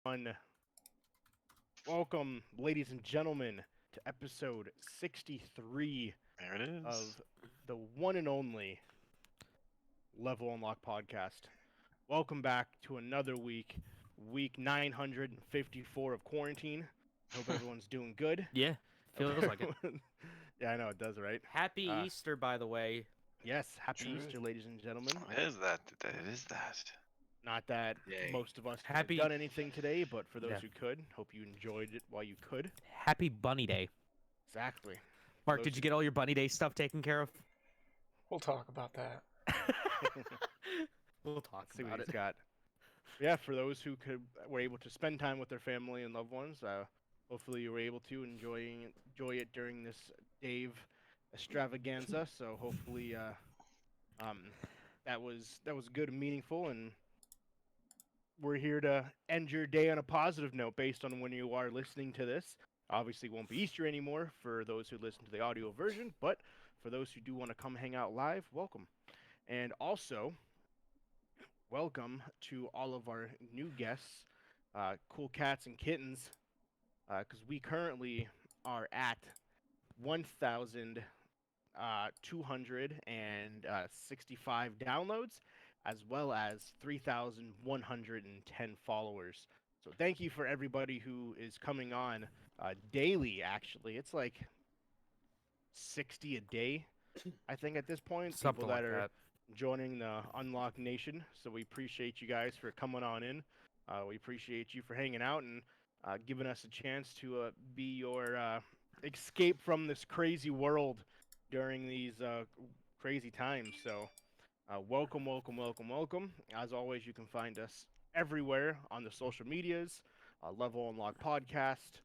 everyone. Welcome, ladies and gentlemen, to episode 63 There it is. of the one and only Level Unlock podcast. Welcome back to another week 954 of quarantine. Hope everyone's doing good. Yeah, feels like it. Yeah, I know it does, right? Happy Easter, by the way. Yes, happy True. Easter, ladies and gentlemen. It is that. It is that. Not that Yay. most of us Happy- have done anything today, but for those Yeah. who could, hope you enjoyed it while you could. Happy Bunny Day. Exactly. Mark, Those did you get all your Bunny Day stuff taken care of? We'll talk about that. We'll talk See what about he's it. got. Yeah, for those who were able to spend time with their family and loved ones, hopefully you were able to enjoy it during this Dave extravaganza. So hopefully, that was good and meaningful, and we're here to end your day on a positive note based on when you are listening to this. Obviously, it won't be Easter anymore for those who listen to the audio version, but for those who do want to come hang out live, welcome. And also, welcome to all of our new guests, cool cats and kittens, because we currently are at 1,265 downloads, as well as 3,110 followers. So thank you for everybody who is coming on daily. Actually, it's like 60 a day, I think, at this point. Something People that like are that. joining the Unlock Nation. So we appreciate you guys for coming on in. We appreciate you for hanging out and giving us a chance to be your escape from this crazy world during these crazy times. So welcome, welcome, welcome, welcome. As always, you can find us everywhere on the social medias, Level Unlock Podcast,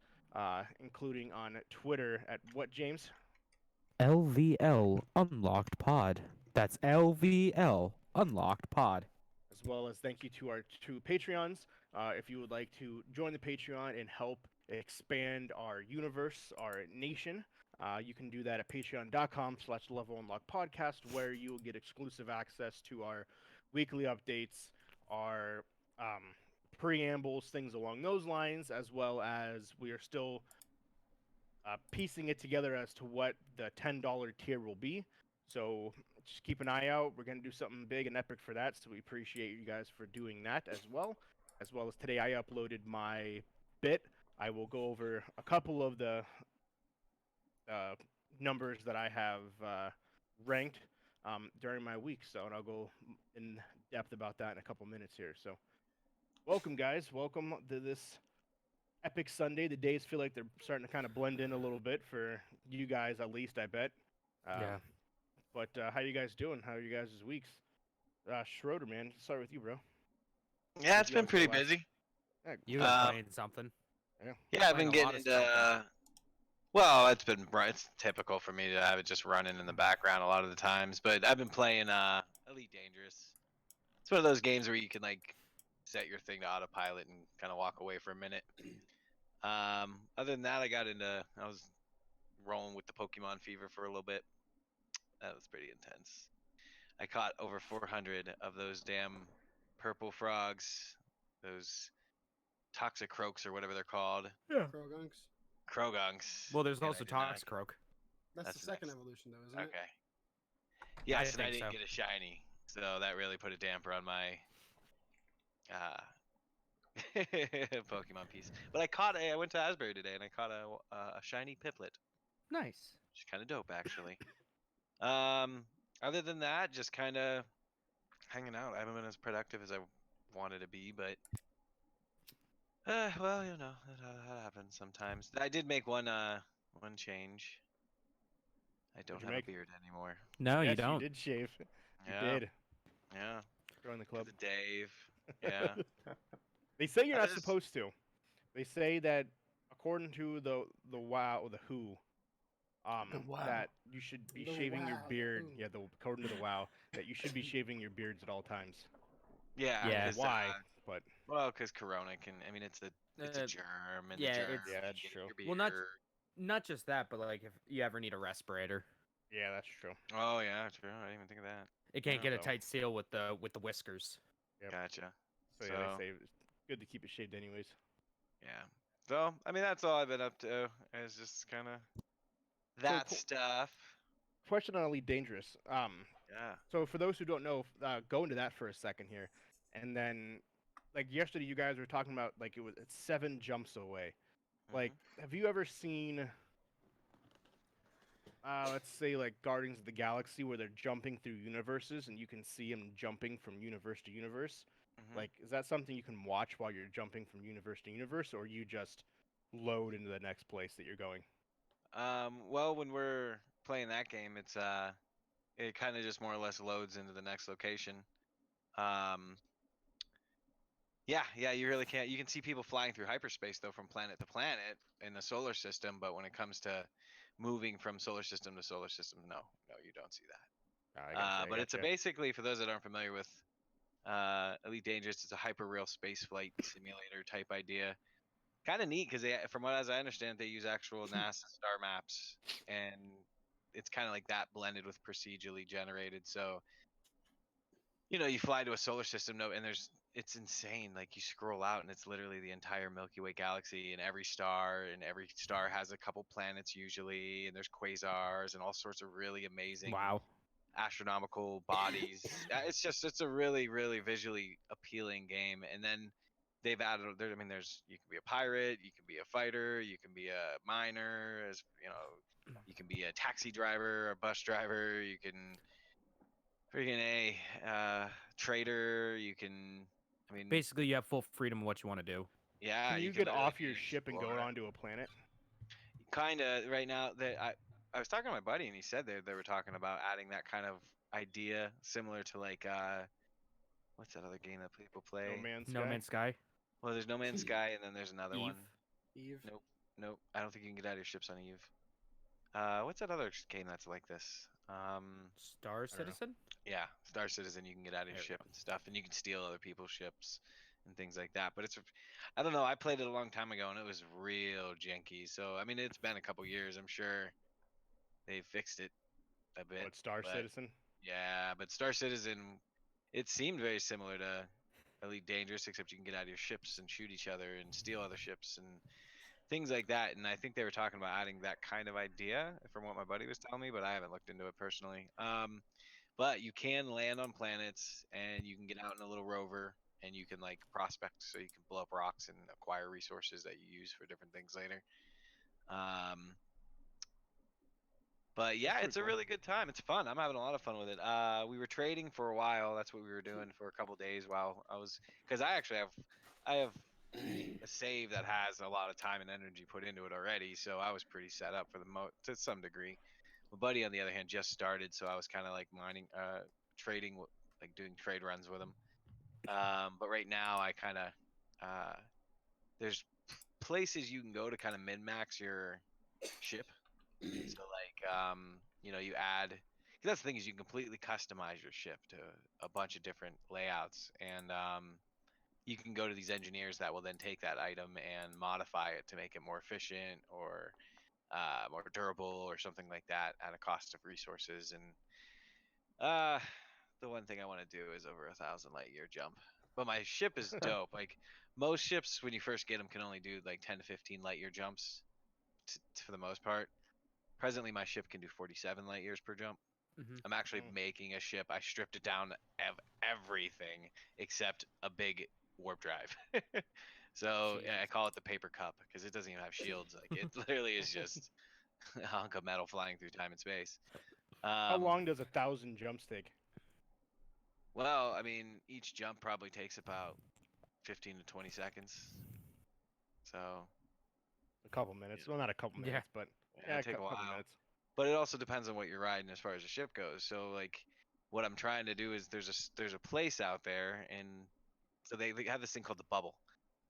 including on Twitter at what, James? LVL Unlocked Pod. That's LVL Unlocked Pod. As well as thank you to our two Patreons. If you would like to join the Patreon and help expand our universe, our nation, you can do that at patreon.com/levelunlockpodcast, where you will get exclusive access to our weekly updates, our preambles, things along those lines, as well as we are still piecing it together as to what the $10 tier will be. So just keep an eye out. We're going to do something big and epic for that, so we appreciate you guys for doing that as well. As well as today I uploaded my bit. I will go over a couple of the numbers that I have ranked during my week, and I'll go in depth about that in a couple minutes here. So welcome, guys. Welcome to this epic Sunday. The days feel like they're starting to kind of blend in a little bit for you guys, at least, I bet. Yeah. But how you guys doing? How are you guys' weeks? Schroeder, man, let's start with you, bro. Yeah, it's You been guys pretty go last. busy. Yeah, You been playing something? Yeah, I've been Playing a lot getting of stuff. into. It's typical for me to have it just running in the background a lot of the times. But I've been playing Elite Dangerous. It's one of those games where you can like set your thing to autopilot and kind of walk away for a minute. Other than that, I was rolling with the Pokemon Fever for a little bit. That was pretty intense. I caught over 400 of those damn purple frogs, those toxic croaks or whatever they're called, Krogunks. Krogunks. Well, there's and I also did not- Toxcroak. That's That's the second next. evolution, though, isn't it? Okay. Yes, and I think didn't so. get a shiny, so that really put a damper on my Pokemon piece. But I went to Asbury today and I caught a shiny Piplet, Nice. which is kind of dope actually. Other than that, just kind of hanging out. I haven't been as productive as I wanted to be, but well, you know, that happens sometimes. I did make one change. I don't What'd you have make? a beard anymore. No, yes, you don't. did shave. You Yeah, did. yeah. Join the Because club. of Dave. Yeah. They say you're not Others- supposed to. They say that according to the WoW or the WHO, The WoW. that you should be The shaving your WoW, beard. ooh. Yeah, according to the WoW, that you should be shaving your beards at all times. Yeah. Yeah. 'Cause, Why? But well, because Corona can. I mean, it's a germ, and yeah, the germ it's- Yeah, that's can get true. in your Well, not- beard. Not just that, but like if you ever need a respirator, yeah, that's true. Oh yeah, true. I didn't even think of that. it can't get a So- tight seal with the whiskers. Yep. Gotcha. So yeah, So- they say it's good to keep it shaved anyways. Yeah. So I mean, that's all I've been up to. It's just kind of that cool. stuff. Question on Elite Dangerous. Yeah. So for those who don't know, go into that for a second here, and then, like yesterday, you guys were talking about like it's 7 jumps away. Like, have you ever seen, let's say like Guardians of the Galaxy, where they're jumping through universes and you can see them jumping from universe to universe? Like, is that something you can watch while you're jumping from universe to universe, or you just load into the next place that you're going? Well, when we're playing that game, it's it kind of just more or less loads into the next location. Um, yeah, you really can't. You can see people flying through hyperspace though, from planet to planet in the solar system. But when it comes to moving from solar system to solar system, no, you don't see that. I gotcha. But it's basically, for those that aren't familiar with Elite Dangerous, it's a hyper real space flight simulator type idea. Kind of neat because they, from what as I understand, they use actual NASA star maps, and it's kind of like that blended with procedurally generated. So you fly to a solar system, and it's insane. Like you scroll out, and it's literally the entire Milky Way galaxy, and every star has a couple planets usually, and there's quasars and all sorts of really amazing Wow. astronomical bodies. It's a really really visually appealing game. And then they've added there. I mean, you can be a pirate, you can be a fighter, you can be a miner, you can be a taxi driver, a bus driver, you can freaking trader. You can, I mean, Basically, you have full freedom of what you want to do. yeah, Can you can get literally off be your ship and go explorer. onto a planet? Kind of right now that I was talking to my buddy, and he said they were talking about adding that kind of idea similar to like what's that other game that people play? No Man's No Sky? Man's Sky. Well, there's No Man's Sky, and then there's another one. Eve. Nope. I don't think you can get out of your ships on Eve. What's that other game that's like this? Star know. Citizen. Yeah, Star Citizen. You can get out of your There we ship go. and stuff, and you can steal other people's ships and things like that. But I don't know. I played it a long time ago, and it was real janky. So I mean, it's been a couple years. I'm sure they fixed it a bit. What, Star but Citizen? Yeah, but Star Citizen, it seemed very similar to Elite Dangerous, except you can get out of your ships and shoot each other and steal other ships and things like that. And I think they were talking about adding that kind of idea from what my buddy was telling me, but I haven't looked into it personally. But you can land on planets, and you can get out in a little rover, and you can like prospect, so you can blow up rocks and acquire resources that you use for different things later. But yeah, pretty it's a cool. really good time. It's fun. I'm having a lot of fun with it. We were trading for a while. That's what we were doing for a couple days while because I actually I have a save that has a lot of time and energy put into it already, so I was pretty set up for to some degree. My buddy, on the other hand, just started, so I was kind of like mining, trading, like doing trade runs with him. But right now, I kind of there's places you can go to kind of min max your ship. So like you add. 'Cause that's the thing, is you can completely customize your ship to a bunch of different layouts, and you can go to these engineers that will then take that item and modify it to make it more efficient or more durable or something like that at a cost of resources. And the one thing I want to do is over 1,000 light year jump. But my ship is dope. Like most ships, when you first get them, can only do like 10 to 15 light year jumps for the most part. Presently, my ship can do 47 light years per jump. Mhm. I'm actually making a ship. I stripped it down of everything except a big warp drive. So yeah, I call it the paper cup because it doesn't even have shields. Like it literally is just a hunk of metal flying through time and space. How long does 1,000 jumps take? Well, I mean, each jump probably takes about 15 to 20 seconds. So A couple minutes. Well, not a couple minutes, but yeah, yeah, take a couple while. minutes. But it also depends on what you're riding as far as the ship goes. So like, what I'm trying to do is there's a place out there, and so they have this thing called the bubble,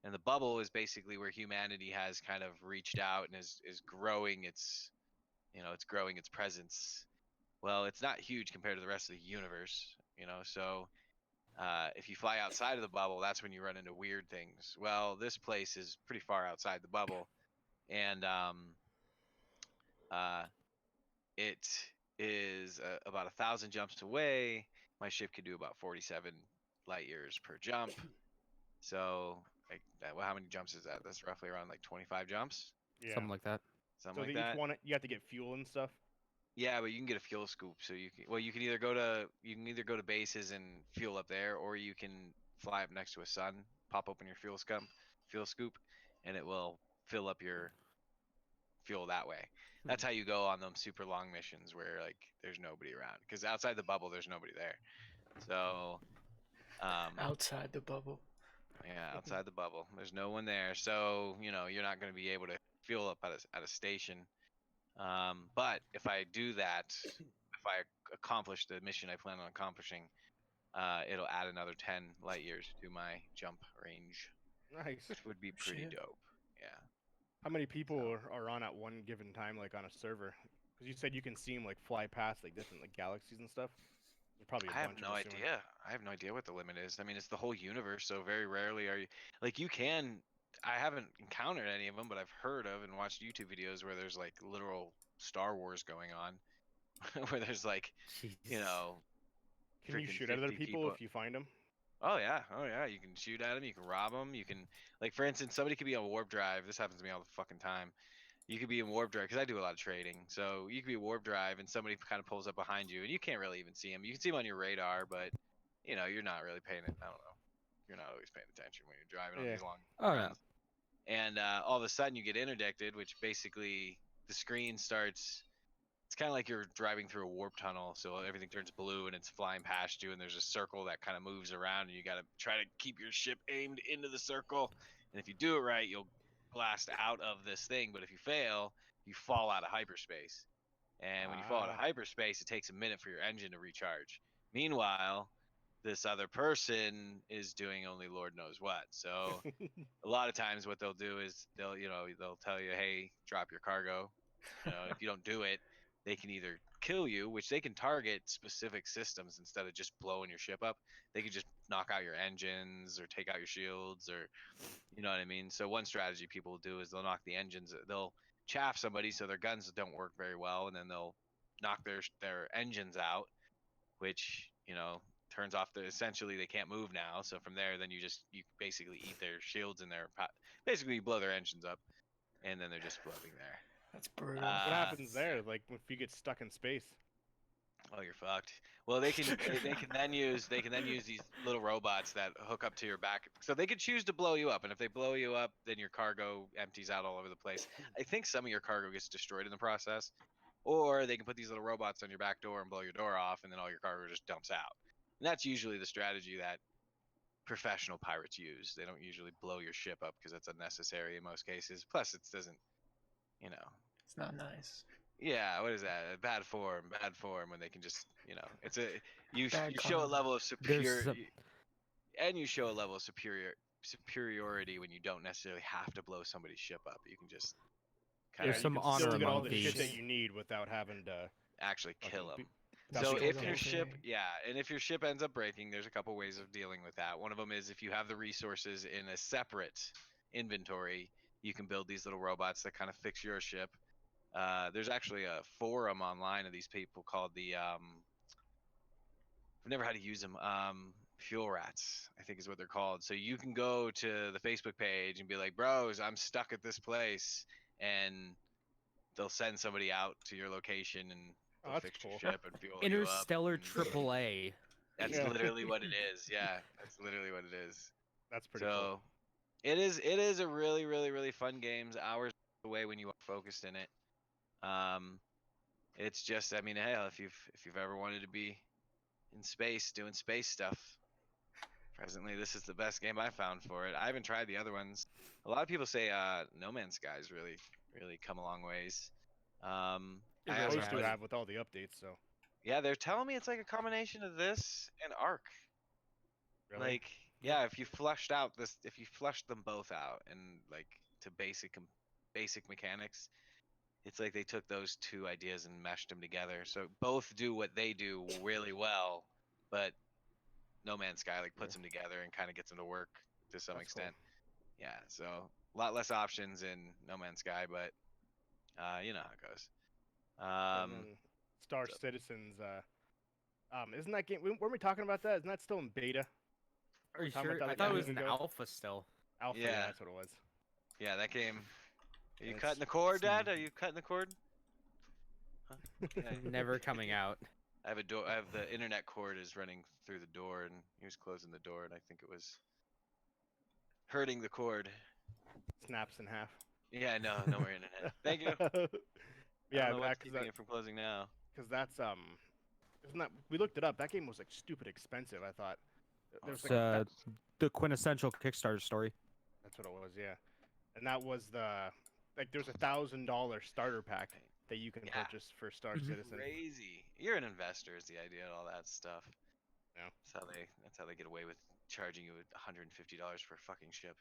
and the bubble is basically where humanity has kind of reached out and is growing it's growing its presence. Well, it's not huge compared to the rest of the universe, so if you fly outside of the bubble, that's when you run into weird things. Well, this place is pretty far outside the bubble, and it is about 1,000 jumps away. My ship can do about 47 light years per jump. So like that. Well, how many jumps is that? That's roughly around like 25 jumps, Yeah. Something like that. something So like each that. one you have to get fuel and stuff. Yeah, but you can get a fuel scoop. So you can either go to bases and fuel up there, or you can fly up next to a sun, pop open your fuel scoop, and it will fill up your fuel that way. That's how you go on them super long missions where like there's nobody around, because outside the bubble there's nobody there. So Outside the bubble. yeah, outside the bubble there's no one there. So you're not going to be able to fuel up at a station. But if I do that, if I accomplish the mission I plan on accomplishing, it'll add another 10 light years to my jump range, Nice. which would be pretty Shit. dope. Yeah. How many people are on at one given time, like on a server? Because you said you can see them like fly past like different like galaxies and stuff. There's probably a I have bunch. no I'm assuming. idea. I have no idea what the limit is. I mean, it's the whole universe, so very rarely are you like you can. I haven't encountered any of them, but I've heard of and watched YouTube videos where there's like literal Star Wars going on, where there's like you Jeez. know Can you freaking shoot at other 50 people if you find them? Oh yeah, oh yeah. You can shoot at them. You can rob them. You can, like, for instance, somebody could be on warp drive. This happens to me all the fucking time. You could be in warp drive because I do a lot of trading. So you could be warp drive and somebody kind of pulls up behind you and you can't really even see them. You can see them on your radar, but you're not really paying it. I don't know. You're not always paying attention when you're driving on Yeah. these long Oh, yeah. runs. And all of a sudden you get interdicted, which basically the screen starts. It's kind of like you're driving through a warp tunnel, so everything turns blue and it's flying past you, and there's a circle that kind of moves around, and you got to try to keep your ship aimed into the circle. And if you do it right, you'll blast out of this thing. But if you fail, you fall out of hyperspace. And when you fall out of Ah. hyperspace, it takes a minute for your engine to recharge. Meanwhile, this other person is doing only Lord knows what. So a lot of times, what they'll do is they'll tell you, "Hey, drop your cargo." If you don't do it, they can either kill you, which they can target specific systems instead of just blowing your ship up. They can just knock out your engines or take out your shields, or you know what I mean. So one strategy people will do is they'll knock the engines. They'll chaff somebody so their guns don't work very well, and then they'll knock their engines out, which turns off essentially they can't move now. So from there, then you basically eat their shields and basically you blow their engines up, and then they're just floating there. That's brutal. What Uh, happens there? Like if you get stuck in space? Oh, you're fucked. Well, they can then use these little robots that hook up to your back. So they could choose to blow you up, and if they blow you up, then your cargo empties out all over the place. I think some of your cargo gets destroyed in the process, or they can put these little robots on your back door and blow your door off, and then all your cargo just dumps out. And that's usually the strategy that professional pirates use. They don't usually blow your ship up because that's unnecessary in most cases. Plus, it doesn't, you know, It's not nice. yeah, what is that? Bad form when they can just, it's you Bad show a karma. level of There's and you show a level of superiority when you don't necessarily have to blow somebody's ship up. You can just kind There's of some you can honor still get all among the shit that thieves. you need without having to. actually kill fucking them. That's So what if I'm your saying. ship, yeah, and if your ship ends up breaking, there's a couple ways of dealing with that. One of them is if you have the resources in a separate inventory, you can build these little robots that kind of fix your ship. There's actually a forum online of these people called I've never had to use them. Fuel rats, I think is what they're called. So you can go to the Facebook page and be like, "Bros, I'm stuck at this place," and they'll send somebody out to your location and Oh, they'll that's fix cool. your ship and fuel you up. Interstellar and- AAA. That's Yeah. literally what it is. Yeah, that's literally what it is. That's pretty So cool. it is a really, really, really fun game. Hours away when you are focused in it. It's just, I mean, hell, if you've ever wanted to be in space doing space stuff, presently this is the best game I found for it. I haven't tried the other ones. A lot of people say No Man's Sky's really, really come a long ways. It I really asked supposed to somebody- have with all the updates. So yeah, they're telling me it's like a combination of this and Ark. really, Like, yeah, if you flushed them both out and like to basic mechanics, it's like they took those two ideas and meshed them together. So both do what they do really well, but No Man's Sky like puts them together and kind of gets them to work to some That's cool. extent. Yeah, so a lot less options in No Man's Sky, but you know how it goes. and then Star Citizens. Isn't that game? Weren't we talking about that? Isn't that still in beta? Are you talking about sure? that I like thought a it week was an ago? alpha still. Alpha, Yeah. yeah, that's what it was. Yeah, that game. Are you And cutting the it's cord, Dad? smooth. Are you cutting the cord? Huh? Yeah. Never coming out. I have a door. I have the internet cord is running through the door, and he was closing the door, and I think it was hurting the cord. Snaps in half. Yeah, no, no more internet. Thank you. I Yeah, don't know what's because keeping it from closing now. that's isn't that we looked it up. That game was like stupid expensive. I thought there was It's like the quintessential Kickstarter story. that's what it was. Yeah, and that was like there's $1,000 starter pack that you can Yeah. purchase for Star Mhm. Citizen. Crazy. You're an investor, is the idea, and all that stuff. Yeah. That's how they get away with charging you $150 for a fucking ship.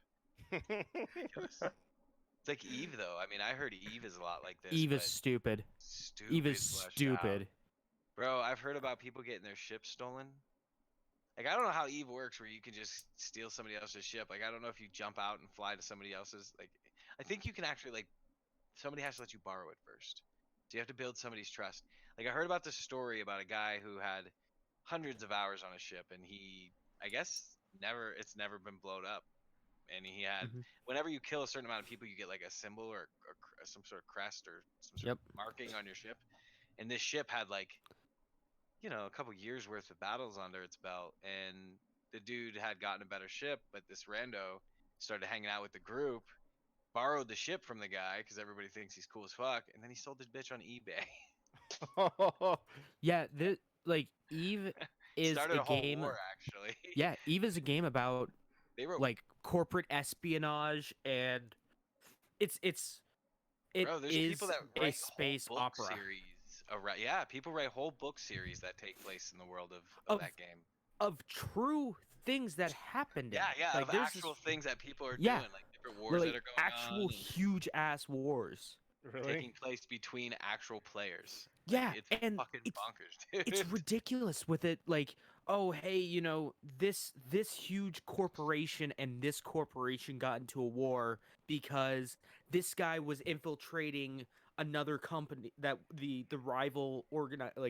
Ridiculous. It's like Eve, though. I mean, I heard Eve is a lot like this. Eve is but stupid. stupid. Eve is fleshed out. stupid. Bro, I've heard about people getting their ship stolen. Like, I don't know how Eve works where you can just steal somebody else's ship. Like, I don't know if you jump out and fly to somebody else's. Like, I think you can actually, like, somebody has to let you borrow it first. So you have to build somebody's trust. Like, I heard about this story about a guy who had hundreds of hours on a ship, and I guess, it's never been blown up. And he had, Mhm. whenever you kill a certain amount of people, you get, like, a symbol or some sort of crest or some sort Yep. of marking on your ship. And this ship had, like, a couple years worth of battles under its belt, and the dude had gotten a better ship, but this rando started hanging out with the group, borrowed the ship from the guy because everybody thinks he's cool as fuck, and then he sold this bitch on eBay. Yeah, like Eve is Started a a whole game. war, actually. Yeah, Eve is a game about They wrote, like corporate espionage, and it bro, there's is people that a write space whole book opera series. Yeah, people write whole book series that take place in the world of Of- that game. of true things that happened. Yeah, yeah, like, of there's this- actual things that people are Yeah, doing, like different wars like that are going actual on. and huge ass wars. Really? taking place between actual players. Yeah, it's and fucking it's bonkers, dude. it's ridiculous with it. Like, oh hey, this huge corporation and this corporation got into a war because this guy was infiltrating another company, that the rival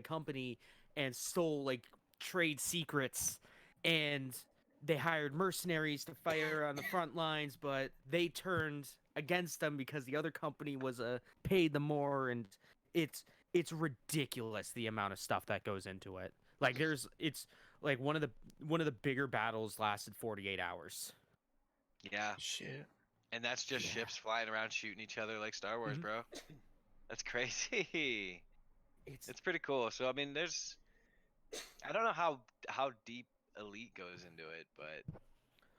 company, and stole like trade secrets, and they hired mercenaries to fire on the front lines, but they turned against them because the other company was paid them more, and it's ridiculous the amount of stuff that goes into it. Like, it's like one of the bigger battles lasted 48 hours. Yeah, Shit. and that's just Yeah. ships flying around shooting each other like Star Wars, Mhm. bro. That's crazy. It's It's pretty cool. So I mean, I don't know how deep Elite goes into it, but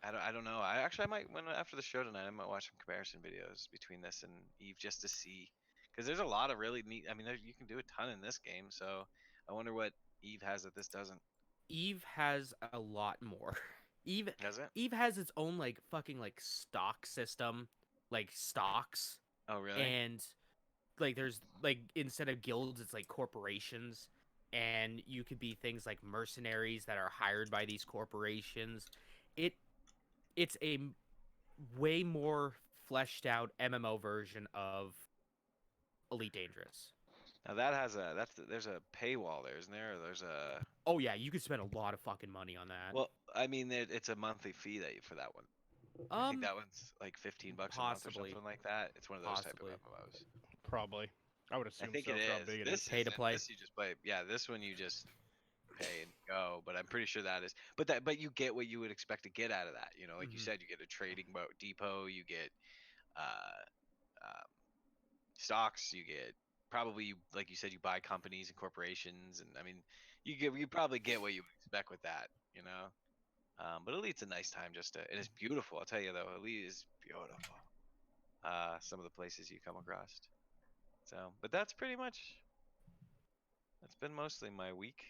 I don't know. I might after the show tonight, I might watch some comparison videos between this and Eve just to see, because there's a lot of really neat. I mean, you can do a ton in this game, so I wonder what Eve has that this doesn't. Eve has a lot more. Eve Does it? Eve has its own like fucking like stock system, like stocks, Oh, really? and like there's like, instead of guilds, it's like corporations, and you could be things like mercenaries that are hired by these corporations. It's a way more fleshed out MMO version of Elite Dangerous. Now there's a paywall there, isn't there? Or there's a Oh yeah, you could spend a lot of fucking money on that. well, I mean, it's a monthly fee for that one. I think that one's like $15 a month or possibly. something like that. It's one of those Possibly. type of MMOs. Probably. I would I assume think so. it for how is. big it This is. Pay to isn't. play. This you just play. Yeah, this one you just pay and go. But I'm pretty sure that is. But you get what you would expect to get out of that. Like you Mhm. said, you get a trading depot. You get stocks. You get probably, like you said, you buy companies and corporations, and I mean, you probably get what you would expect with that. But Elite's a nice time and it's beautiful. I'll tell you though, Elite is beautiful. Some of the places you come across. So, but that's been mostly my week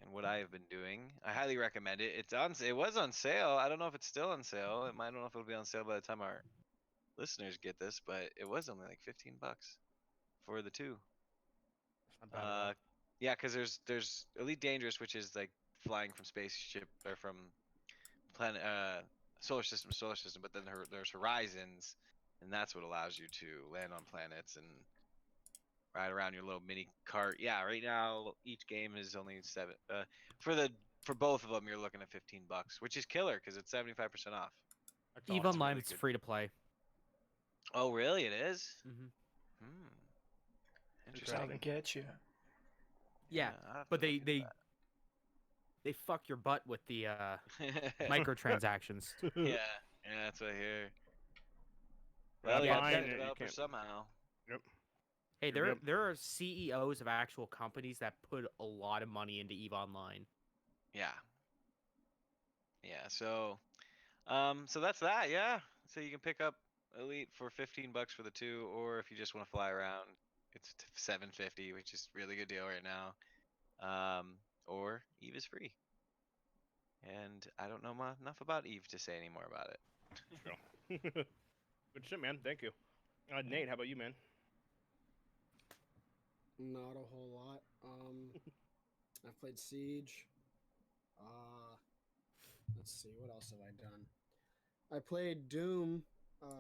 and what I have been doing. I highly recommend it. It was on sale. I don't know if it's still on sale. I don't know if it'll be on sale by the time our listeners get this, but it was only like $15 for the two. Not bad at all. Yeah, because there's Elite Dangerous, which is like flying from spaceship or from planet solar system to solar system, but then there's Horizons, and that's what allows you to land on planets and ride around your little mini cart. Yeah, right now each game is only $7. For both of them, you're looking at $15, which is killer because it's 75% off. That's Eve awesome, Online really is good. free to play. Oh, really? It is? Mm-hmm. Hmm. Trying Interesting. to get you. Yeah, I'll have but to look they fuck your butt with the into that. microtransactions. Yeah, yeah, that's what I hear. Yeah, Well, you have to be fine, a you developer can't. somehow. Yep. Hey, Yep. there are CEOs of actual companies that put a lot of money into Eve Online. Yeah. Yeah, so that's that, yeah. So you can pick up Elite for 15 bucks for the 2, or if you just want to fly around, it's 750, which is a really good deal right now. Or Eve is free. And I don't know enough about Eve to say any more about it. True. Good shit, man. Thank you. Nate, how about you, man? Not a whole lot. I've played Siege. Let's see, what else have I done? I played Doom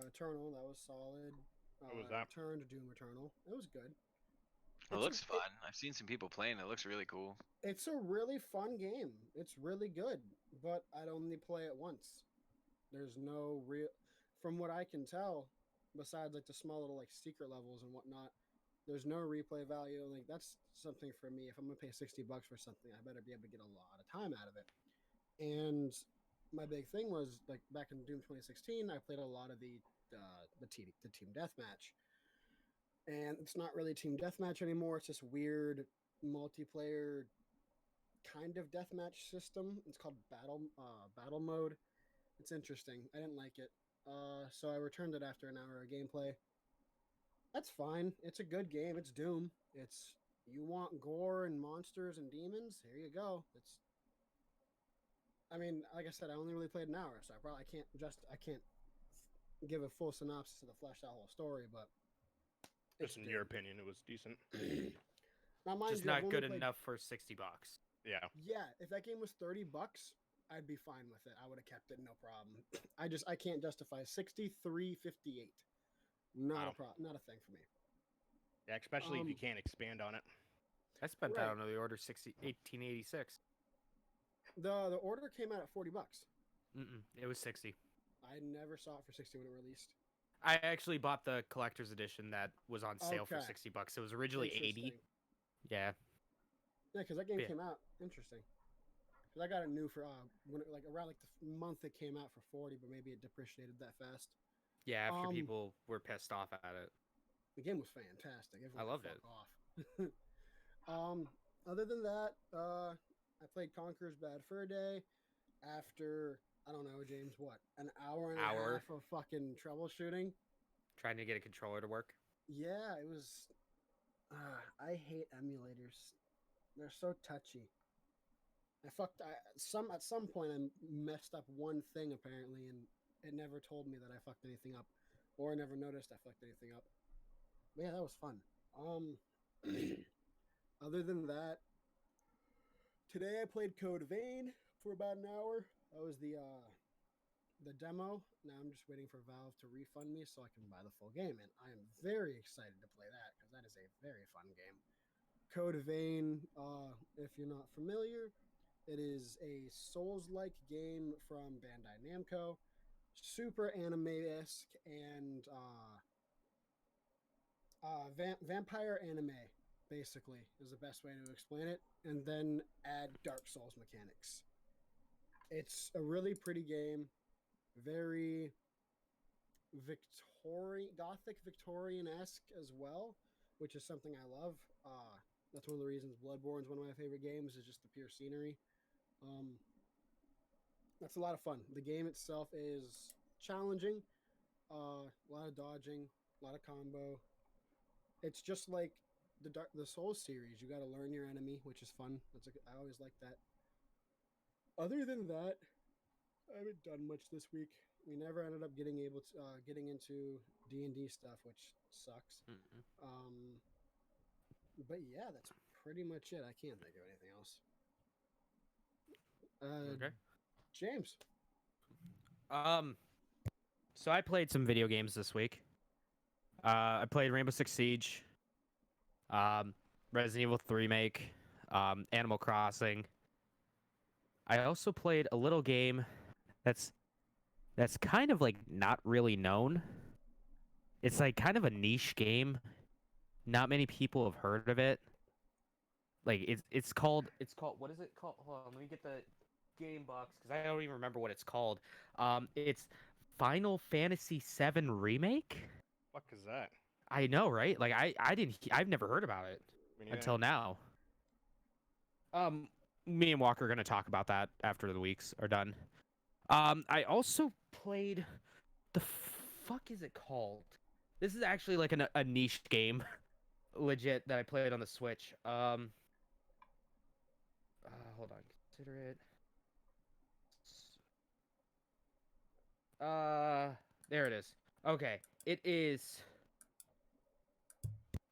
Eternal. That was solid. What was that? Returned to Doom Eternal. It was good. It It's a, looks fun. I've seen some people playing. It looks really cool. it's a really fun game. It's really good, but I'd only play it once. There's no real, from what I can tell, besides like the small little like secret levels and whatnot. There's no replay value. Like that's something for me. If I'm gonna pay $60 for something, I better be able to get a lot of time out of it. And my big thing was like back in Doom 2016, I played a lot of the team deathmatch, and it's not really team deathmatch anymore. It's this weird multiplayer kind of deathmatch system. It's called battle mode. It's interesting. I didn't like it, so I returned it after an hour of gameplay. That's fine. It's a good game. It's Doom. It's you want gore and monsters and demons. Here you go. It's. I mean, like I said, I only really played an hour, so I can't give a full synopsis of the fleshed out whole story, but Just in your opinion, it was decent. Now, mind Just you, I've not only good played- enough for $60. Yeah. Yeah, if that game was $30, I'd be fine with it. I would have kept it, no problem. I can't justify $63.58. Not Wow. a problem. Not a thing for me. Yeah, especially if you Um, can't expand on it. I spent Right. that on the order 1886. The order came out at $40. It was 60. I never saw it for 60 when it released. I actually bought the collector's edition that was on sale for Okay. $60. It was originally 80. Interesting. Yeah. Yeah, because that game Yeah. came out. Interesting. Because I got it new for when it, like around like the month it came out for 40, but maybe it depreciated that fast. Yeah, after Um, people were pissed off at it. The game was fantastic. Everyone loved fuck it. Off. Other than that, I played Conqueror's Bad Fur Day. After I don't know, James, what an hour and a Hour. half of fucking troubleshooting. Trying to get a controller to work. Yeah, it was. I hate emulators. They're so touchy. At some point I messed up one thing apparently, and it never told me that I fucked anything up, or I never noticed I fucked anything up. But yeah, that was fun. Other than that, today I played Code Vein for about an hour. That was the demo. Now I'm just waiting for Valve to refund me so I can buy the full game, and I am very excited to play that because that is a very fun game. Code Vein, if you're not familiar, it is a Souls-like game from Bandai Namco, super anime-esque and vampire anime, basically, is the best way to explain it, and then add Dark Souls mechanics. It's a really pretty game, very Gothic Victorian-esque as well, which is something I love. That's one of the reasons Bloodborne is one of my favorite games, is just the pure scenery. That's a lot of fun. The game itself is challenging, a lot of dodging, a lot of combo. It's just like the Souls series. You got to learn your enemy, which is fun. I always like that. Other than that, I haven't done much this week. We never ended up getting into D&D stuff, which sucks. But yeah, that's pretty much it. I can't think of anything else. Okay. James. So I played some video games this week. I played Rainbow Six Siege, Resident Evil 3 Remake, Animal Crossing. I also played a little game that's that's kind of like not really known. It's like kind of a niche game. Not many people have heard of it. Like it's called what is it called? Hold on, let me get the game box because I don't even remember what it's called. It's Final Fantasy VII Remake. Fuck is that? I know, right? Like I've never heard about it Me neither. until now. Me and Walker are gonna talk about that after the weeks are done. I also played the fuck is it called? This is actually like a niche game, legit that I played on the Switch. Hold on, consider it. There it is. Okay, it is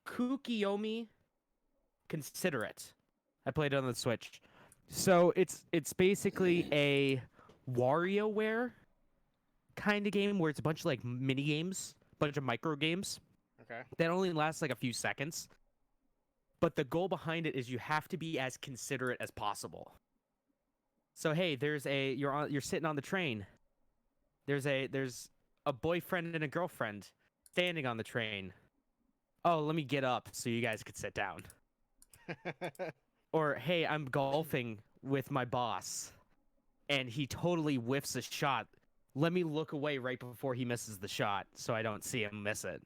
Kukiyomi Considerate. I played it on the Switch. So it's basically a WarioWare kind of game where it's a bunch of like mini games, bunch of micro games Okay. that only last like a few seconds. But the goal behind it is you have to be as considerate as possible. So hey, you're sitting on the train. There's a boyfriend and a girlfriend standing on the train. Oh, let me get up so you guys could sit down. Or hey, I'm golfing with my boss and he totally whiffs a shot. Let me look away right before he misses the shot so I don't see him miss it.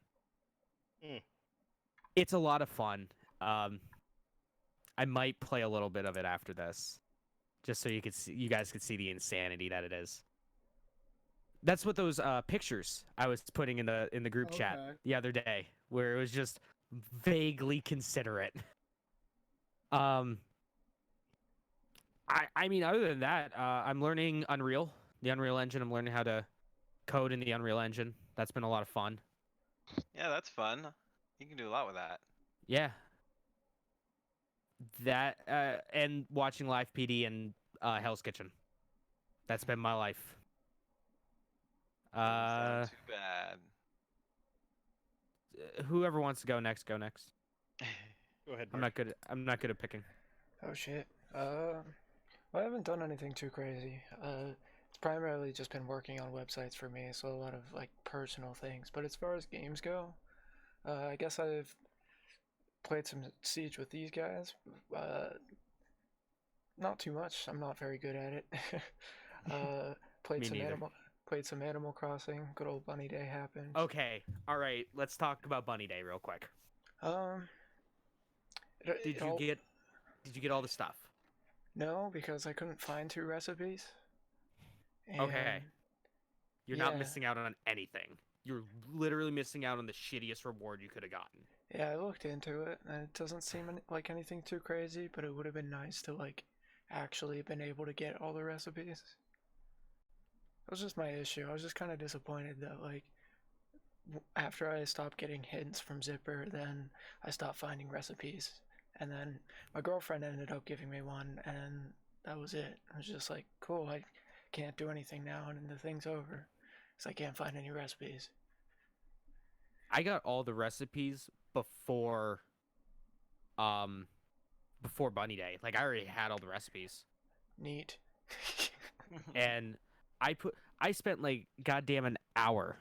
Mm. It's a lot of fun. I might play a little bit of it after this, just so you guys could see the insanity that it is. That's what those pictures I was putting in the group chat Okay. the other day, where it was just vaguely considerate. I mean, other than that, I'm learning Unreal, the Unreal Engine. I'm learning how to code in the Unreal Engine. That's been a lot of fun. Yeah, that's fun. You can do a lot with that. Yeah. That and watching Live PD and Hell's Kitchen. That's been my life. Doesn't sound too bad. Whoever wants to go next, go next. Go ahead. I'm Mark. not good at picking. Oh shit. Well, I haven't done anything too crazy. It's primarily just been working on websites for me, so a lot of like personal things. But as far as games go, I guess I've played some Siege with these guys. Not too much. I'm not very good at it. Played Me some neither. Animal Crossing. Good old Bunny Day happened. Okay, all right. Let's talk about Bunny Day real quick. Um, Did you get all the stuff? No, because I couldn't find 2 recipes. Okay. And You're not yeah. missing out on anything. You're literally missing out on the shittiest reward you could have gotten. Yeah, I looked into it, and it doesn't seem like anything too crazy, but it would have been nice to like actually been able to get all the recipes. That was just my issue. I was just kind of disappointed that like after I stopped getting hints from Zipper, then I stopped finding recipes, and then my girlfriend ended up giving me one, and that was it. I was just like, cool, I can't do anything now, and the thing's over, because I can't find any recipes. I got all the recipes before Bunny Day. Like I already had all the recipes. Neat. And I spent like goddamn an hour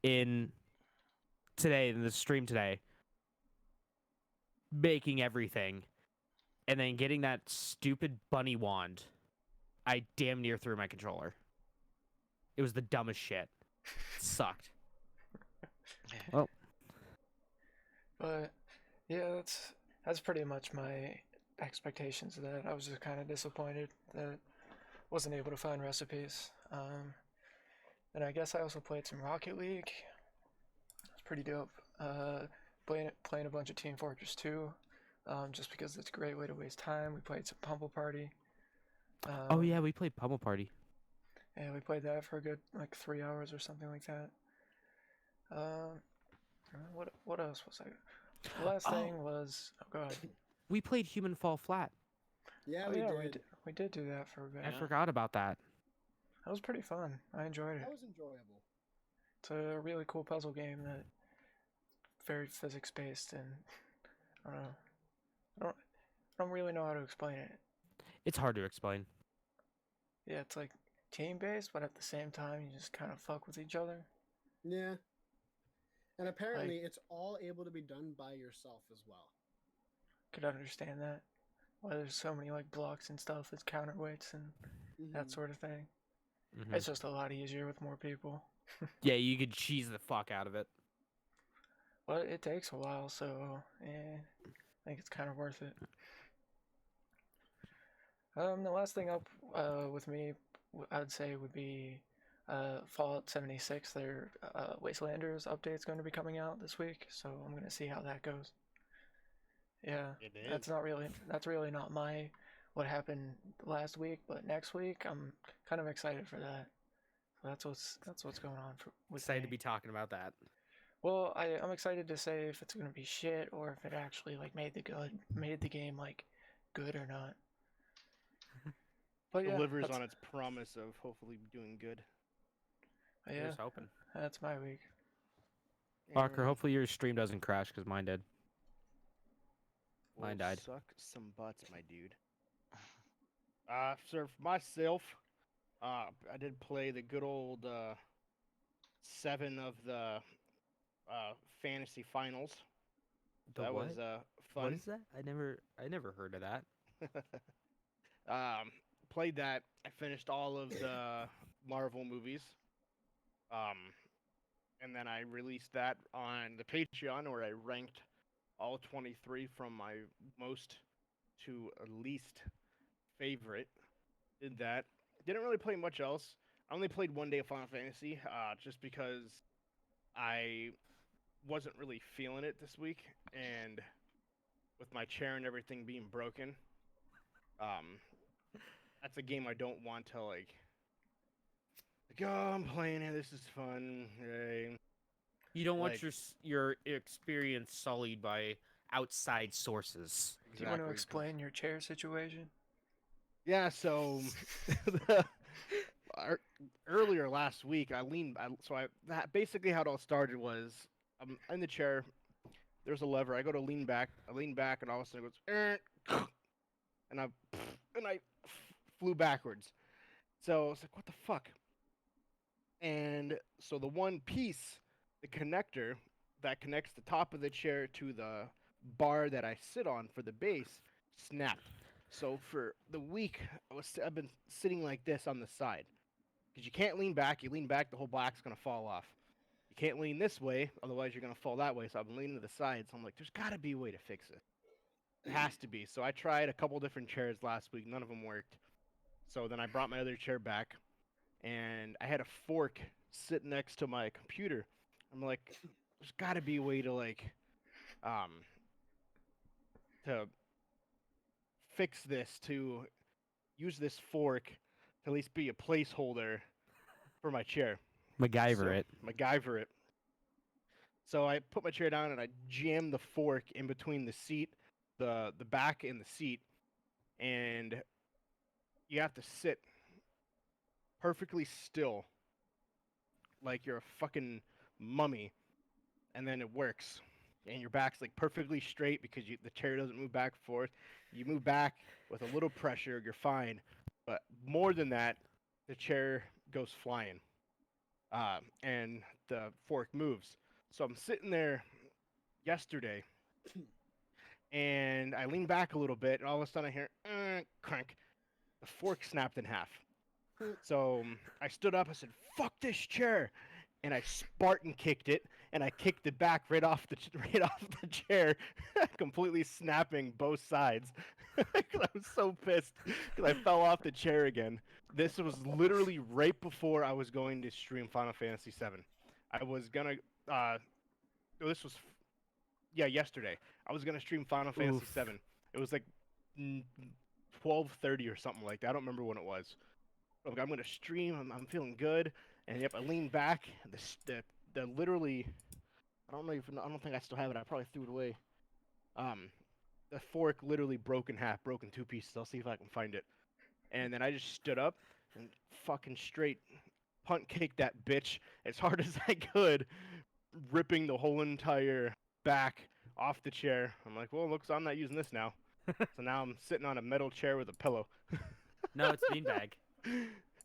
in the stream today making everything and then getting that stupid bunny wand. I damn near threw my controller. It was the dumbest shit. It sucked. But yeah, that's pretty much my expectations of that. I was just kind of disappointed that wasn't able to find recipes. And I guess I also played some Rocket League. It's pretty dope. Playing a bunch of Team Fortress 2, just because it's a great way to waste time. We played some Pummel Party. Oh yeah, we played Pummel Party. Yeah, we played that for a good like 3 hours or something like that. What else was I? The last thing was God. We played Human Fall Flat. Yeah, Oh we yeah, did. we did do that for a bit. I forgot about that. That was pretty fun. I enjoyed it. That was enjoyable. It's a really cool puzzle game that very physics based, and I don't know. I don't really know how to explain it. It's hard to explain. Yeah, it's like team based, but at the same time, you just kind of fuck with each other. Yeah. And apparently, it's all able to be done by yourself as well. Could understand that. Why there's so many like blocks and stuff as counterweights and that Mhm. sort of thing. Mhm. It's just a lot easier with more people. Yeah, you could cheese the fuck out of it. But it takes a while, so I think it's kind of worth it. The last thing up with me, I'd say would be Fallout 76. Their Wastelanders update's going to be coming out this week, so I'm gonna see how that goes. Yeah, It that's really not my what happened last week, but next week I'm kind of excited for that. So that's what's going on with Excited to me. be talking about that. Well, I'm excited to say if it's gonna be shit or if it actually like made the game like good or not. But yeah, Delivers that's, on its promise of hopefully doing good. yeah, Here's hoping. that's my week. Parker, And hopefully your stream doesn't crash because mine did. Mine will died. Suck some butts, my dude. So for myself, I did play the good old 7 of the fantasy finals. The That what? was What fun. is that? I never heard of that. Played that. I finished all of the Marvel movies. And then I released that on the Patreon where I ranked all 23 from my most to least favorite. Did that. Didn't really play much else. I only played one day of Final Fantasy, just because I wasn't really feeling it this week, and with my chair and everything being broken, that's a game I don't want to like. Oh, I'm playing it. This is fun. Yay. You don't want Like- your experience sullied by outside sources. Do you want to 'cause- explain your chair situation? Yeah, so earlier last week, basically how it all started was I'm in the chair. There's a lever. I go to lean back. I lean back, and all of a sudden it goes, and I flew backwards. So I was like, what the fuck? And so the one piece, the connector that connects the top of the chair to the bar that I sit on for the base, snapped. So for the week, I've been sitting like this on the side, because you can't lean back. You lean back, the whole back's gonna fall off. You can't lean this way, otherwise you're gonna fall that way. So I've been leaning to the side. So I'm like, there's got to be a way to fix this. It has to be. So I tried a couple different chairs last week. None of them worked. So then I brought my other chair back, and I had a fork sit next to my computer. I'm like, there's got to be a way to to fix this, to use this fork to at least be a placeholder for my chair. MacGyver So- it. MacGyver it. So I put my chair down and I jammed the fork in between the seat, the back and the seat, and you have to sit perfectly still, like you're a fucking mummy, and then it works. And your back's like perfectly straight because the chair doesn't move back and forth. You move back with a little pressure, you're fine. But more than that, the chair goes flying, and the fork moves. So I'm sitting there yesterday, and I lean back a little bit, and all of a sudden I hear crank. The fork snapped in half. So I stood up. I said, "Fuck this chair," and I Spartan kicked it, and I kicked it back right off the chair, completely snapping both sides. 'Cause I was so pissed because I fell off the chair again. This was literally right before I was going to stream Final Fantasy VII. I was gonna. This was, yesterday. I was gonna stream Final Fantasy Oof. VII. It was like 12:30 or something like that. I don't remember when it was. Like, I'm gonna stream. I'm feeling good, and yep, I leaned back. The literally, I don't think I still have it. I probably threw it away. The fork literally broke in half, broke in two pieces. I'll see if I can find it. And then I just stood up and fucking straight punt kicked that bitch as hard as I could, ripping the whole entire back off the chair. I'm like, well, looks I'm not using this now. So now I'm sitting on a metal chair with a pillow. No, it's beanbag.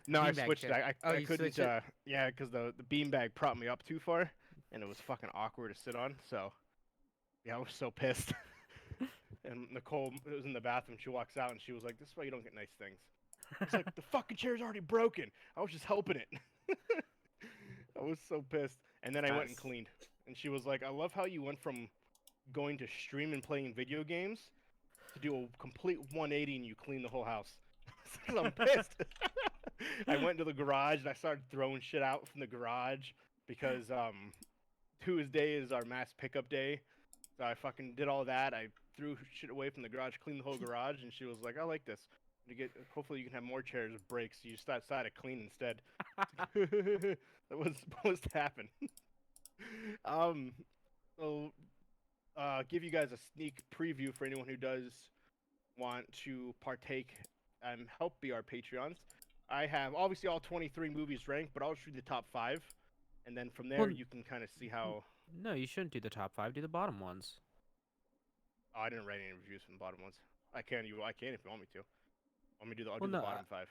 No, I Beanbag switched it. chair. Oh, I you couldn't. switched it? Yeah, because the beanbag propped me up too far, and it was fucking awkward to sit on. So, yeah, I was so pissed. And Nicole was in the bathroom. She walks out and she was like, "This is why you don't get nice things." It's like the fucking chair's already broken. I was just helping it. I was so pissed. And then I went and Nice. cleaned. And she was like, "I love how you went from going to stream and playing video games to do a complete 180 and you clean the whole house." Because I'm pissed. I went to the garage and I started throwing shit out from the garage because Tuesday is our mass pickup day. So I fucking did all that. I threw shit away from the garage, cleaned the whole garage, and she was like, "I like this. Hopefully you can have more chairs with brakes. You just decided to clean instead." That was supposed to happen. um, so give you guys a sneak preview for anyone who does want to partake and help be our Patreons. I have obviously all 23 movies ranked, but I'll shoot the top 5, and then from there Well, you can kind of see how. No, you shouldn't do the top 5. Do the bottom ones. Oh, I didn't write any reviews from the bottom ones. I can if you want me to. Want me to do I'll Well, do the no, bottom 5.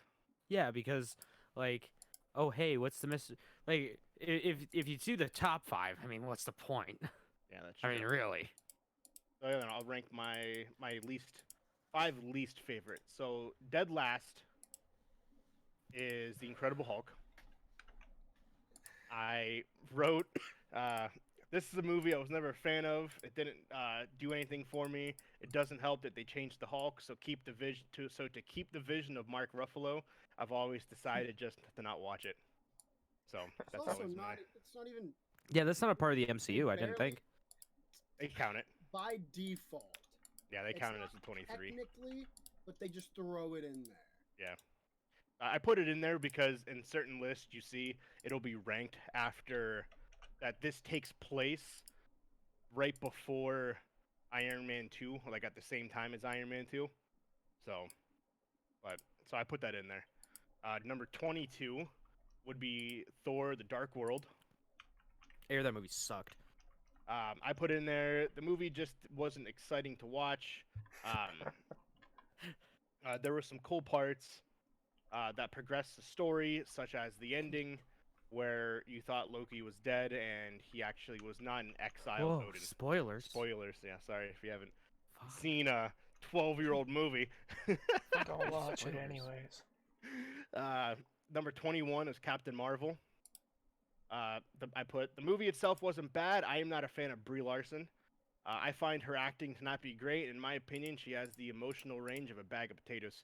Yeah, because like, oh hey, what's the like if you do the top 5, I mean, what's the point? Yeah, that's I true. mean, really. So yeah, then I'll rank my least 5 least favorites. So dead last is the Incredible Hulk. I wrote this is a movie I was never a fan of. It didn't do anything for me. It doesn't help that they changed the Hulk. So keep the vision to keep the vision of Mark Ruffalo, I've always decided just to not watch it. So It's that's also always not. my. It's not even Yeah, that's not a part of the MCU. I didn't barely- think. They count it. by default. Yeah, they It's count it not as a 23. Technically, but they just throw it in there. I put it in there because in certain lists you see it'll be ranked after that. This takes place right before Iron Man 2, like at the same time as Iron Man 2. So I put that in there. Number 22 would be Thor: The Dark World. That movie sucked. I put in there the movie just wasn't exciting to watch. There were some cool parts that progressed the story, such as the ending, where you thought Loki was dead and he actually was not an exiled Whoa, Odin. spoilers. Spoilers, yeah. Sorry if you haven't Fuck. seen a 12-year-old movie. Don't watch it Spoilers. anyways. Number 21 is Captain Marvel. I put the movie itself wasn't bad. I am not a fan of Brie Larson. I find her acting to not be great. In my opinion, she has the emotional range of a bag of potatoes.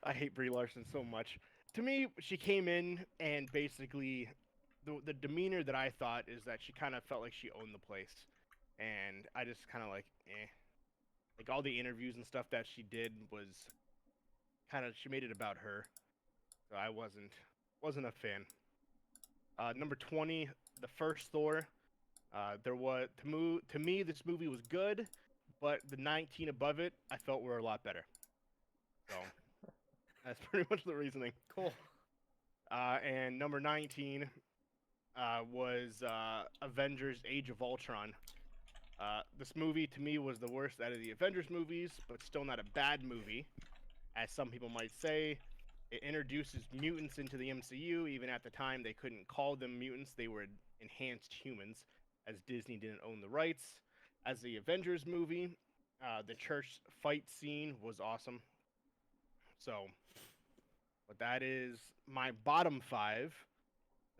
I hate Brie Larson so much. To me, she came in and basically the demeanor that I thought is that she kind of felt like she owned the place, and I just kind of like, eh. Like all the interviews and stuff that she did was kind of she made it about her, so I wasn't a fan. Number 20, the first Thor. There was to me this movie was good, but the 19 above it I felt were a lot better. So that's pretty much the reasoning. Cool. And number 19 was Avengers: Age of Ultron. This movie to me was the worst out of the Avengers movies, but still not a bad movie, as some people might say. It introduces mutants into the MCU. Even at the time, they couldn't call them mutants; they were enhanced humans, as Disney didn't own the rights. As the Avengers movie, the church fight scene was awesome. So, but that is my bottom 5.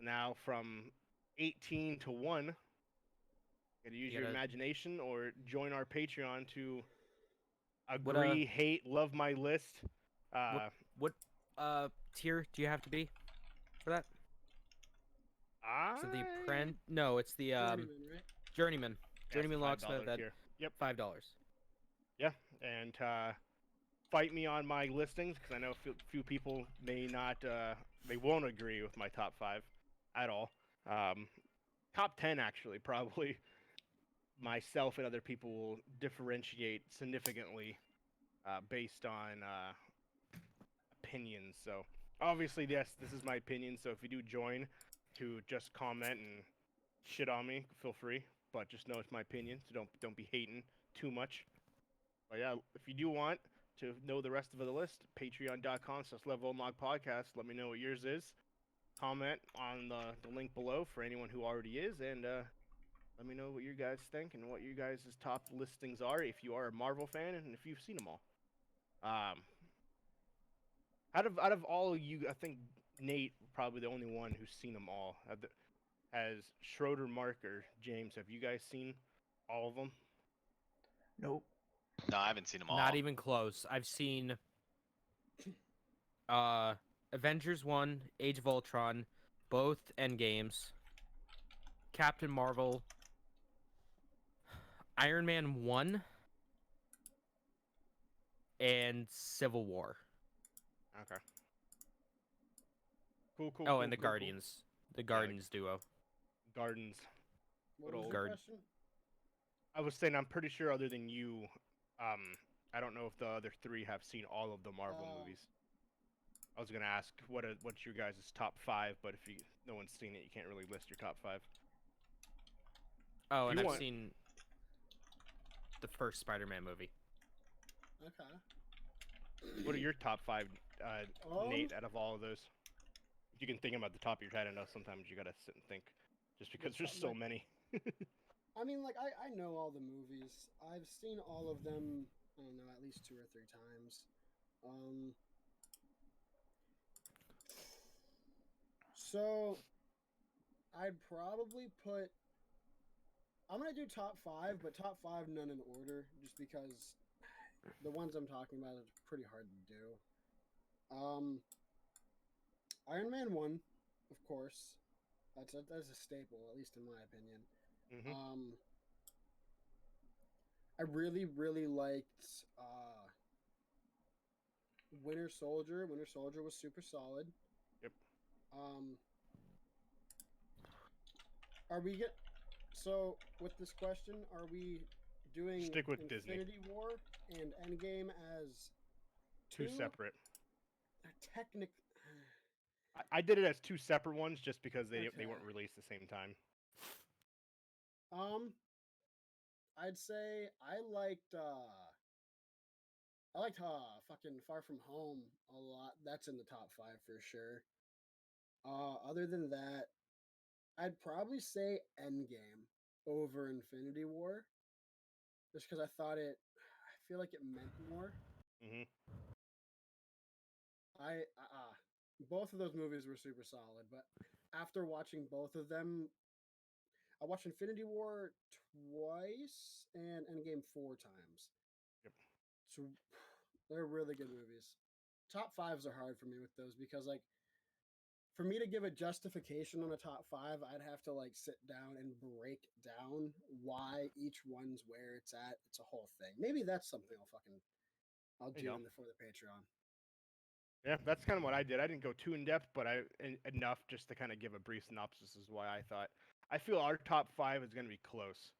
Now from 18 to 1. You gotta use your gotta- imagination or join our Patreon to What, agree, hate, love my list. What tier do you have to be for that? Is it the No, it's the Journeyman, right? Journeyman. Yeah, Journeyman it's the Locksmith $5 at tier. Yep. $5. And fight me on my listings because I know few people may not, they won't agree with my top 5 at all. Top 10 actually, probably. Myself and other people will differentiate significantly based on opinions. So obviously, yes, this is my opinion. So if you do join to just comment and shit on me, feel free. But just know it's my opinion, so don't be hating too much. But yeah, if you do want, to know the rest of the list, patreon.com/levelunlockpodcast. Let me know what yours is. Comment on the link below for anyone who already is, and let me know what you guys think and what you guys' top listings are if you are a Marvel fan and if you've seen them all. Out of all of you, I think Nate probably the only one who's seen them all. Has Schroeder, Mark, or James? Have you guys seen all of them? Nope. No, I haven't seen them all. Not even close. I've seen Avengers 1, Age of Ultron, both Endgames, Captain Marvel, Iron Man 1, and Civil War. Okay. Cool. Oh, cool, and the cool, cool. Guardians. The Guardians duo. Gardens. What Good was old the guard. question? I was saying I'm pretty sure other than you, I don't know if the other three have seen all of the Marvel Oh. movies. I was gonna ask what's your guys' top 5, but if no one's seen it, you can't really list your top 5. Oh, If and you I've want- seen the first Spider-Man movie. Okay. What are your top 5, Nate, Um, out of all of those? If you can think about the top of your head, I know sometimes you gotta sit and think, just because there's so many. I mean, like I know all the movies. I've seen all of them. I don't know, at least 2 or 3 times. So I'd probably put. I'm gonna do top 5, but top 5 none in order, just because the ones I'm talking about are pretty hard to do. Iron Man 1, of course. That's a staple, at least in my opinion. Mhm. I really liked Winter Soldier. Winter Soldier was super solid. Yep. Are we get so with this question? Are we doing Stick with Disney. Infinity War and Endgame as Two separate. technic? I did it as 2 separate ones just because they Okay. weren't released at the same time. I'd say I liked fucking Far From Home a lot. That's in the top 5 for sure. Other than that, I'd probably say Endgame over Infinity War, just because I feel like it meant more. Mhm. Both of those movies were super solid, but after watching both of them, I watched Infinity War twice and Endgame 4 times. Yep. So they're really good movies. Top 5s are hard for me with those because, like, for me to give a justification on a top 5, I'd have to like sit down and break down why each one's where it's at. It's a whole thing. Maybe that's something I'll There you do go. for the Patreon. Yeah, that's kind of what I did. I didn't go too in depth, but enough just to kind of give a brief synopsis is why I thought. I feel our top 5 is going to be close,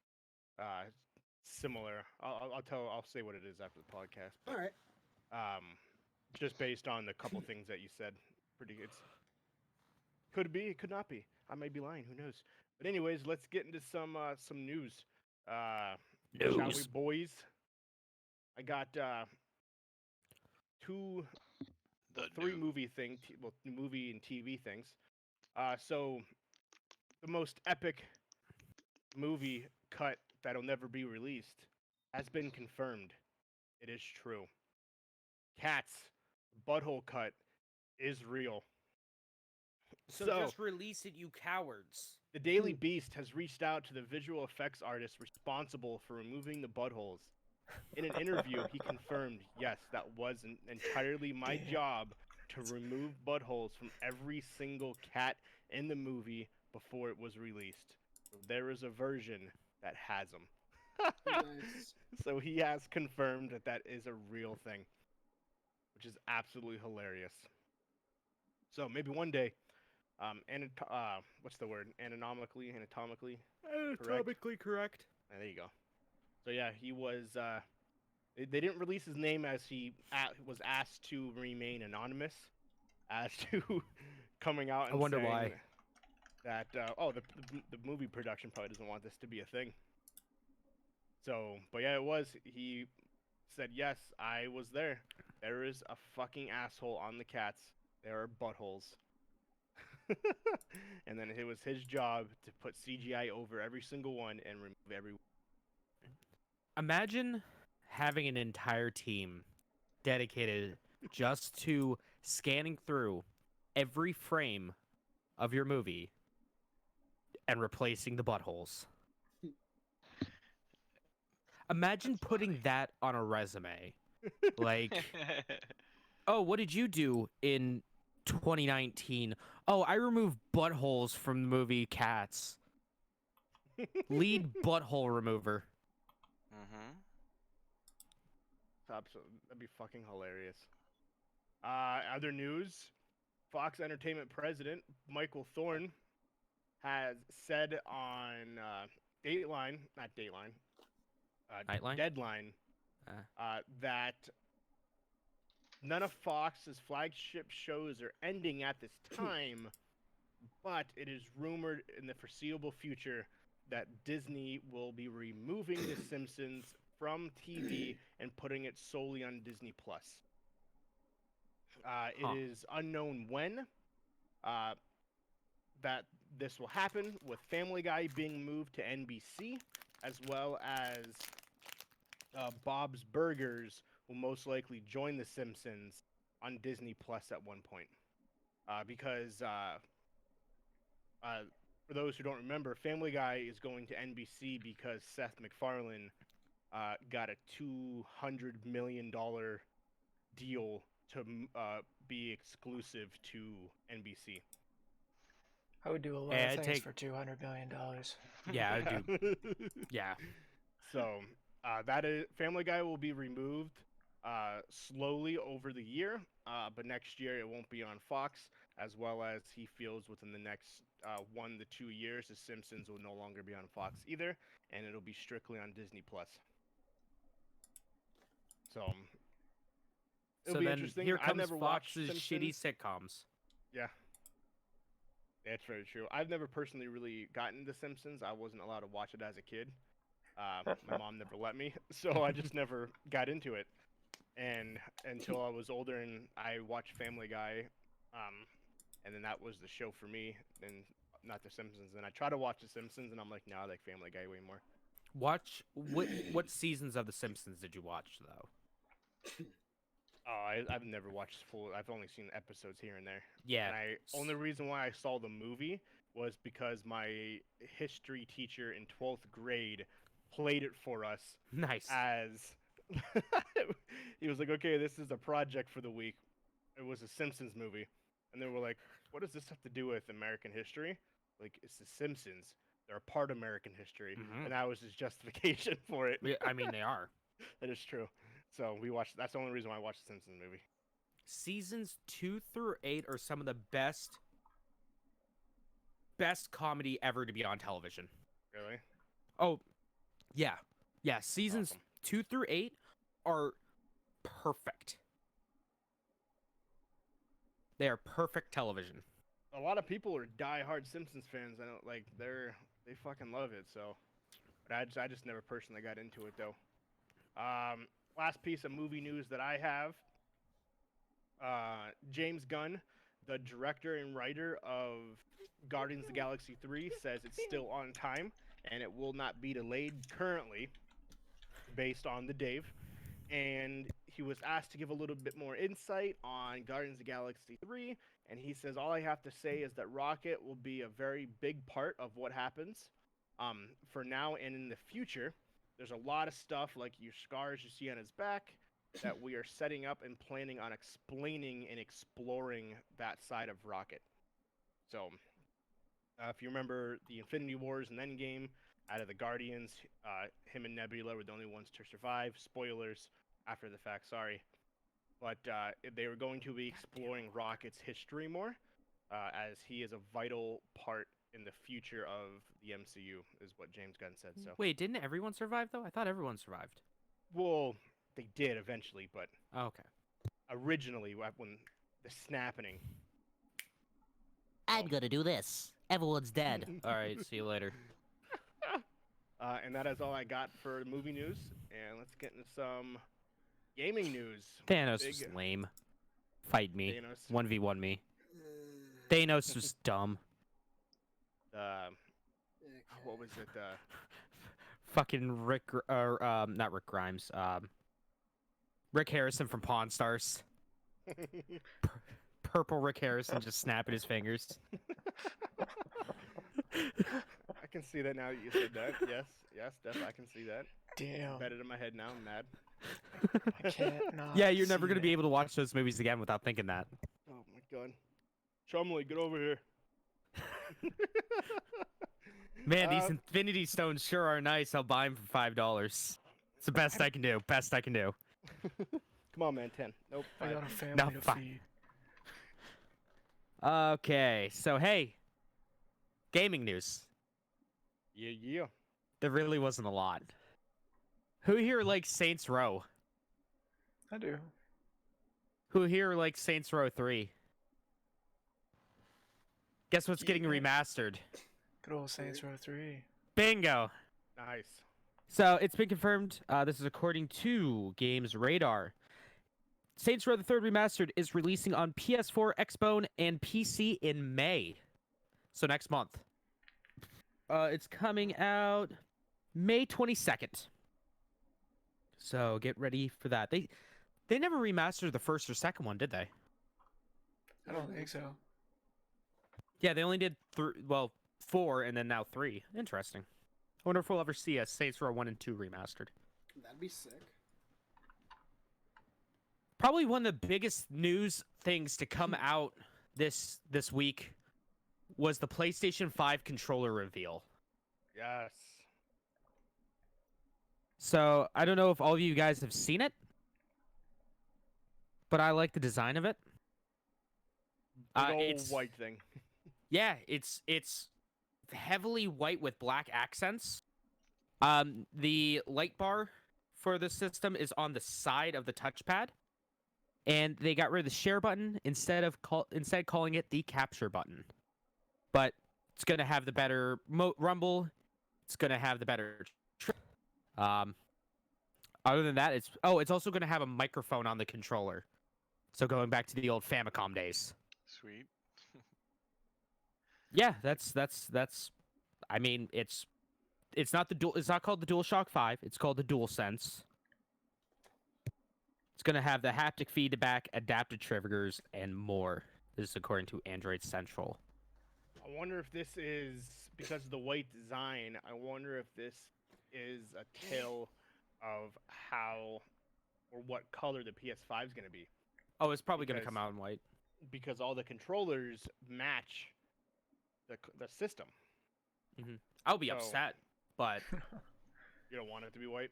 similar. I'll say what it is after the podcast. All right. Just based on the couple things that you said, pretty good. Could be, it could not be. I may be lying. Who knows? But anyways, let's get into some news. Shall we, News. boys? I got three movie movie and TV things. So the most epic movie cut that'll never be released has been confirmed. It is true. Cat's butthole cut is real. So just release it, you cowards. The Daily Beast has reached out to the visual effects artist responsible for removing the buttholes. In an interview, he confirmed, yes, that was entirely my job to remove buttholes from every single cat in the movie before it was released. So there is a version that has them. Nice. So he has confirmed that that is a real thing, which is absolutely hilarious. So maybe one day, what's the word? Anatomically correct. there you go. So yeah, he was. They didn't release his name as he was asked to remain anonymous, as to coming out and I wonder saying why. that the movie production probably doesn't want this to be a thing. So, but yeah, it was. He said, yes, I was there. There is a fucking asshole on the cats. There are buttholes. And then it was his job to put CGI over every single one and remove every. Imagine having an entire team dedicated just to scanning through every frame of your movie and replacing the buttholes. Imagine That's putting funny. that on a resume. Like, oh, what did you do in 2019? Oh, I removed buttholes from the movie Cats. Lead butthole remover. Mm-hmm. That'd be fucking hilarious. Other news: Fox Entertainment president Michael Thorne has said on Dateline, not Dateline, Nightline? Deadline, that none of Fox's flagship shows are ending at this time, but it is rumored in the foreseeable future that Disney will be removing The Simpsons from TV and putting it solely on Disney Plus. It Huh. is unknown when that this will happen, with Family Guy being moved to NBC, as well as Bob's Burgers will most likely join The Simpsons on Disney Plus at one point. Because for those who don't remember, Family Guy is going to NBC because Seth MacFarlane got a $200 million deal to be exclusive to NBC. I would do a lot Yeah, of I'd things take- for $200 million. Yeah, I do. Yeah. So that is Family Guy will be removed slowly over the year, but next year it won't be on Fox, as well as he feels within the next 1 to 2 years, The Simpsons will no longer be on Fox either, and it'll be strictly on Disney Plus. So it'll So be then interesting. here I've comes never watched Fox's shitty Simpsons. sitcoms. Yeah. That's very true. I've never personally really gotten The Simpsons. I wasn't allowed to watch it as a kid. My mom never let me, so I just never got into it. And until I was older and I watched Family Guy, and then that was the show for me, and not The Simpsons. And I try to watch The Simpsons, and I'm like, no, I like Family Guy way more. Watch what seasons of The Simpsons did you watch though? Oh, I've never watched full. I've only seen episodes here and there. Yeah. And only reason why I saw the movie was because my history teacher in 12th grade played it for us Nice. as he was like, okay, this is a project for the week. It was a Simpsons movie. And they were like, what does this have to do with American history? Like, it's the Simpsons. They're a part of American history. Mhm. And that was his justification for it. Yeah, I mean, they are. That is true. So we watched, that's the only reason why I watched the Simpsons movie. Seasons 2 through 8 are some of the best comedy ever to be on television. Really? Oh, yeah. Yeah, seasons Awesome. 2 through 8 are perfect. They are perfect television. A lot of people are diehard Simpsons fans. I don't like they fucking love it. So, but I just never personally got into it though. Last piece of movie news that I have. James Gunn, the director and writer of Guardians of the Galaxy 3, says it's still on time and it will not be delayed currently, based on the Dave. And he was asked to give a little bit more insight on Guardians of the Galaxy 3, and he says, all I have to say is that Rocket will be a very big part of what happens for now and in the future. There's a lot of stuff like your scars you see on his back that we are setting up and planning on explaining and exploring that side of Rocket. So, if you remember the Infinity Wars and Endgame, out of the Guardians, him and Nebula were the only ones to survive. Spoilers after the fact, sorry. But they were going to be exploring Rocket's history more, as he is a vital part in the future of the MCU, is what James Gunn said. So, Wait, didn't everyone survive though? I thought everyone survived. well, they did eventually, but Oh, okay. originally, when the snapping. I'm gonna do this. Everyone's dead. All right, see you later. And that is all I got for movie news. And let's get into some Gaming news. Thanos Big was lame. Fight me. Thanos. 1v1 me. Thanos was dumb. What was it? Fucking not Rick Grimes. Rick Harrison from Pawn Stars. Purple Rick Harrison just snapping his fingers. I can see that now that you said that. Yes, definitely, I can see that. Damn. Embedded in my head now. I'm mad. I can't not. Yeah, you're never see gonna be it. able to watch those movies again without thinking that. Oh my god. Chumley, get over here. Man, these Uh, Infinity Stones sure are nice. I'll buy them for $5. It's the best I can do. Best I can do. Come on, man. 10. Nope. I 5. got a family No, to fine. feed. Okay, so hey, gaming news. Yeah. There really wasn't a lot. Who here likes Saints Row? I do. Who here likes Saints Row 3? Guess what's getting Yeah. remastered? Good old Saints Row 3. Bingo. Nice. So it's been confirmed. This is according to Games Radar. Saints Row the Third Remastered is releasing on PS4, Xbone, and PC in May. So next month. It's coming out May 22nd. So get ready for that. They never remastered the first or second one, did they? I don't think so. Yeah, they only did 4 and then now 3. Interesting. I wonder if we'll ever see a Saints Row 1 and 2 remastered. That'd be sick. Probably one of the biggest news things to come out this week was the PlayStation 5 controller reveal. Yes. So I don't know if all of you guys have seen it, but I like the design of it. Big old It's white thing. Yeah, it's heavily white with black accents. The light bar for the system is on the side of the touchpad, and they got rid of the share button instead calling it the capture button. But it's gonna have the better rumble. It's gonna have the better. Other than that, it's also gonna have a microphone on the controller. So going back to the old Famicom days. Sweet. Yeah, that's. I mean, it's not It's not called the DualShock 5. It's called the DualSense. It's gonna have the haptic feedback, adaptive triggers, and more. This is according to Android Central. I wonder if this is because of the white design. I wonder if this is a tale of how or what color the PS5 is gonna be, Oh, it's probably gonna Because- come out in white. because all the controllers match the system. I'll be So- upset, but You don't want it to be white.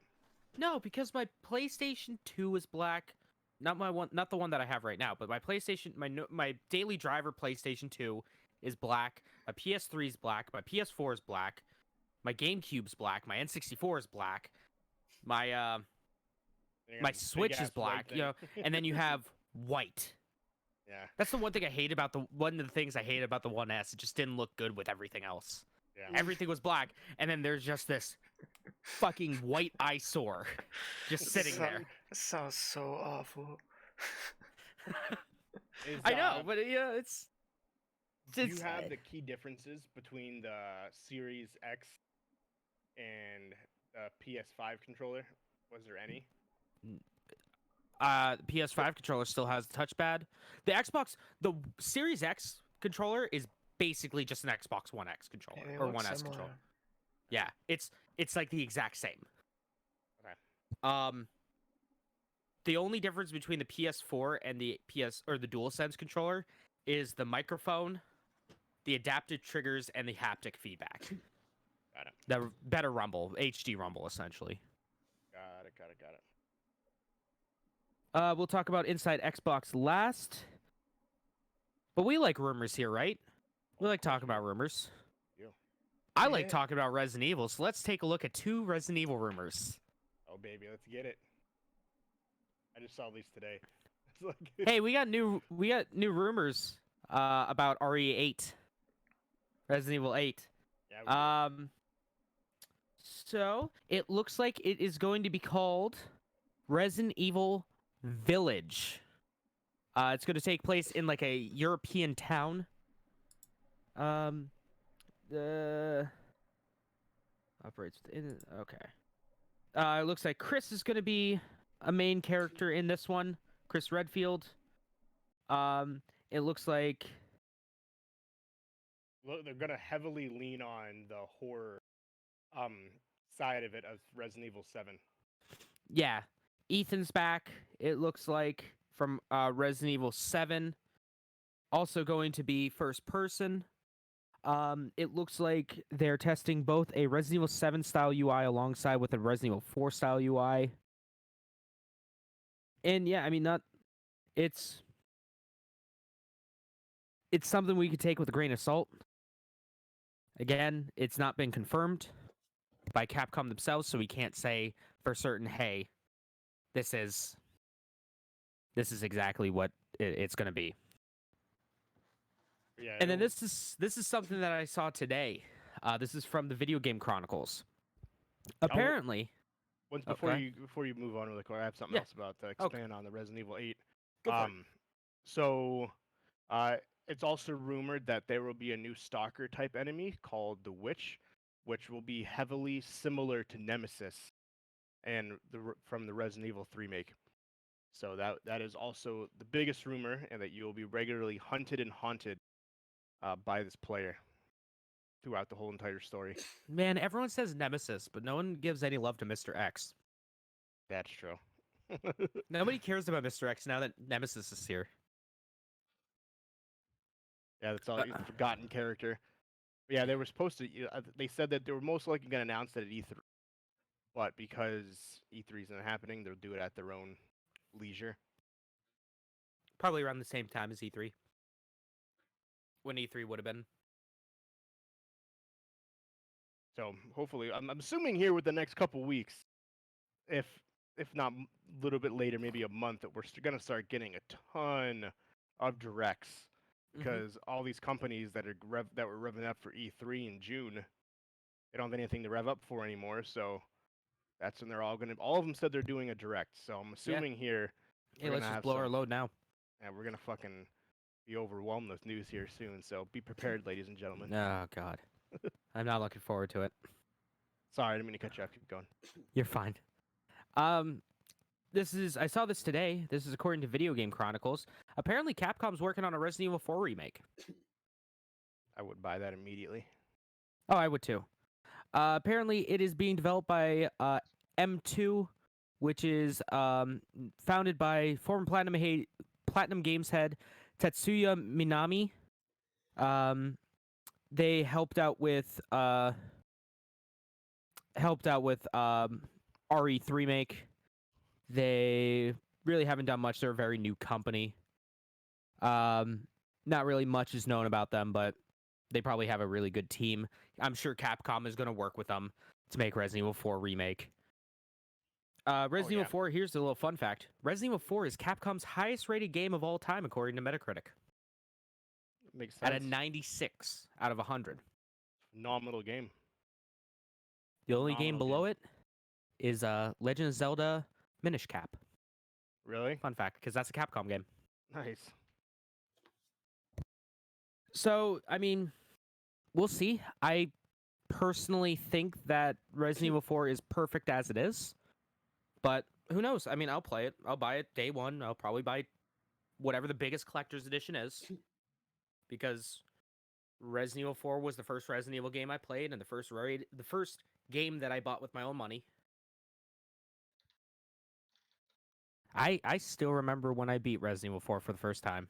no, because my PlayStation 2 is black. Not the one that I have right now, but my PlayStation, my daily driver PlayStation 2 is black. My PS3 is black. My PS4 is black. My GameCube's black. My N64 is black. My And you got my this Switch is big-ass white black, you know, thing. and then you have white. Yeah. That's the one thing I hate about one of the things I hate about the 1S. It just didn't look good with everything else. Yeah. Everything was black, and then there's just this fucking white eyesore just sitting there. That sounds so awful. Is, I know, but yeah, it's. Do you it's- have the key differences between the Series X and the PS5 controller? Was there any? PS5 controller still has the touchpad. The Series X controller is basically just an Xbox One X controller Yeah, they or look One S similar. controller. Yeah, it's like the exact same. Okay. The only difference between the PS4 and the the DualSense controller is the microphone, the adaptive triggers, and the haptic feedback. Got it. The better rumble, HD rumble, essentially. Got it. We'll talk about Inside Xbox last. But we like rumors here, right? We like talking about rumors. Yeah. I like Yeah. talking about Resident Evil, so let's take a look at 2 Resident Evil rumors. Oh baby, let's get it. I just saw these today. It's like Hey, we got new rumors about RE8. Resident Evil 8. yeah, we do. So it looks like it is going to be called Resident Evil Village. It's going to take place in like a European town. The operates in okay. It looks like Chris is going to be a main character in this one. Chris Redfield. It looks like They're gonna heavily lean on the horror side of it of Resident Evil 7. yeah, Ethan's back. It looks like from Resident Evil 7. Also going to be first person. It looks like they're testing both a Resident Evil 7 style UI alongside with a Resident Evil 4 style UI. And yeah, I mean, it's something we could take with a grain of salt. Again, it's not been confirmed by Capcom themselves, so we can't say for certain, hey, this is exactly what it's going to be. Yeah, And then this is something that I saw today. This is from the Video Game Chronicles. Apparently, once Oh, before go you move on really quick, I have something Yeah. else about to Okay. expand on the Resident Evil 8. Go for it. So, it's also rumored that there will be a new stalker type enemy called the Witch, which will be heavily similar to Nemesis, and from the Resident Evil 3 remake. So that is also the biggest rumor, and that you will be regularly hunted and haunted by this player throughout the whole entire story. man, everyone says Nemesis, but no one gives any love to Mr. X. That's true. Nobody cares about Mr. X now that Nemesis is here. Yeah, that's all. He's a forgotten character. But yeah, they were supposed to. They said that they were most likely going to announce it at E3, but because E3 isn't happening, they'll do it at their own leisure. Probably around the same time as E3. When E3 would have been. So hopefully, I'm assuming here with the next couple weeks, if not a little bit later, maybe a month, that we're going to start getting a ton of directs. Because all these companies that were revving up for E3 in June, they don't have anything to rev up for anymore. So that's when they're all gonna. All of them said they're doing a direct. So I'm assuming here. Hey, we're let's gonna just have blow our some- load now. And we're gonna fucking be overwhelmed with news here soon. So be prepared, ladies and gentlemen. Oh God, I'm not looking forward to it. Sorry, I didn't mean to cut you off. Keep going. You're fine. I saw this today. This is according to Video Game Chronicles. Apparently, Capcom's working on a Resident Evil 4 remake. I would buy that immediately. Oh, I would too. Apparently, it is being developed by M2, which is founded by former Platinum Games head Tetsuya Minami. They helped out with RE3 remake. They really haven't done much. They're a very new company. Not really much is known about them, but they probably have a really good team. I'm sure Capcom is going to work with them to make Resident Evil 4 remake. Resident Evil 4, here's a little fun fact. Resident Evil 4 is Capcom's highest rated game of all time, according to Metacritic. Makes sense. At a 96 out of 100. Phenomenal game. The only game Phenomenal below it is Legend of Zelda Minish Cap. Really? Fun fact, because that's a Capcom game. Nice. So, I mean, we'll see. I personally think that Resident Evil 4 is perfect as it is. But who knows? I mean, I'll play it. I'll buy it day one. I'll probably buy whatever the biggest collector's edition is. Because Resident Evil 4 was the first Resident Evil game I played and the first game that I bought with my own money. I still remember when I beat Resident Evil 4 for the first time.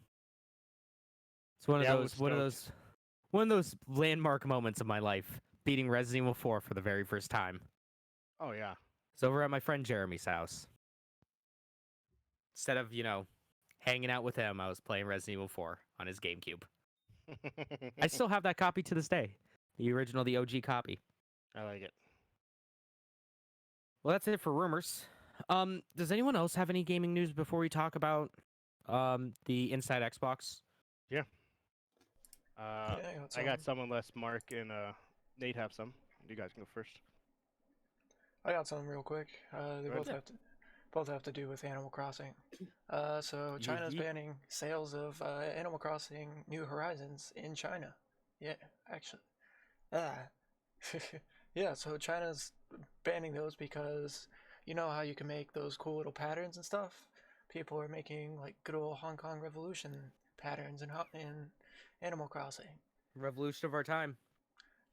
It's one of those landmark moments of my life, beating Resident Evil 4 for the very first time. Oh yeah. It's over at my friend Jeremy's house. Instead of, hanging out with him, I was playing Resident Evil 4 on his GameCube. I still have that copy to this day. The OG copy. I like it. Well, that's it for rumors. Does anyone else have any gaming news before we talk about the Inside Xbox? I got some unless Mark and Nate have some. You guys can go first. I got some real quick. They Go both ahead. both have to do with Animal Crossing. So China's Yeet. banning sales of Animal Crossing New Horizons in China. Yeah, actually. Ah. Yeah, so China's banning those because you know how you can make those cool little patterns and stuff? People are making like good old Hong Kong Revolution patterns in Animal Crossing. Revolution of our time.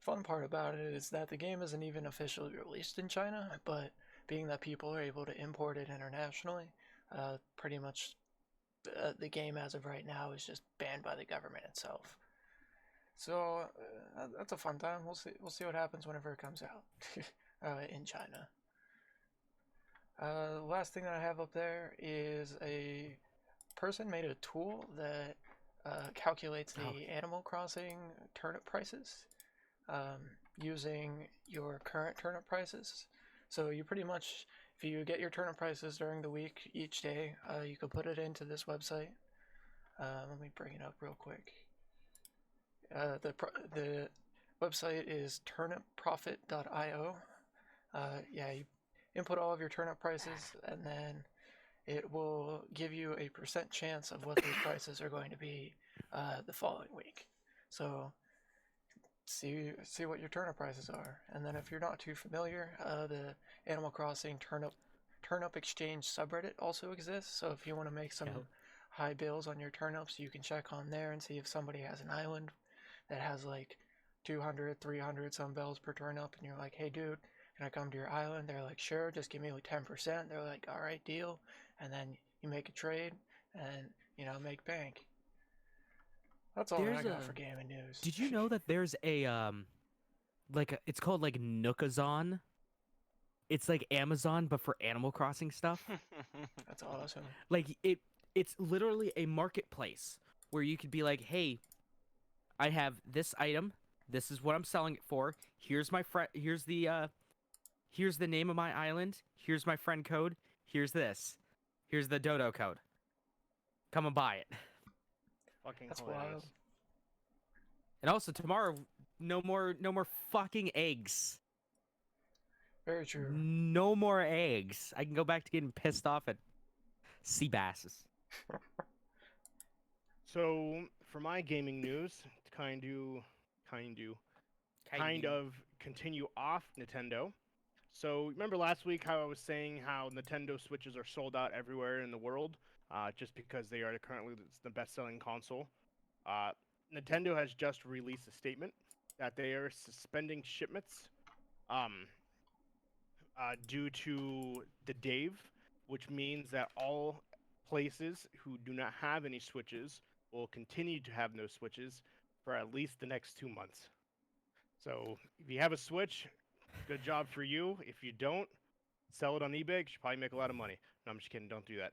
Fun part about it is that the game isn't even officially released in China, but being that people are able to import it internationally, pretty much the game as of right now is just banned by the government itself. So that's a fun time. We'll see. We'll see what happens whenever it comes out in China. The last thing that I have up there is a person made a tool that calculates the Animal Crossing turnip prices using your current turnip prices. So you pretty much, if you get your turnip prices during the week each day, you can put it into this website. Let me bring it up real quick. The website is turnipprofit.io. Yeah, you input all of your turnip prices, and then it will give you a % chance of what those prices are going to be the following week. So see what your turnip prices are, and then if you're not too familiar, the Animal Crossing turnip exchange subreddit also exists. So if you want to make some high bills on your turnips, you can check on there and see if somebody has an island that has like 200, 300 some bells per turnip, and you're like, hey dude, can I come to your island? They're like, sure, just give me like 10%. They're like, all right, deal. And then you make a trade and, make bank. That's all I got for gaming news. Did you know that there's a it's called like Nookazon? It's like Amazon but for Animal Crossing stuff. That's awesome. Like it's literally a marketplace where you could be like, "Hey, I have this item. This is what I'm selling it for. Here's my here's the name of my island. Here's my friend code. Here's this. Here's the dodo code. Come and buy it." Fucking That's hilarious. wild. And also tomorrow, no more fucking eggs. Very true. No more eggs. I can go back to getting pissed off at sea basses. So for my gaming news, to kind of continue off Nintendo. So remember last week how I was saying how Nintendo Switches are sold out everywhere in the world, just because they are currently the best-selling console. Nintendo has just released a statement that they are suspending shipments due to the Dave, which means that all places who do not have any Switches will continue to have no Switches for at least the next 2 months. So if you have a Switch, good job for you. If you don't, sell it on eBay. You should probably make a lot of money. No, I'm just kidding. Don't do that.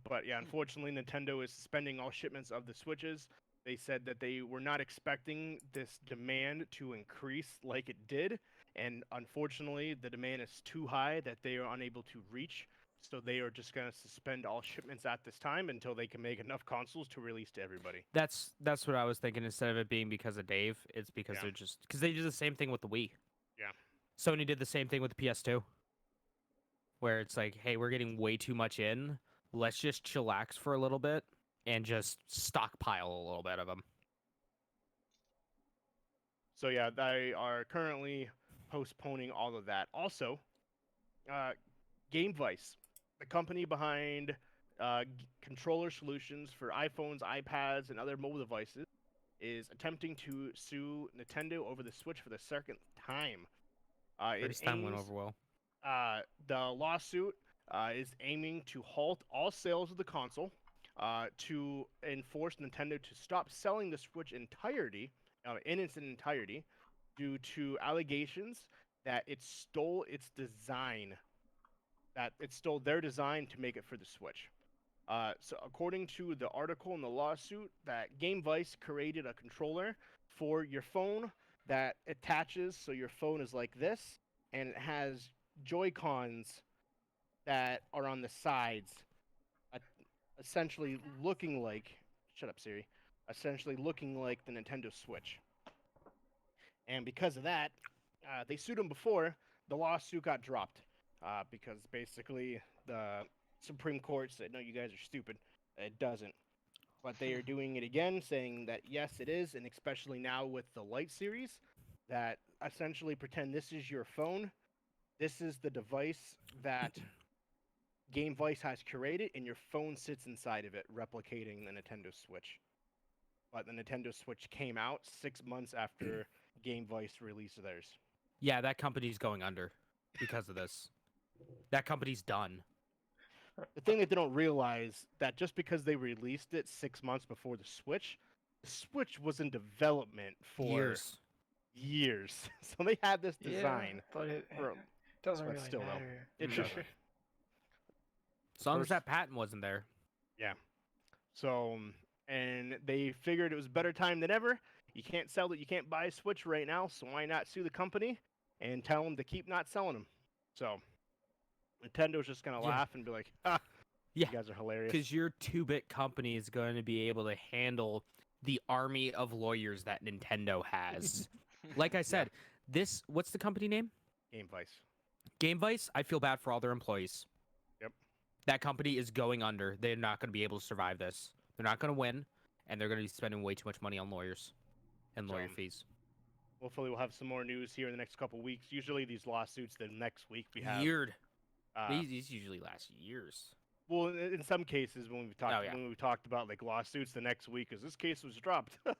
But yeah, unfortunately, Nintendo is suspending all shipments of the Switches. They said that they were not expecting this demand to increase like it did. And unfortunately, the demand is too high that they are unable to reach. So they are just going to suspend all shipments at this time until they can make enough consoles to release to everybody. That's what I was thinking. Instead of it being because of Dave, it's because they're just because they did the same thing with the Wii. Yeah. Sony did the same thing with the PS2, where it's like, hey, we're getting way too much in. Let's just chillax for a little bit and just stockpile a little bit of them. So yeah, they are currently postponing all of that. Also, GameVice, the company behind controller solutions for iPhones, iPads, and other mobile devices, is attempting to sue Nintendo over the Switch for the second time. First time went over well. The lawsuit is aiming to halt all sales of the console, to enforce Nintendo to stop selling the Switch in its entirety, due to allegations that it stole its design, that it stole their design to make it for the Switch. So according to the article in the lawsuit, that GameVice created a controller for your phone that attaches, so your phone is like this, and it has Joy-Cons that are on the sides, essentially looking like, shut up Siri, essentially looking like the Nintendo Switch. And because of that, they sued them before. The lawsuit got dropped because basically the Supreme Court said, no, you guys are stupid. It doesn't. But they are doing it again, saying that yes, it is, and especially now with the Lite series, that essentially pretend this is your phone. This is the device that Game Vice has curated, and your phone sits inside of it, replicating the Nintendo Switch. But the Nintendo Switch came out 6 months after Game Vice released theirs. Yeah, that company's going under because of this. That company's done. The thing that they don't realize that just because they released it 6 months before the Switch was in development for Years. So they had this design. Yeah, but it for- doesn't but really still, though, matter. it doesn't. As long as First- that patent wasn't there. So, and they figured it was better time than ever. You can't sell it. You can't buy a Switch right now. So why not sue the company and tell them to keep not selling them? So Nintendo's just gonna Yeah. laugh and be like, "Ah, Yeah, you guys are hilarious." because your 2-bit company is going to be able to handle the army of lawyers that Nintendo has. Like I said, what's the company name? Game Vice. Game Vice. I feel bad for all their employees. Yep. That company is going under. They're not going to be able to survive this. They're not going to win, and they're going to be spending way too much money on lawyers and lawyer So, fees. Hopefully, we'll have some more news here in the next couple weeks. Usually, these lawsuits, the next week we have. Weird. Uh, These usually last years. Well, in some cases, when we talked Oh, yeah. when we talked about like lawsuits, the next week is this case was dropped. They're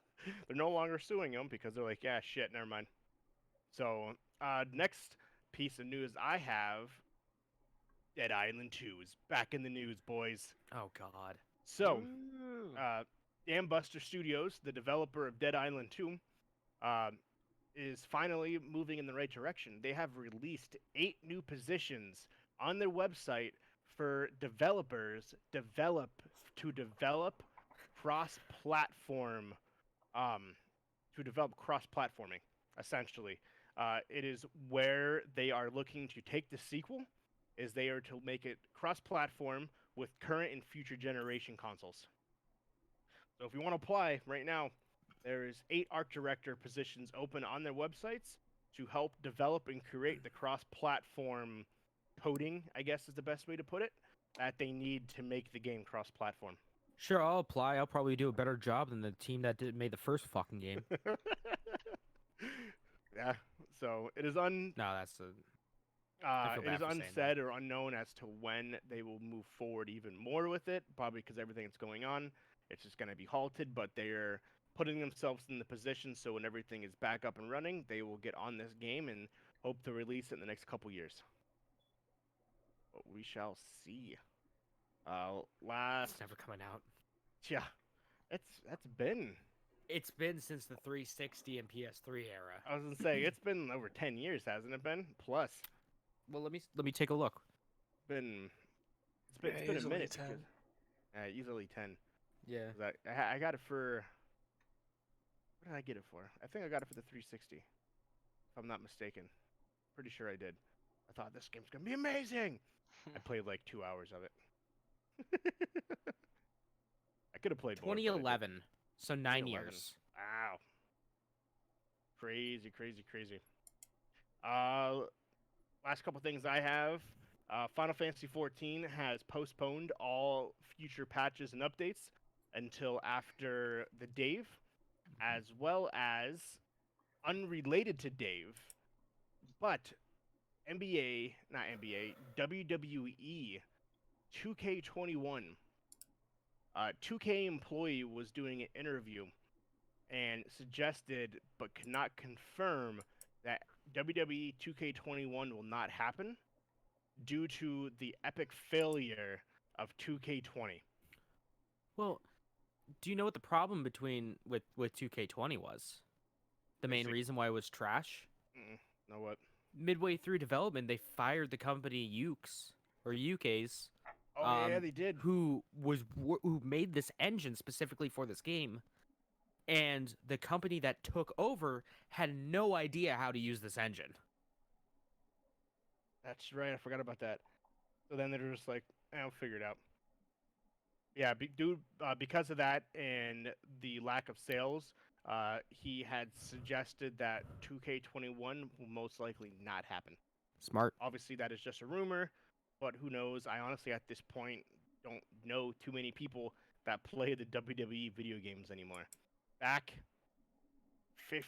no longer suing them because they're like, yeah, shit, never mind. So, next piece of news I have: Dead Island 2 is back in the news, boys. Oh God. So, Ooh. Dambuster Studios, the developer of Dead Island 2, is finally moving in the right direction. They have released 8 new positions on their website for developers to develop cross-platform, cross-platforming. Essentially, it is where they are looking to take the sequel, is they are to make it cross-platform with current and future generation consoles. So if you want to apply right now, there is 8 art director positions open on their websites to help develop and create the cross-platform coding, I guess is the best way to put it, that they need to make the game cross-platform. Sure, I'll apply. I'll probably do a better job than the team that made the first fucking game. Yeah, so it is No, that's a. I feel it bad is for saying that. unsaid or unknown as to when they will move forward even more with it, probably because everything that's going on, it's just going to be halted, but they're putting themselves in the position so when everything is back up and running, they will get on this game and hope to release it in the next couple years. But we shall see. Last, It's never coming out. yeah, that's been. It's been since the 360 and PS3 era. I was gonna say it's been over 10 years, hasn't it been? Plus, Well, let me take a look. been Yeah, it's been a easily minute. 10. Easily 10. Yeah. 'Cause I got it for. What did I get it for? I think I got it for the 360. If I'm not mistaken. Pretty sure I did. I thought this game's gonna be amazing. I played like 2 hours of it. I could have played more. but I didn't. 2011. So 9 2011. years. Wow. Crazy. Last couple things I have. Final Fantasy XIV has postponed all future patches and updates until after the Dave, as well as unrelated to Dave, but WWE 2K21. 2K employee was doing an interview and suggested, but could not confirm, that WWE 2K21 will not happen due to the epic failure of 2K20. Well, do you know what the problem with 2K20 was? The main Basic- reason why it was trash? Know what? Midway through development, they fired the company UK's, Oh yeah, Um, they did. who made this engine specifically for this game, and the company that took over had no idea how to use this engine. That's right. I forgot about that. So then they're just like, I'll figure it out. Yeah, because of that and the lack of sales, he had suggested that 2K21 will most likely not happen. Smart. Obviously, that is just a rumor. but who knows? I honestly, at this point, don't know too many people that play the WWE video games anymore. Back 20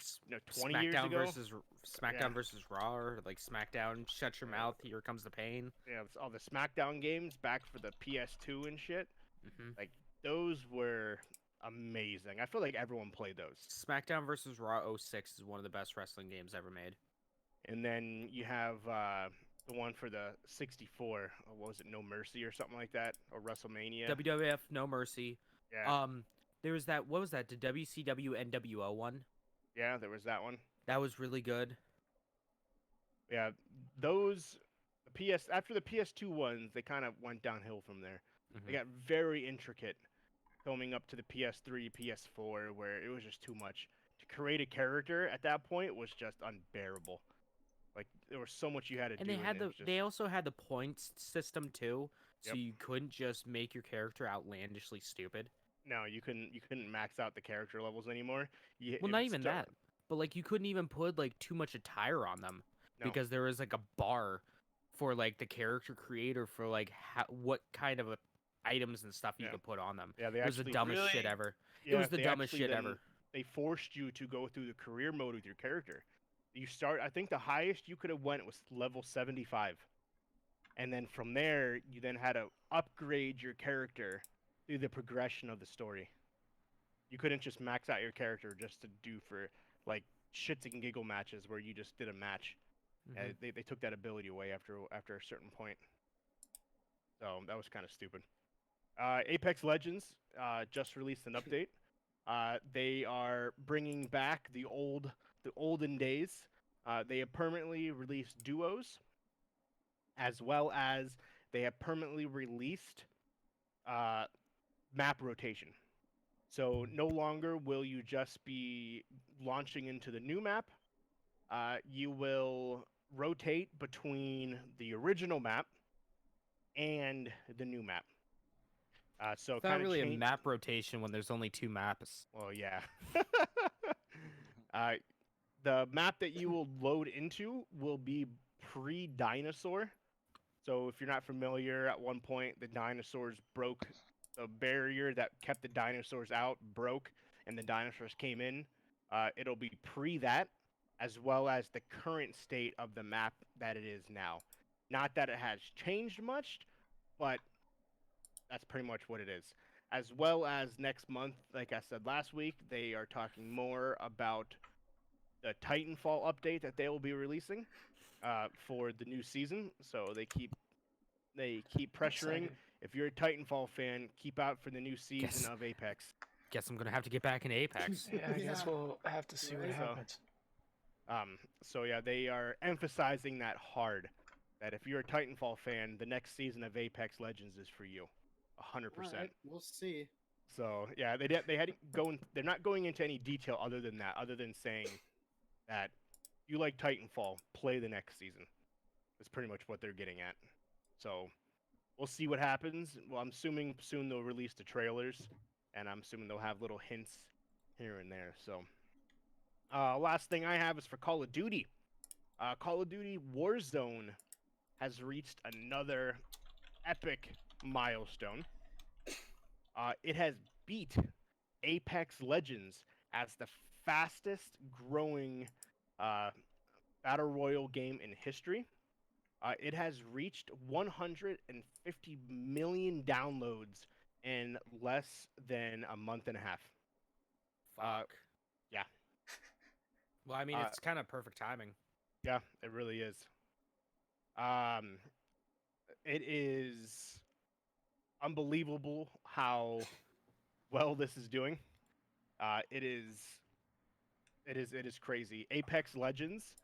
years SmackDown ago, versus SmackDown versus Raw, or like SmackDown, shut your Yeah. mouth, here comes the pain. yeah, it's all the SmackDown games back for the PS2 and shit. Hmm Like those were amazing. I feel like everyone played those. SmackDown versus Raw 06 is one of the best wrestling games ever made. And then you have the one for the 64. What was it? No Mercy or something like that, or WrestleMania. WWF No Mercy. Yeah, There was that. What was that? The WCW NWO one. yeah, there was that one. That was really good. Yeah, those PS after the PS2 ones, they kind of went downhill from there. They Mhm. got very intricate, coming up to the PS3, PS4, where it was just too much. To create a character at that point was just unbearable. Like there was so much you had to And do. they had it the. was just, They also had the points system too, so Yep. you couldn't just make your character outlandishly stupid. no, you couldn't max out the character levels anymore. Well, not even that. But like, you couldn't even put like too much attire on them No. because there was like a bar for like the character creator for like what kind of items and stuff you Yeah. could put on them. Yeah, they It was the actually dumbest shit Really? ever. It yeah, was the they dumbest actually shit then- ever. They forced you to go through the career mode with your character. You start. I think the highest you could have went was level 75, and then from there you then had to upgrade your character through the progression of the story. You couldn't just max out your character just to do for like shits and giggle matches where you just did a match. Mhm. They took that ability away after a certain point. So that was kind of stupid. Apex Legends just released an update. They are bringing back the olden days. They have permanently released duos, as well as they have permanently released map rotation. So no longer will you just be launching into the new map. You will rotate between the original map and the new map. So It's not kind of really a map rotation when there's only 2 maps. Well, yeah. The map that you will load into will be pre-dinosaur. So if you're not familiar, at one point the dinosaurs broke the barrier that kept the dinosaurs out, broke, and the dinosaurs came in. It'll be pre that, as well as the current state of the map that it is now. Not that it has changed much, but that's pretty much what it is. As well as next month, like I said last week, they are talking more about the Titanfall update that they will be releasing for the new season. So they keep pressuring. Exciting. If you're a Titanfall fan, keep out for the new season Yes. of Apex. Guess I'm gonna have to get back into Apex. Yeah, I guess Yeah. we'll have to see what Right. So- happens. So yeah, they are emphasizing that hard. That if you're a Titanfall fan, the next season of Apex Legends is for you, 100%. Alright, we'll see. So yeah, they hadn't going. They're not going into any detail other than that, other than saying that you like Titanfall, play the next season. That's pretty much what they're getting at. So we'll see what happens. Well, I'm assuming soon they'll release the trailers, and I'm assuming they'll have little hints here and there. So last thing I have is for Call of Duty. Call of Duty Warzone has reached another epic milestone. It has beat Apex Legends as the fastest growing battle royale game in history. It has reached 150 million downloads in less than a month and a half. Fuck. yeah. Well, I mean, Uh, it's kind of perfect timing. Yeah, it really is. It is unbelievable how well this is doing. It is crazy. Apex Legends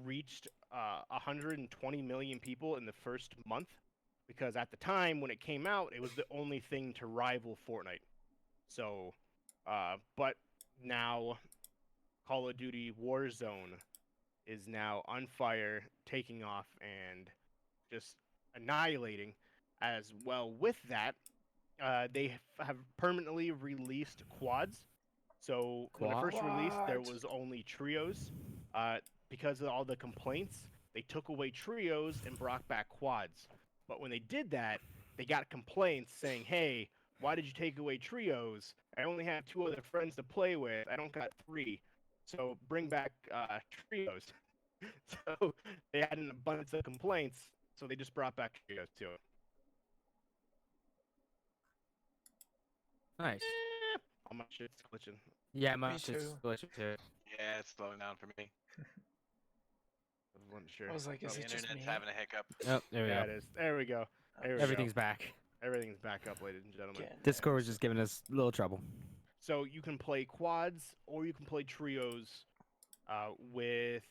reached 120 million people in the first month because at the time when it came out, it was the only thing to rival Fortnite. So, but now Call of Duty Warzone is now on fire, taking off, and just annihilating. As well with that, they have permanently released quads. So when it first released, there Quads. was only trios because of all the complaints. they took away trios and brought back quads. But when they did that, they got complaints saying, "Hey, why did you take away trios? I only have 2 other friends to play with. I don't got 3. So bring back trios." So they had an abundance of complaints, so they just brought back trios too. Nice. All my shit's glitching. Yeah, my Me shit's too. glitching too. Yeah, it's slowing down for me. I wasn't sure. I was like, is The it just internet's me? having a hiccup. Oh, there we Yeah, go. it is. There we go. Oh, There we Everything's go. back. Everything's back up, ladies and gentlemen. Getting Discord there. was just giving us a little trouble. So you can play quads or you can play trios with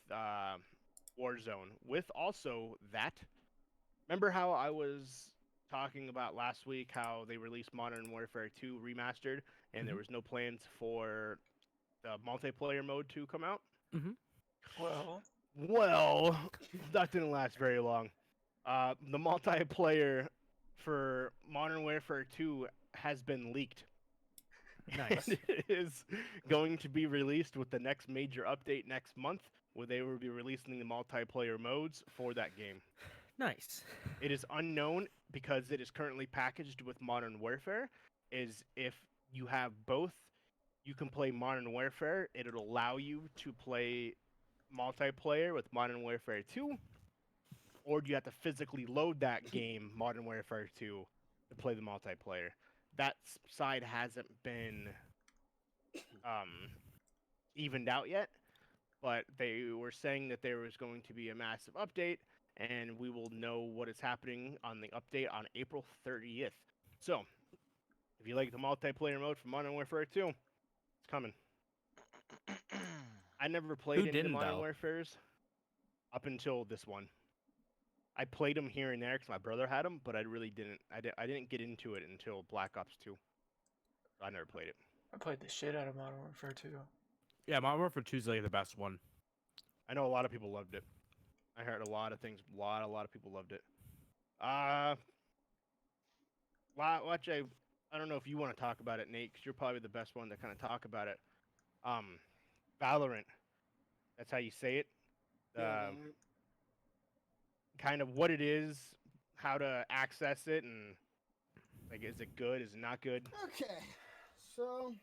Warzone. With also that, remember how I was talking about last week how they released Modern Warfare 2 remastered and there Mhm. was no plans for the multiplayer mode to come out? Well, Well, that didn't last very long. The multiplayer for Modern Warfare 2 has been leaked. Nice. And it is going to be released with the next major update next month, where they will be releasing the multiplayer modes for that game. Nice. It is unknown because it is currently packaged with Modern Warfare. Is if you have both, you can play Modern Warfare. It'll allow you to play multiplayer with Modern Warfare 2, or do you have to physically load that game, Modern Warfare 2, to play the multiplayer? That side hasn't been evened out yet, but they were saying that there was going to be a massive update, and we will know what is happening on the update on April 30th. So, if you like the multiplayer mode for Modern Warfare 2, it's coming. I never played any of the didn't, Modern though? Warfares up until this one. I played them here and there because my brother had them, but I really didn't. I didn't get into it until Black Ops 2. I never played it. I played the shit out of Modern Warfare 2. Yeah, Modern Warfare 2 is like the best one. I know a lot of people loved it. I heard a lot of things. A lot of people loved it. Watch. I don't know if you want to talk about it, Nate, because you're probably the best one to kind of talk about it. Valorant. That's how you say it. Yeah, Kind of what it is, how to access it, and like, is it good? Is it not good? okay. So,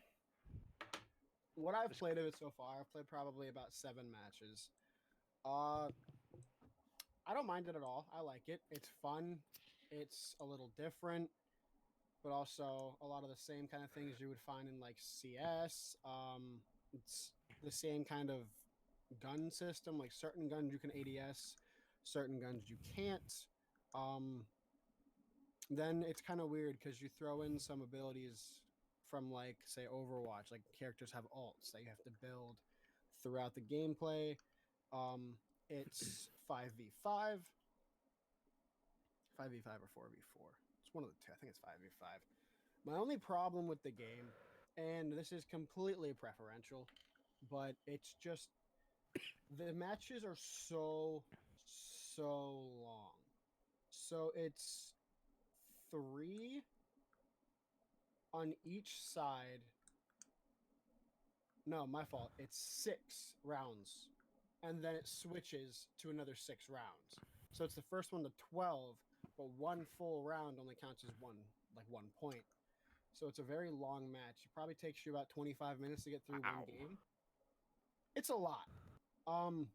what I've played of it so far, I've played probably about 7 matches. I don't mind it at all. I like it. It's fun. It's a little different, but also a lot of the same kind of things you would find in like CS. It's the same kind of gun system. Like certain guns you can ADS, certain guns you can't. Then it's kind of weird because you throw in some abilities from like say Overwatch, like characters have ults that you have to build throughout the gameplay. It's 5v5, 5v5 or 4v4. It's one of the two. I think it's 5v5. My only problem with the game, and this is completely preferential, but it's just the matches are so long. So it's 3 on each side. No, my fault. It's 6 rounds, and then it switches to another 6 rounds. So it's the first one to 12, but one full round only counts as one point. So it's a very long match. It probably takes you about 25 minutes to get through one game. It's a lot. I'm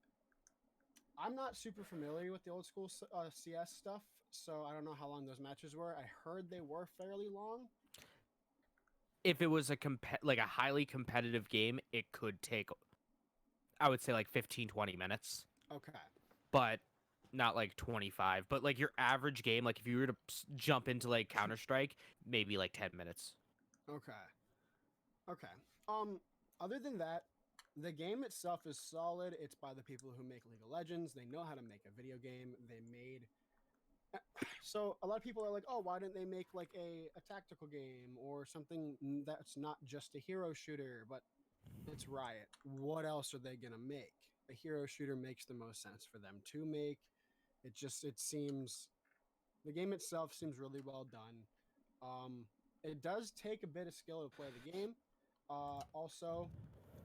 not super familiar with the old school CS stuff, so I don't know how long those matches were. I heard they were fairly long. If it was a highly competitive game, it could take, I would say, like 15, 20 minutes. Okay. But not like 25. But like your average game, like if you were to jump into like Counter-Strike, maybe like 10 minutes. Okay. Other than that, the game itself is solid. It's by the people who make League of Legends. They know how to make a video game. They made so a lot of people are like, oh, why didn't they make like a tactical game or something that's not just a hero shooter? But it's Riot. What else are they gonna make? A hero shooter makes the most sense for them to make. It seems the game itself seems really well done. It does take a bit of skill to play the game. Also,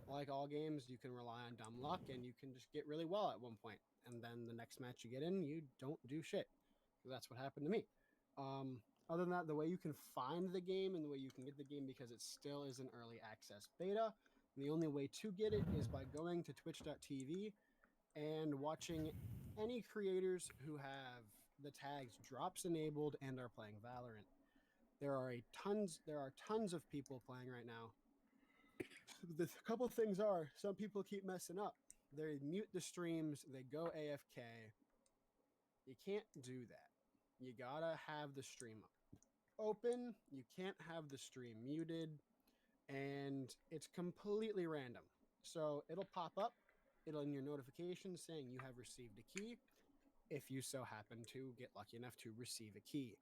like all games, you can rely on dumb luck and you can just get really well at one point, and then the next match you get in, you don't do shit. That's what happened to me. Other than that, the way you can find the game and the way you can get the game, because it still is an early access beta, the only way to get it is by going to twitch.tv and watching any creators who have the tags drops enabled and are playing Valorant. There are tons of people playing right now. The couple things are, some people keep messing up. They mute the streams, they go AFK. You can't do that. You gotta have the stream open. You can't have the stream muted, and it's completely random. So it'll pop up, it'll in your notifications saying you have received a key, if you so happen to get lucky enough to receive a key.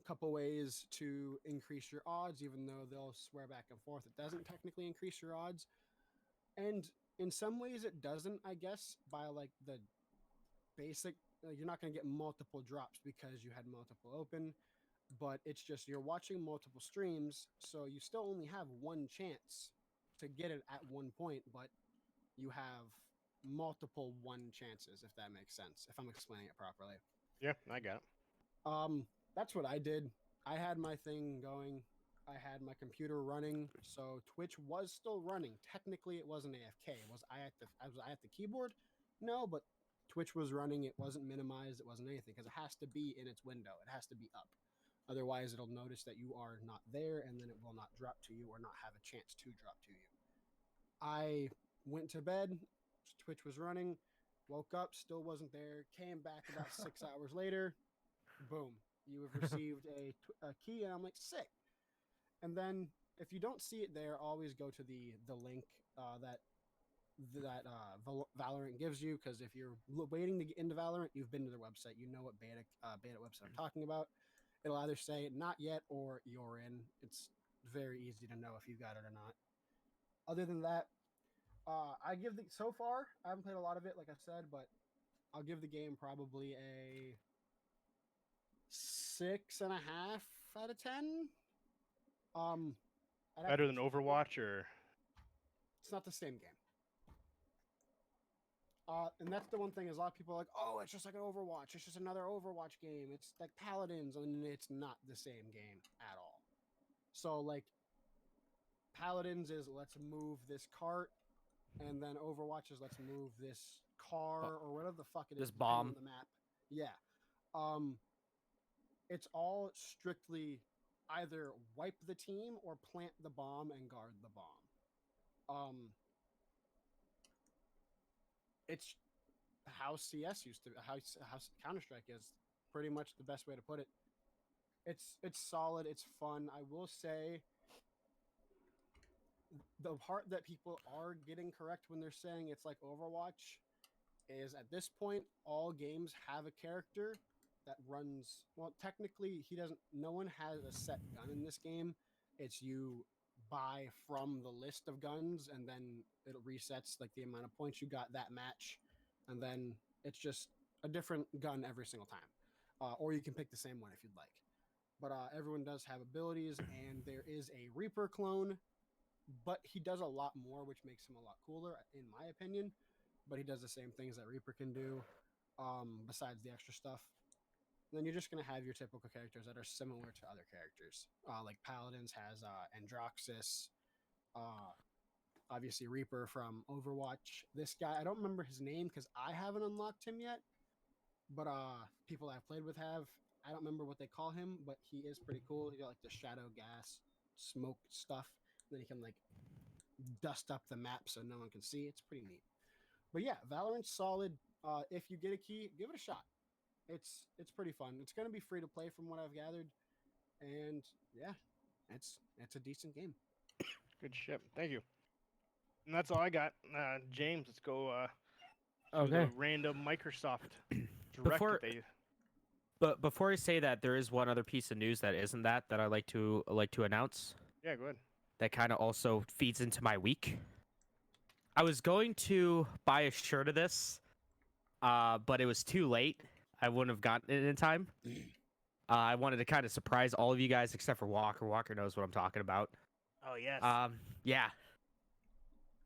Couple ways to increase your odds, even though they'll swear back and forth, it doesn't technically increase your odds, and in some ways it doesn't, I guess, by like the basic, you're not going to get multiple drops because you had multiple open, but it's just you're watching multiple streams, so you still only have one chance to get it at one point, but you have multiple one chances, if that makes sense, if I'm explaining it properly. Yeah, I got it. That's what I did. I had my thing going. I had my computer running, so Twitch was still running. Technically, it wasn't AFK. Was I at the keyboard? No, but Twitch was running. It wasn't minimized. It wasn't anything because it has to be in its window. It has to be up. Otherwise, it'll notice that you are not there, and then it will not drop to you or not have a chance to drop to you. I went to bed. Twitch was running. Woke up, still wasn't there. Came back about 6 hours later. Boom. You have received a key, and I'm like, sick. And then if you don't see it there, always go to the link that Valorant gives you, because if you're waiting to get into Valorant, you've been to their website. You know what beta website I'm talking about. It'll either say not yet or you're in. It's very easy to know if you got it or not. Other than that, so far, I haven't played a lot of it, like I said, but I'll give the game probably a 6.5 out of 10. Better than Overwatch, or it's not the same game. And that's the one thing, is a lot of people are like, oh, it's just like an Overwatch. It's just another Overwatch game. It's like Paladins, and it's not the same game at all. So, like, Paladins is let's move this cart, and then Overwatch is let's move this car or whatever the fuck it is. This bomb. On the map. Yeah. It's all strictly either wipe the team or plant the bomb and guard the bomb. It's how CS used to, how Counter-Strike is, pretty much the best way to put it. It's solid, it's fun. I will say the part that people are getting correct when they're saying it's like Overwatch is, at this point, all games have a character that runs, well, technically no one has a set gun in this game. It's you buy from the list of guns, and then it resets like the amount of points you got that match, and then it's just a different gun every single time, or you can pick the same one if you'd like. But everyone does have abilities, and there is a Reaper clone, but he does a lot more, which makes him a lot cooler in my opinion. But he does the same things that Reaper can do, besides the extra stuff. Then you're just going to have your typical characters that are similar to other characters. Like Paladins has Androxus, obviously Reaper from Overwatch. This guy, I don't remember his name because I haven't unlocked him yet, but people I've played with have. I don't remember what they call him, but he is pretty cool. He got like the shadow gas, smoke stuff. Then he can like dust up the map so no one can see. It's pretty neat. But yeah, Valorant's solid. If you get a key, give it a shot. It's pretty fun. It's going to be free to play from what I've gathered, and yeah, it's a decent game. good shit. Thank you. And that's all I got. James, let's go. Okay. The random Microsoft direct Before- that they. But before I say that, there is one other piece of news that isn't that I like to announce. Yeah, go ahead. That kind of also feeds into my week. I was going to buy a shirt of this, but it was too late. I wouldn't have gotten it in time. I wanted to kind of surprise all of you guys except for Walker. Walker knows what I'm talking about. Oh yes. Yeah.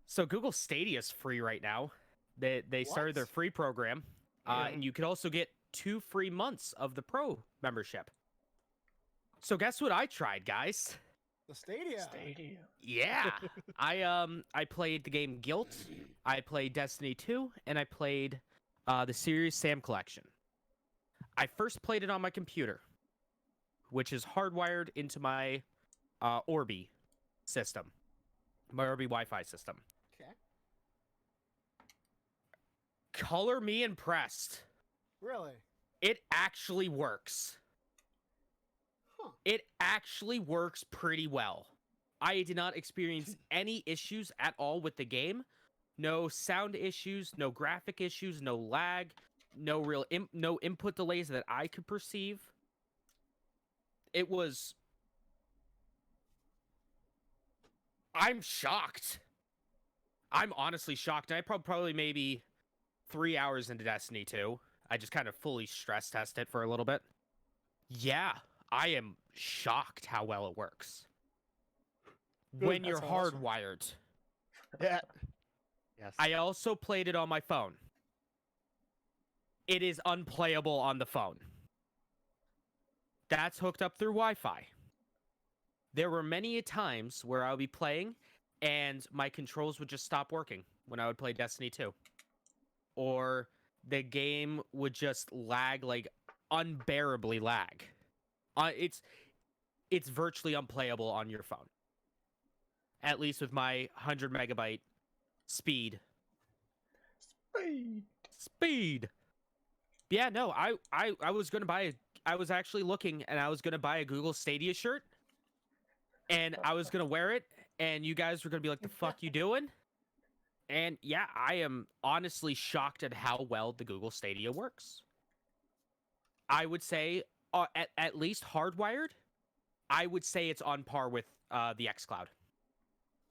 So Google Stadia is free right now. They started their What? free program, Yeah. and you can also get 2 free months of the Pro membership. So guess what I tried, guys? The Stadia. Stadia. Yeah. I played the game Guilt, I played Destiny 2, and I played the Serious Sam collection. I first played it on my computer, which is hardwired into my Orbi system, my Orbi Wi-Fi system. Okay. Color me impressed. Really? It actually works. Huh. It actually works pretty well. I did not experience any issues at all with the game. No sound issues, no graphic issues, no lag, no real no input delays that I could perceive. It was I'm shocked. I'm honestly shocked. I probably maybe 3 hours into Destiny 2. I just kind of fully stress test it for a little bit. Yeah, I am shocked how well it works. When you're That's awesome. hardwired. Yeah. Yes. I also played it on my phone. It is unplayable on the phone. That's hooked up through Wi-Fi. There were many times where I would be playing and my controls would just stop working when I would play Destiny 2. Or the game would just lag, like unbearably lag. It's virtually unplayable on your phone. At least with my 100 megabyte speed. Speed. Yeah, no, I was gonna buy I was actually looking and I was gonna buy a Google Stadia shirt. And I was gonna wear it, and you guys were gonna be like, "The fuck you doing?" And yeah, I am honestly shocked at how well the Google Stadia works. I would say, at least hardwired, I would say it's on par with the xCloud.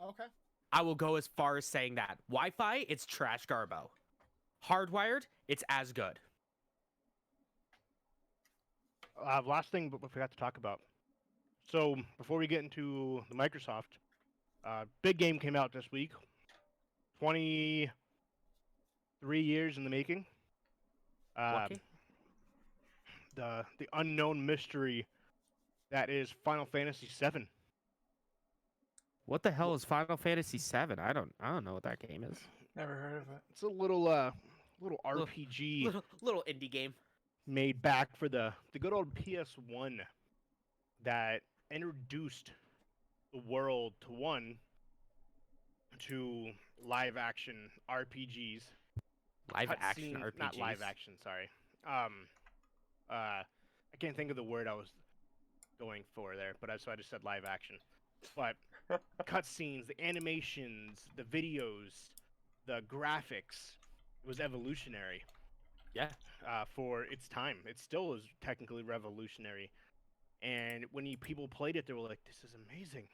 Okay. I will go as far as saying that. Wi-Fi, it's trash garbo. Hardwired, it's as good. Last thing, but we forgot to talk about. So before we get into the Microsoft, big game came out this week. 23 years in the making. Lucky. The unknown mystery that is Final Fantasy VII. What the hell is Final Fantasy VII? I don't know what that game is. Never heard of it. It's a little Little- RPG Little indie game. made back for the good old PS1 that introduced the world to live action RPGs. Live action cutscene- RPGs. Not live action, sorry. I can't think of the word I was going for there, but so I just said live action. But cutscenes, the animations, the videos, the graphics, it was evolutionary. Yeah. For its time. It still is technically revolutionary. And when people played it, they were like, "This is amazing."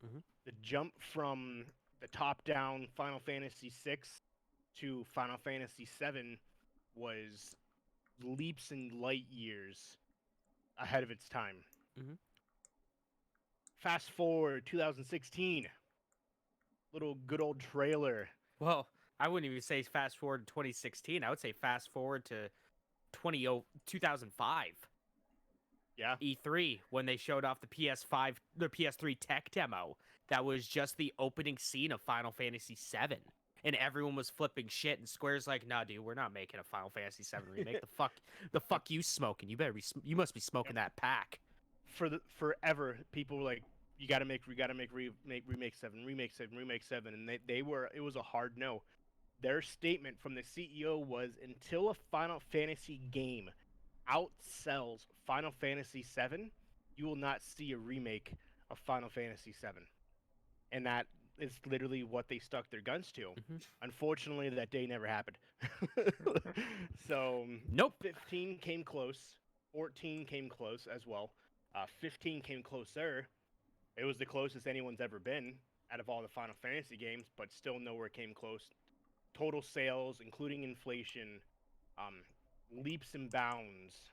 Mhm. The jump from the top-down Final Fantasy VI to Final Fantasy VII was leaps and light years ahead of its time. Mhm. Fast forward 2016, little good old trailer. Well, I wouldn't even say fast forward to 2016. I would say fast forward to 2005. Yeah. E3 when they showed off the PS5, the PS3 tech demo. That was just the opening scene of Final Fantasy VII, and everyone was flipping shit. And Square's like, "Nah, dude, we're not making a Final Fantasy VII remake. the fuck you smoking? You better be, you must be smoking that pack." Forever, people were like, we gotta make remake 7, and it was a hard no. Their statement from the CEO was, until a Final Fantasy game outsells Final Fantasy VII, you will not see a remake of Final Fantasy VII. And that is literally what they stuck their guns to. Mhm. Unfortunately, that day never happened. So Nope. 15 came close. 14 came close as well. 15 came closer. It was the closest anyone's ever been out of all the Final Fantasy games, but still nowhere came close. Total sales, including inflation, leaps and bounds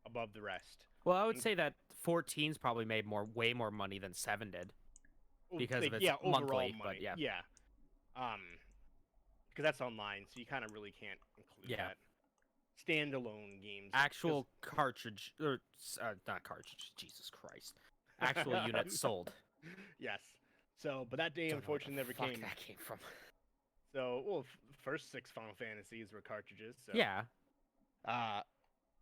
above the rest. Well, I would say that 14's probably made way more money than 7 did. Well, because of its yeah, overall monthly, but money. yeah. Yeah. Because that's online, so you kind of really can't include Yeah. that. Standalone games. 'cause- Actual cartridge, or not cartridge, Jesus Christ. Actual units sold. Yes. So, but that day Don't know where the unfortunately never fuck came. that came from. So, well, first 6 Final Fantasies were cartridges. So. Yeah.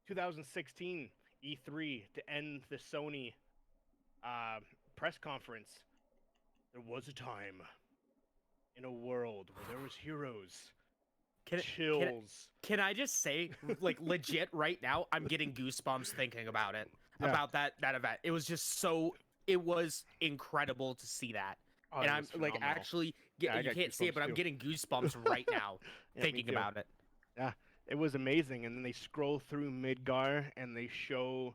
2016 E3 to end the Sony press conference. There was a time in a world where there was heroes, chills. Can I just say, like, legit right now, I'm getting goosebumps thinking about it. Yeah. About that event. It was just so. It was incredible to see that. Oh, And it I'm was like, phenomenal. actually, Yeah, I you got can't see it, goosebumps but I'm too. getting goosebumps right now Yeah, me thinking too. about it. It was amazing, and then they scroll through Midgar and they show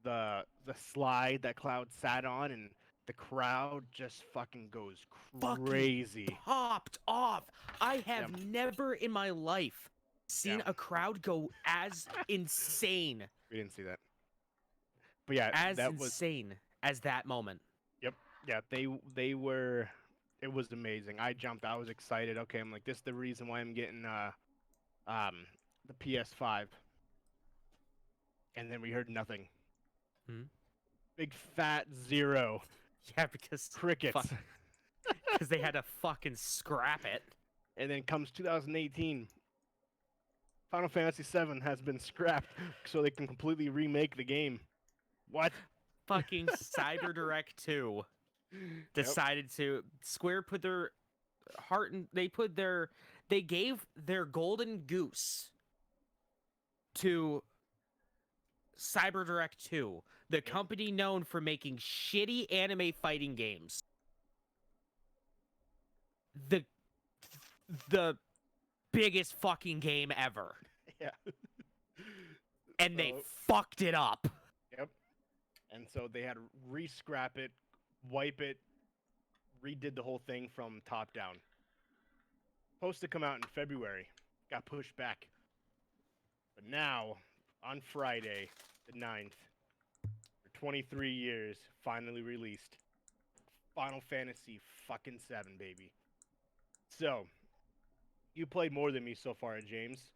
the slide that Cloud sat on, and the crowd just fucking goes Fucking crazy. Popped off. I have never in my life seen Yeah. a crowd go as insane, We didn't see that, but yeah, as that was insane as that moment. yeah. They were. It was amazing. I jumped. I was excited. Okay, I'm like, this is the reason why I'm getting the PS5. And then we heard nothing. Hmm? Big fat zero. Yeah, because Crickets. because they had to fucking scrap it. And then comes 2018. Final Fantasy VII has been scrapped so they can completely remake the game. What? Fucking Cyber Direct 2 decided to Square put their heart and they gave their golden goose to Cyber Direct 2, the company known for making shitty anime fighting games. The biggest fucking game ever. Yeah. And they So- fucked it up. Yep. And so they had to re-scrap it, wipe it, redid the whole thing from top down. Supposed to come out in February. Got pushed back. But now, on Friday, the 9th, for 23 years, finally released. Final Fantasy fucking 7, baby. So, you played more than me so far, James.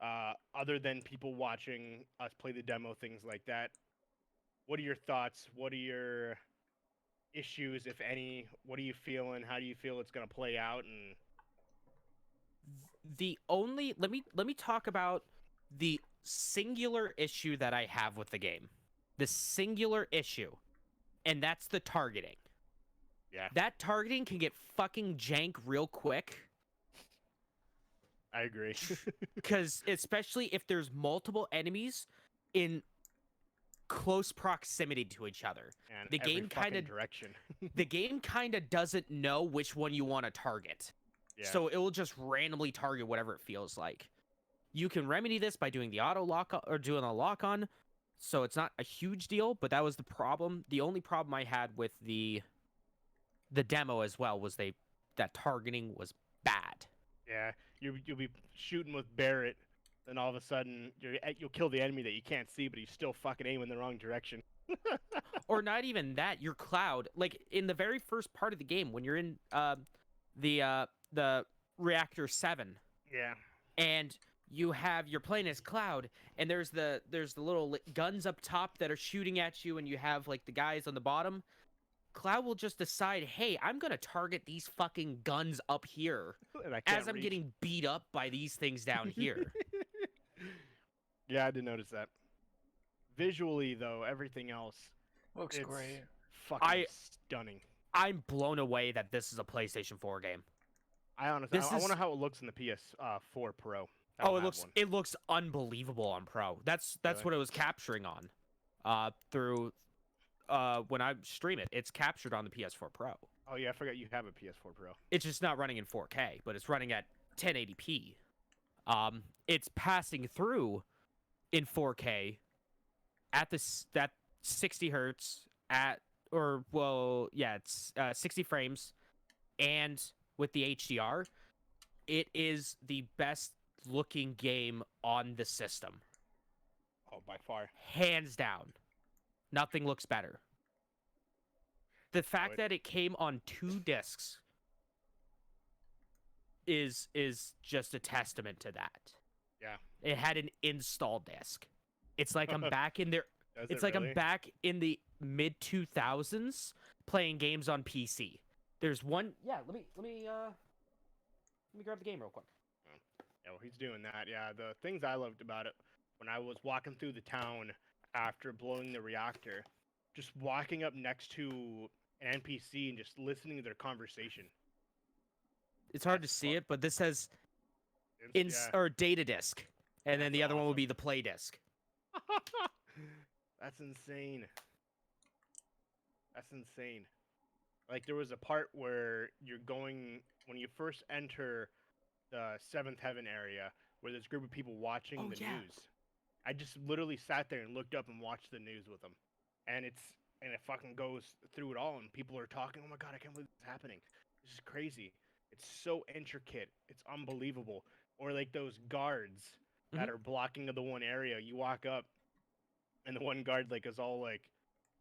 Other than people watching us play the demo, things like that. What are your thoughts? What are your issues, if any? What are you feeling? How do you feel it's gonna play out? And Let me talk about the singular issue that I have with the game. The singular issue. And that's the targeting. yeah, That targeting can get fucking jank real quick. I agree. Because especially if there's multiple enemies in close proximity to each other. And The every game fucking kinda- direction. The game kind of doesn't know which one you want to target. Yeah. So it will just randomly target whatever it feels like. You can remedy this by doing the auto lock or doing a lock on. So it's not a huge deal, but that was the problem. The only problem I had with the demo as well was that targeting was bad. Yeah, you'll be shooting with Barrett, then all of a sudden you'll kill the enemy that you can't see, but he's still fucking aiming in the wrong direction. Or not even that, your Cloud, like in the very first part of the game when you're in the Reactor 7 Yeah. and you're playing as Cloud and there's the little guns up top that are shooting at you and you have like the guys on the bottom. Cloud will just decide, hey, I'm gonna target these fucking guns up here And I can't as I'm reach. getting beat up by these things down here. Yeah, I did notice that. Visually, though, everything else Looks it's great. fucking stunning. I'm blown away that this is a PlayStation 4 game. I honestly, This I is- wonder how it looks in the PS4 Pro. I Oh, don't it have looks one. it looks unbelievable on Pro. That's Really? what it was capturing on. Through when I stream it, it's captured on the PS4 Pro. Oh yeah, I forgot you have a PS4 Pro. It's just not running in 4K, but it's running at 1080p. It's passing through in 4K at that 60 hertz it's 60 frames, and with the HDR, it is the best looking game on the system, Oh, by far. hands down. Nothing looks better. The fact it- that it came on 2 discs is just a testament to that. Yeah. It had an install disc. It's like I'm back in there. Does It's it like really? I'm back in the mid 2000s playing games on PC. There's one. Yeah, let me grab the game real quick. Yeah, well, he's doing that. Yeah, the things I loved about it when I was walking through the town after blowing the reactor, just walking up next to an NPC and just listening to their conversation. It's hard to That's see fun. it, but this says Yeah. or data disc, and then That's the other one will awesome. be the play disc. That's insane. That's insane. Like there was a part where you're going when you first enter the Seventh Heaven area, where there's a group of people watching Oh, the yeah. news. I just literally sat there and looked up and watched the news with them, and it fucking goes through it all, and people are talking. Oh my god, I can't believe this is happening. This is crazy. It's so intricate. It's unbelievable. Or like those guards that Mhm. are blocking the one area. You walk up, and the one guard like is all like,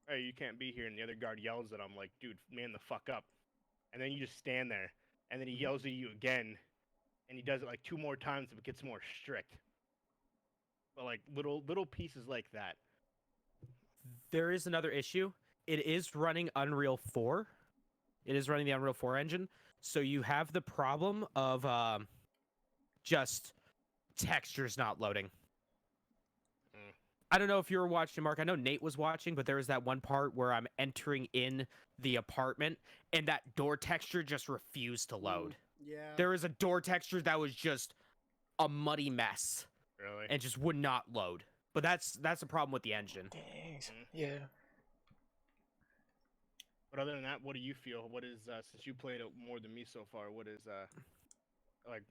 "Hey, you can't be here," and the other guard yells at him like, "Dude, man the fuck up." And then you just stand there, and then he yells at you again, and he does it like 2 more times, but it gets more strict. But like little pieces like that. There is another issue. It is running Unreal 4. It is running the Unreal 4 engine, so you have the problem of just textures not loading. Mm. I don't know if you were watching, Mark. I know Nate was watching, but there was that one part where I'm entering in the apartment, and that door texture just refused to load. Yeah. There was a door texture that was just a muddy mess Really? and just would not load. But that's a problem with the engine. Dang. Mm. Yeah. But other than that, what do you feel? What is since you played it more than me so far? What is like?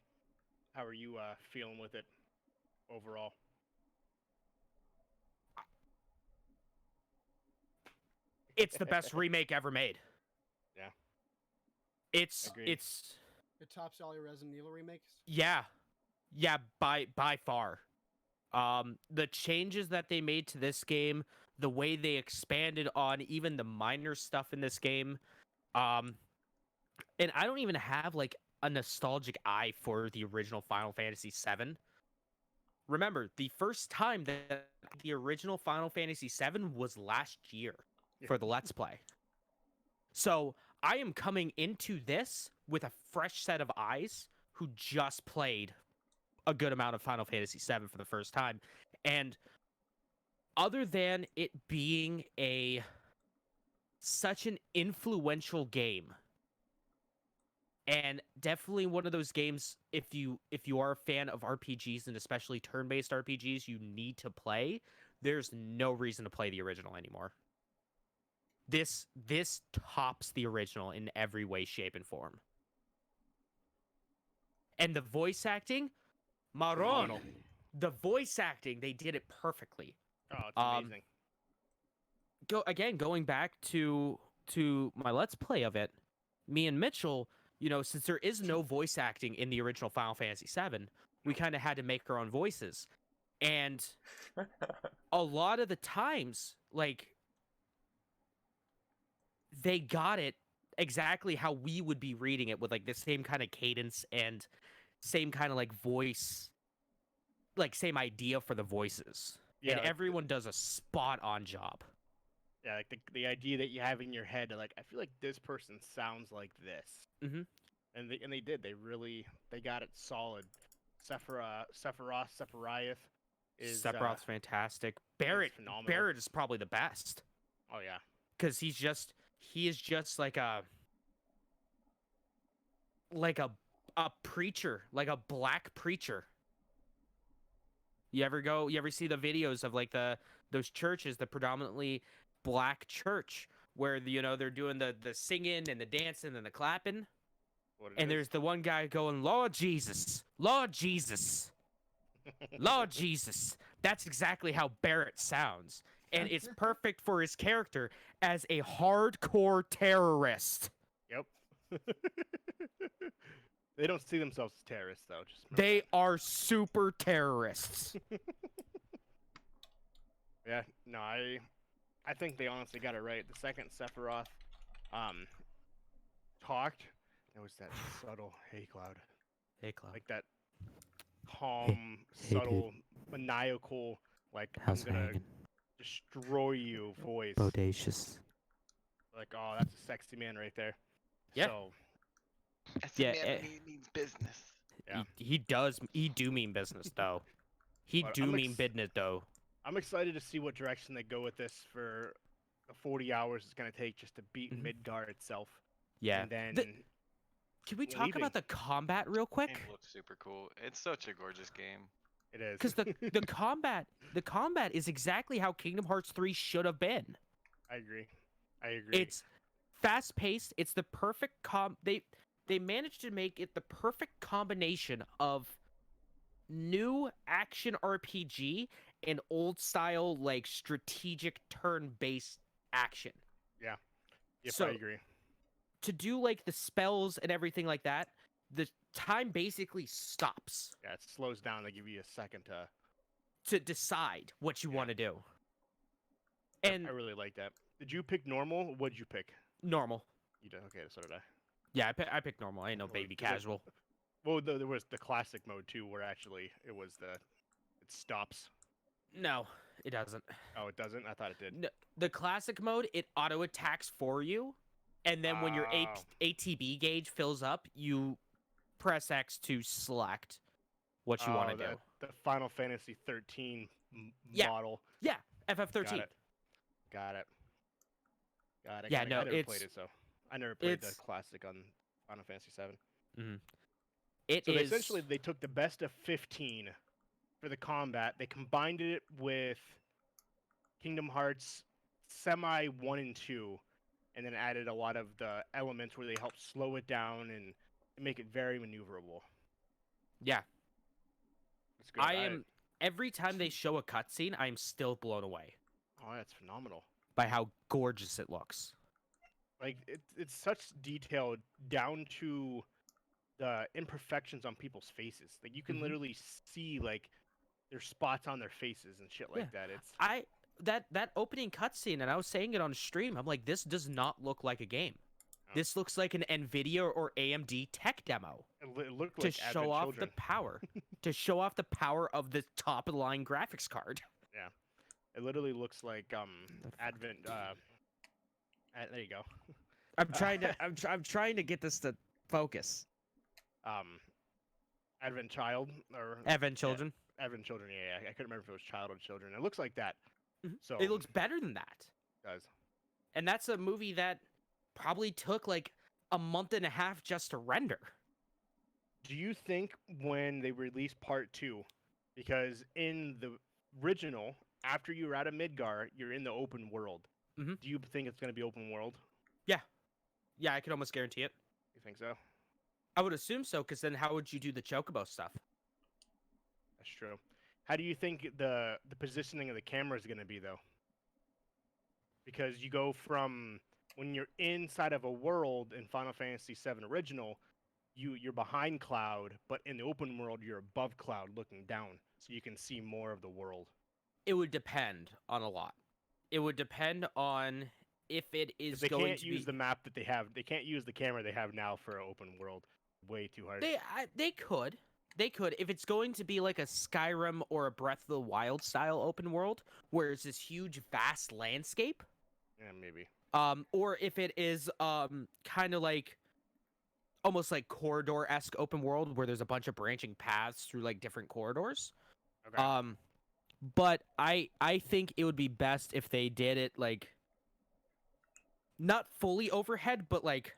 How are you feeling with it overall? It's the best remake ever made. Yeah. It's Agreed. it's It tops all your Resident Evil remakes. yeah. Yeah, by far. The changes that they made to this game, the way they expanded on even the minor stuff in this game, and I don't even have like a nostalgic eye for the original Final Fantasy VII. Remember, the first time that the original Final Fantasy VII was last year Yeah. for the Let's Play. So I am coming into this with a fresh set of eyes who just played a good amount of Final Fantasy VII for the first time. And other than it being such an influential game, and definitely one of those games, if you are a fan of RPGs and especially turn-based RPGs, you need to play, there's no reason to play the original anymore. This tops the original in every way, shape, and form. And the voice acting, Maron, Phenomenal. the voice acting, they did it perfectly. Oh, it's Um, amazing. Going back to my Let's Play of it, me and Mitchell, since there is no voice acting in the original Final Fantasy VII, we kind of had to make our own voices. And a lot of the times, like, they got it exactly how we would be reading it with like the same kind of cadence and same kind of like voice, like same idea for the voices. Yeah, And like everyone does a spot on job. yeah, like the idea that you have in your head, like I feel like this person sounds like this. Mhm. And they did. They got it solid. Sephiroth is Sephiroth's fantastic. Barrett phenomenal. is probably the best Oh yeah. because he is just like a preacher, like a black preacher. You ever see the videos of like those churches, the predominantly black church where they're doing the singing and the dancing and the clapping, What it and is. there's the one guy going, Lord Jesus, Lord Jesus, Lord Jesus. That's exactly how Barrett sounds. And it's perfect for his character as a hardcore terrorist. Yep. They don't see themselves as terrorists though. Just remember They that. are super terrorists. Yeah. No, I think they honestly got it right. The second Sephiroth talked, there was that subtle "Hey Cloud," Hey, Cloud. like that calm, hey, dude. subtle, maniacal, like How's I'm gonna hanging? destroy you voice. Bodacious. Like, oh, that's a sexy man right there. Yeah. So That's Yeah, a man who means business. Yeah. He does. He do mean business though. He But do I'm mean business though. I'm excited to see what direction they go with this for the 40 hours it's gonna take just to beat Mhm. Midgar itself. Yeah. And then Can we talk leaving. about the combat real quick? Game looks super cool. It's such a gorgeous game. it is. Because the combat is exactly how Kingdom Hearts 3 should have been. I agree. I agree. It's fast paced. It's the perfect they managed to make it the perfect combination of new action RPG and old style like strategic turn based action. Yep, so- I agree. To do like the spells and everything like that, the time basically stops Yeah, it slows down. They give you a second to. to decide what you Yeah. want to do. I And really like that. Did you pick normal? What'd you pick? normal. You did. Okay, so did I. Yeah, I picked normal. I ain't no Well, baby is it- casual. Well, there was the classic mode too, where actually it was it stops. No, it doesn't. Oh, it doesn't. I thought it did. The classic mode, it auto attacks for you, and then when your Oh. ATB gauge fills up, you press X to select what you want to do. The Final Fantasy 13 Yeah. model. Yeah, Got FF13. it. Got it. Yeah, got it. no, I never played it's- it, so I never played the it's- classic on Final Fantasy 7. It So is essentially, they took the best of 15 for the combat. They combined it with Kingdom Hearts semi 1 and 2, and then added a lot of the elements where they help slow it down and make it very maneuverable. yeah. It's good. I am every time they show a cutscene, I am still blown away Oh, that's phenomenal. by how gorgeous it looks. Like it's such detail down to the imperfections on people's faces. Like you can Mhm. literally see like there's spots on their faces and shit like Yeah. that. It's That opening cutscene, and I was saying it on stream. I'm like, this does not look like a game. Oh. This looks like an Nvidia or AMD tech demo it looked to like show Advent off Children. the power, to show off the power of the top of the line graphics card. It literally looks like fuck Advent. There you go. I'm trying to I'm trying to get this to focus. Advent Child or Advent Children. Advent Children. Yeah, I couldn't remember if it was Child or Children. It looks like that. Mhm. So It looks better than that. it does. And that's a movie that probably took like a month and a half just to render. Do you think when they release part 2, because in the original, after you're out of Midgar, you're in the open world. Mhm. Do you think it's going to be open world? Yeah, I can almost guarantee it. You think so? I would assume so, because then how would you do the Chocobo stuff? That's true. How do you think the positioning of the camera is going to be though? Because you go from when you're inside of a world in Final Fantasy VII Original, you're behind Cloud, but in the open world you're above Cloud looking down, so you can see more of the world. It would depend on a lot. It would depend on if it 'Cause is they going can't to use be. the map that they have. They can't use the camera they have now for an open world. Way too hard. They could. They could if it's going to be like a Skyrim or a Breath of the Wild style open world where it's this huge vast landscape. Yeah, maybe. Or if it is kind of like almost like corridor-esque open world where there's a bunch of branching paths through like different corridors. Okay. But I think it would be best if they did it like not fully overhead, but like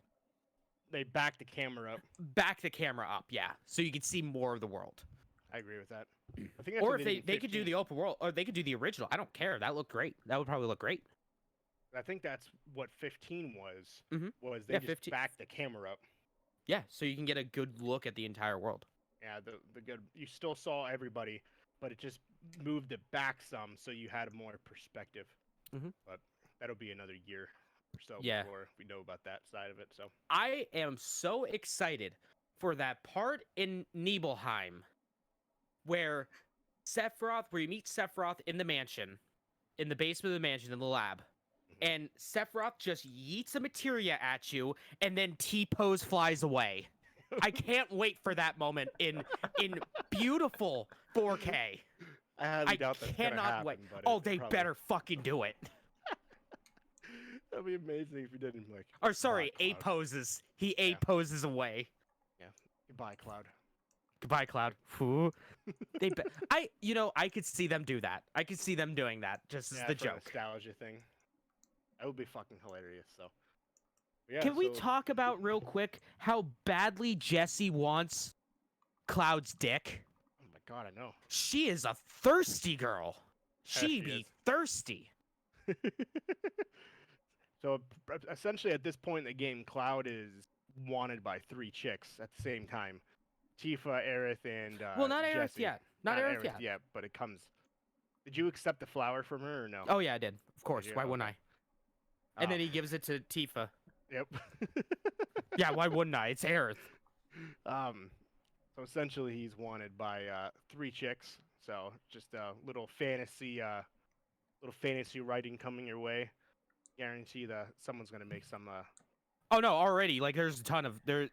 They back the camera up. back the camera up, yeah, so you can see more of the world. I agree with that. I think that's Or what if did they in could do 15. the open world, or they could do the original. I don't care. That looked great. That would probably look great. I think that's what 15 was. Mhm. Was they Yeah, just 15 backed the camera up? Yeah, so you can get a good look at the entire world. Yeah, the good. You still saw everybody, but it just moved it back some, so you had more perspective. Mhm. But that'll be another year or so Yeah. before we know about that side of it. So I am so excited for that part in Nibelheim where Sephiroth, where you meet Sephiroth in the mansion, in the basement of the mansion, in the lab. and Sephiroth just yeets a materia at you, and then T-pose flies away. I can't wait for that moment in beautiful 4K. I highly I doubt that's gonna cannot happen, wait. but Oh, it they probably- better fucking do it. That'd be amazing if you didn't like. Or sorry, Goodbye, A Cloud. poses. He A Yeah. poses away. Goodbye, Cloud. Goodbye, Cloud. I could see them do that. I could see them doing that just as Yeah, the for a joke. nostalgia thing. That would be fucking hilarious. So. Yeah, Can we so- talk about real quick how badly Jessie wants Cloud's dick? Oh my god, I know. She is a thirsty girl. Yeah, She she be is. thirsty. So essentially, at this point in the game, Cloud is wanted by 3 chicks at the same time: Tifa, Aerith, and Well, not Aerith Jessie. yet. Not Aerith yet. But it comes. Did you accept the flower from her or no? Oh yeah, I did. Of course. you? Why wouldn't Okay. I? And Ah, then he gives it to Tifa. Yep. Yeah, why wouldn't I? It's Aerith. So essentially, he's wanted by 3 chicks. So just a little fantasy writing coming your way. Guarantee that someone's gonna make some. Oh no, already. Like there's a ton of there.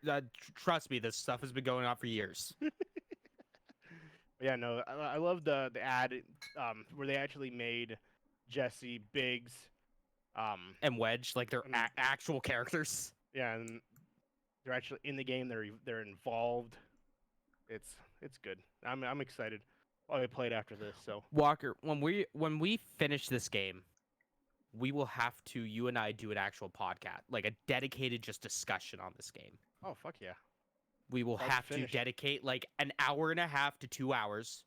Trust me, this stuff has been going on for years. Yeah, no, I love the ad where they actually made Jesse, Biggs, And Wedge, like they're Mm. actual characters. yeah, and they're actually in the game. They're involved. It's good. I'm excited. I'll play it after this. So Walker, when we finish this game, we will have to you and I do an actual podcast, like a dedicated just discussion on this game. oh fuck yeah, We will How's it have to finish? dedicate like an hour and a half to 2 hours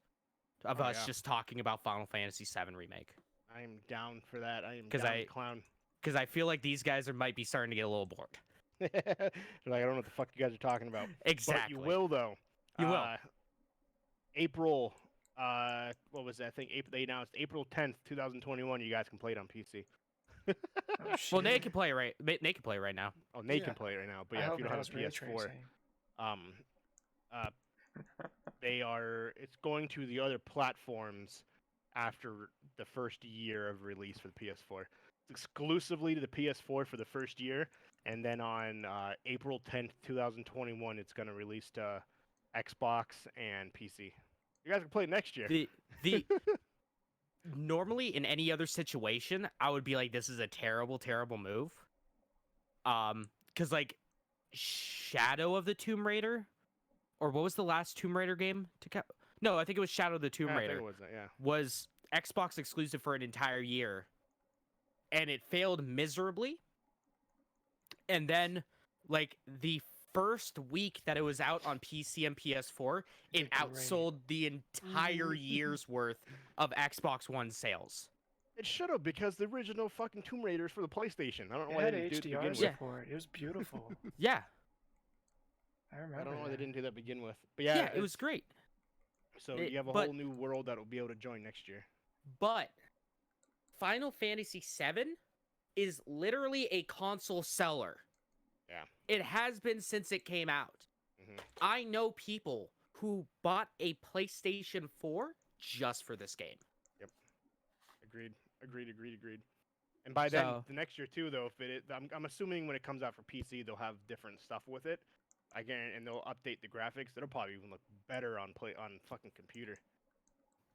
of Oh, us yeah. just talking about Final Fantasy VII Remake. I'm down for that. I am 'Cause down I- to clown. Because I feel like these guys might be starting to get a little bored. They're like, I don't know what the fuck you guys are talking about. Exactly. But you will though. You will. April. What was that? I think April. They announced April 10th, 2021. You guys can play it on PC. Oh, Well, Nate shit. can play Nate can play right now. Oh, Nate Yeah. can play it right now. But I yeah, if hope you it don't have has a ray PS4, tracing. they are. It's going to the other platforms after the first year of release for the PS4. It's exclusively to the PS4 for the first year, and then on April 10th, 2021, it's going to release to Xbox and PC. You guys can play it next year. The normally in any other situation, I would be like, this is a terrible move. Because like Shadow of the Tomb Raider, or what was the last Tomb Raider game to come? No, I think it was Shadow of the Tomb Yeah, I think Raider. it was that, yeah. Was Xbox exclusive for an entire year, and it failed miserably. And then, like the first week that it was out on PC and PS4, it Like the rain. outsold the entire year's worth of Xbox One sales. It should have, because the original fucking Tomb Raider is for the PlayStation. I don't know It why had they didn't do it to HDR begin with. Yeah. support. It was beautiful. Yeah, I remember. I don't know why they that. didn't do that to begin with. But yeah, yeah, it was great. So it- you have a but- whole new world that will be able to join next year. But Final Fantasy VII is literally a console seller. Yeah. It has been since it came out. Mhm. I know people who bought a PlayStation 4 just for this game. Agreed. And by then, So- the next year too, though, if I'm assuming when it comes out for PC, they'll have different stuff with it. Again, and they'll update the graphics. It'll probably even look better on fucking computer.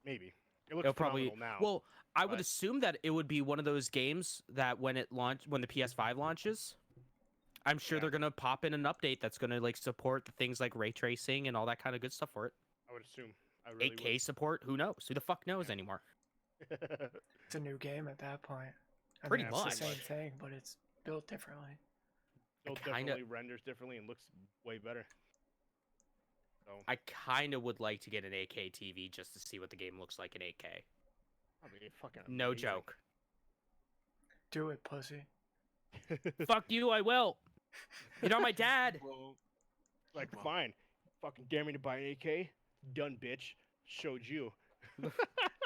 Maybe. It looks It'll probably phenomenal now. well, I would but- assume that it would be one of those games that when the PS5 launches, I'm sure Yeah. they're gonna pop in an update that's gonna like support the things like ray tracing and all that kind of good stuff for it. I would assume. I really 8K support, who knows? Who the fuck knows anymore? would. It's a new game at that point. I Pretty mean, much. It's the same thing, but it's built differently. It kinda- definitely renders differently and looks way better. So I kind of would like to get an 8K TV just to see what the game looks like in 8K. probably fucking No amazing. joke. Do it, pussy. Fuck you, I will. You're not my dad. Well, like, fine. Fucking dare me to buy an AK? Done, bitch. Showed you.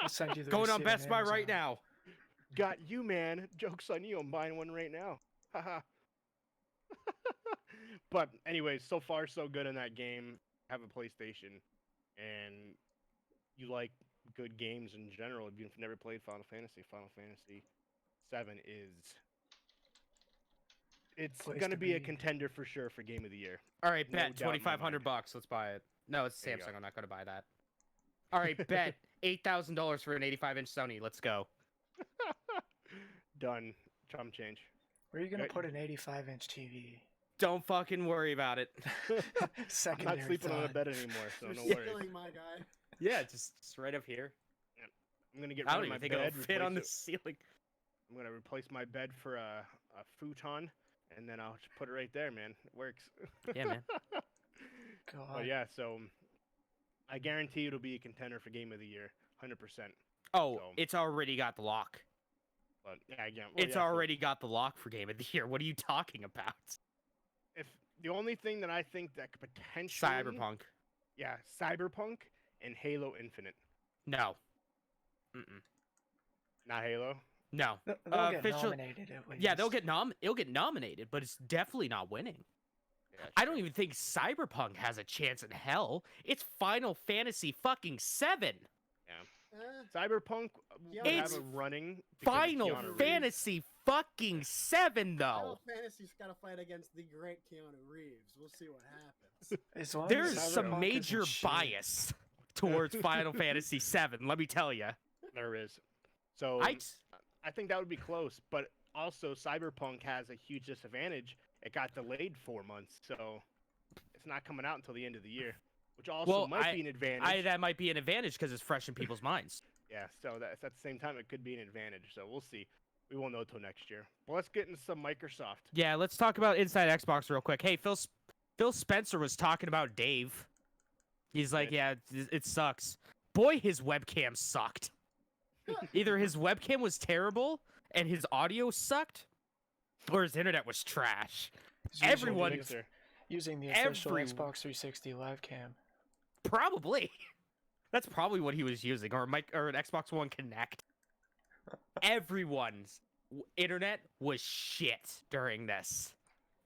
I'll send you the Going on receipt Best Buy right Amazon. now. Got you, man. Joke's on you. I'm buying one right now. Haha. But anyways, so far so good in that game. Have a PlayStation, and you like good games in general. If you've never played Final Fantasy, Final Fantasy VII is It's place gonna to be a be. contender for sure for Game of the Year. All right, No bet doubt in my mind. $2,500. Let's buy it. No, it's There you Samsung. go. I'm not going to buy that. All right, bet $8,000 for an 85-inch Sony. Let's go. Done. Chum change. Where are you gonna Yeah, put an 85-inch TV? Don't fucking worry about it. I'm Secondary not sleeping on a thought. bed anymore, so You're no worries. stealing my guy. Yeah, just right up here. I'm gonna get I rid don't of even my think bed. it'll fit on the replace ceiling. I'm gonna replace my bed for a futon, and then I'll just put it right there, man. It works. Yeah, man. God. But yeah, so I guarantee it'll be a contender for Game of the Year, 100%. Oh, So- it's already got the lock. But yeah, again, It's already got the lock for Game of the Year. What are you talking about? If the only thing that I think that could potentially Cyberpunk. yeah, Cyberpunk and Halo Infinite, No. Mm-mm. not Halo. No. They'll get official- nominated at least. Yeah, it'll get nominated, but it's definitely not winning. Yeah, I don't even think Cyberpunk has a chance in hell. It's Final Fantasy fucking 7. Cyberpunk would It's have a running. because of Final Keanu Reeves. Fantasy fucking 7 Final though. Fantasy's got to fight against the great Keanu Reeves. We'll see what happens. As long as There's Cyberpunk some isn't major shit. bias towards Final Fantasy 7, let me tell you. There is. So I think that would be close, but also Cyberpunk has a huge disadvantage. It got delayed 4 months, so it's not coming out until the end of the year, which also Well, might be an advantage. that might be an advantage because it's fresh in people's minds. Yeah, so that's at the same time it could be an advantage. So we'll see. We won't know till next year. But let's get into some Microsoft. Yeah, let's talk about Inside Xbox real quick. Hey, Phil Spencer was talking about Dave. He's like, Did? yeah, it sucks. Boy, his webcam sucked. Either his webcam was terrible and his audio sucked, or his internet was trash. He's using Everyone- the- Mixer. using the official every- Xbox 360 live cam. Probably. That's probably what he was using, or an Xbox One Connect. Everyone's internet was shit during this.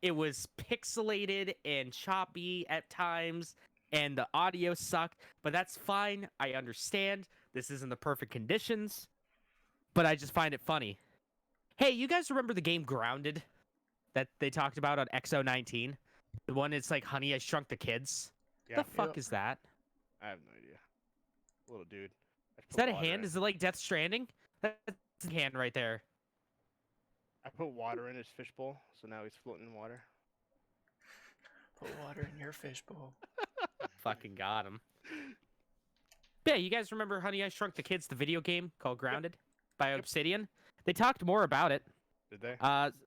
It was pixelated and choppy at times, and the audio sucked. But that's fine. I understand. This isn't the perfect conditions, but I just find it funny. Hey, you guys remember the game Grounded that they talked about on XO19? The one that's like Honey, I Shrunk the Kids? Yeah, The fuck Yep. is that? I have no idea. Little dude. I Is put that a water hand? in. Is it like Death Stranding? That's a hand right there. I put water in his fishbowl, so now he's floating in water. Put water in your fishbowl. Fucking got him. Yeah, you guys remember Honey, I Shrunk the Kids, the video game called Grounded by Obsidian? They talked more about it. Did they?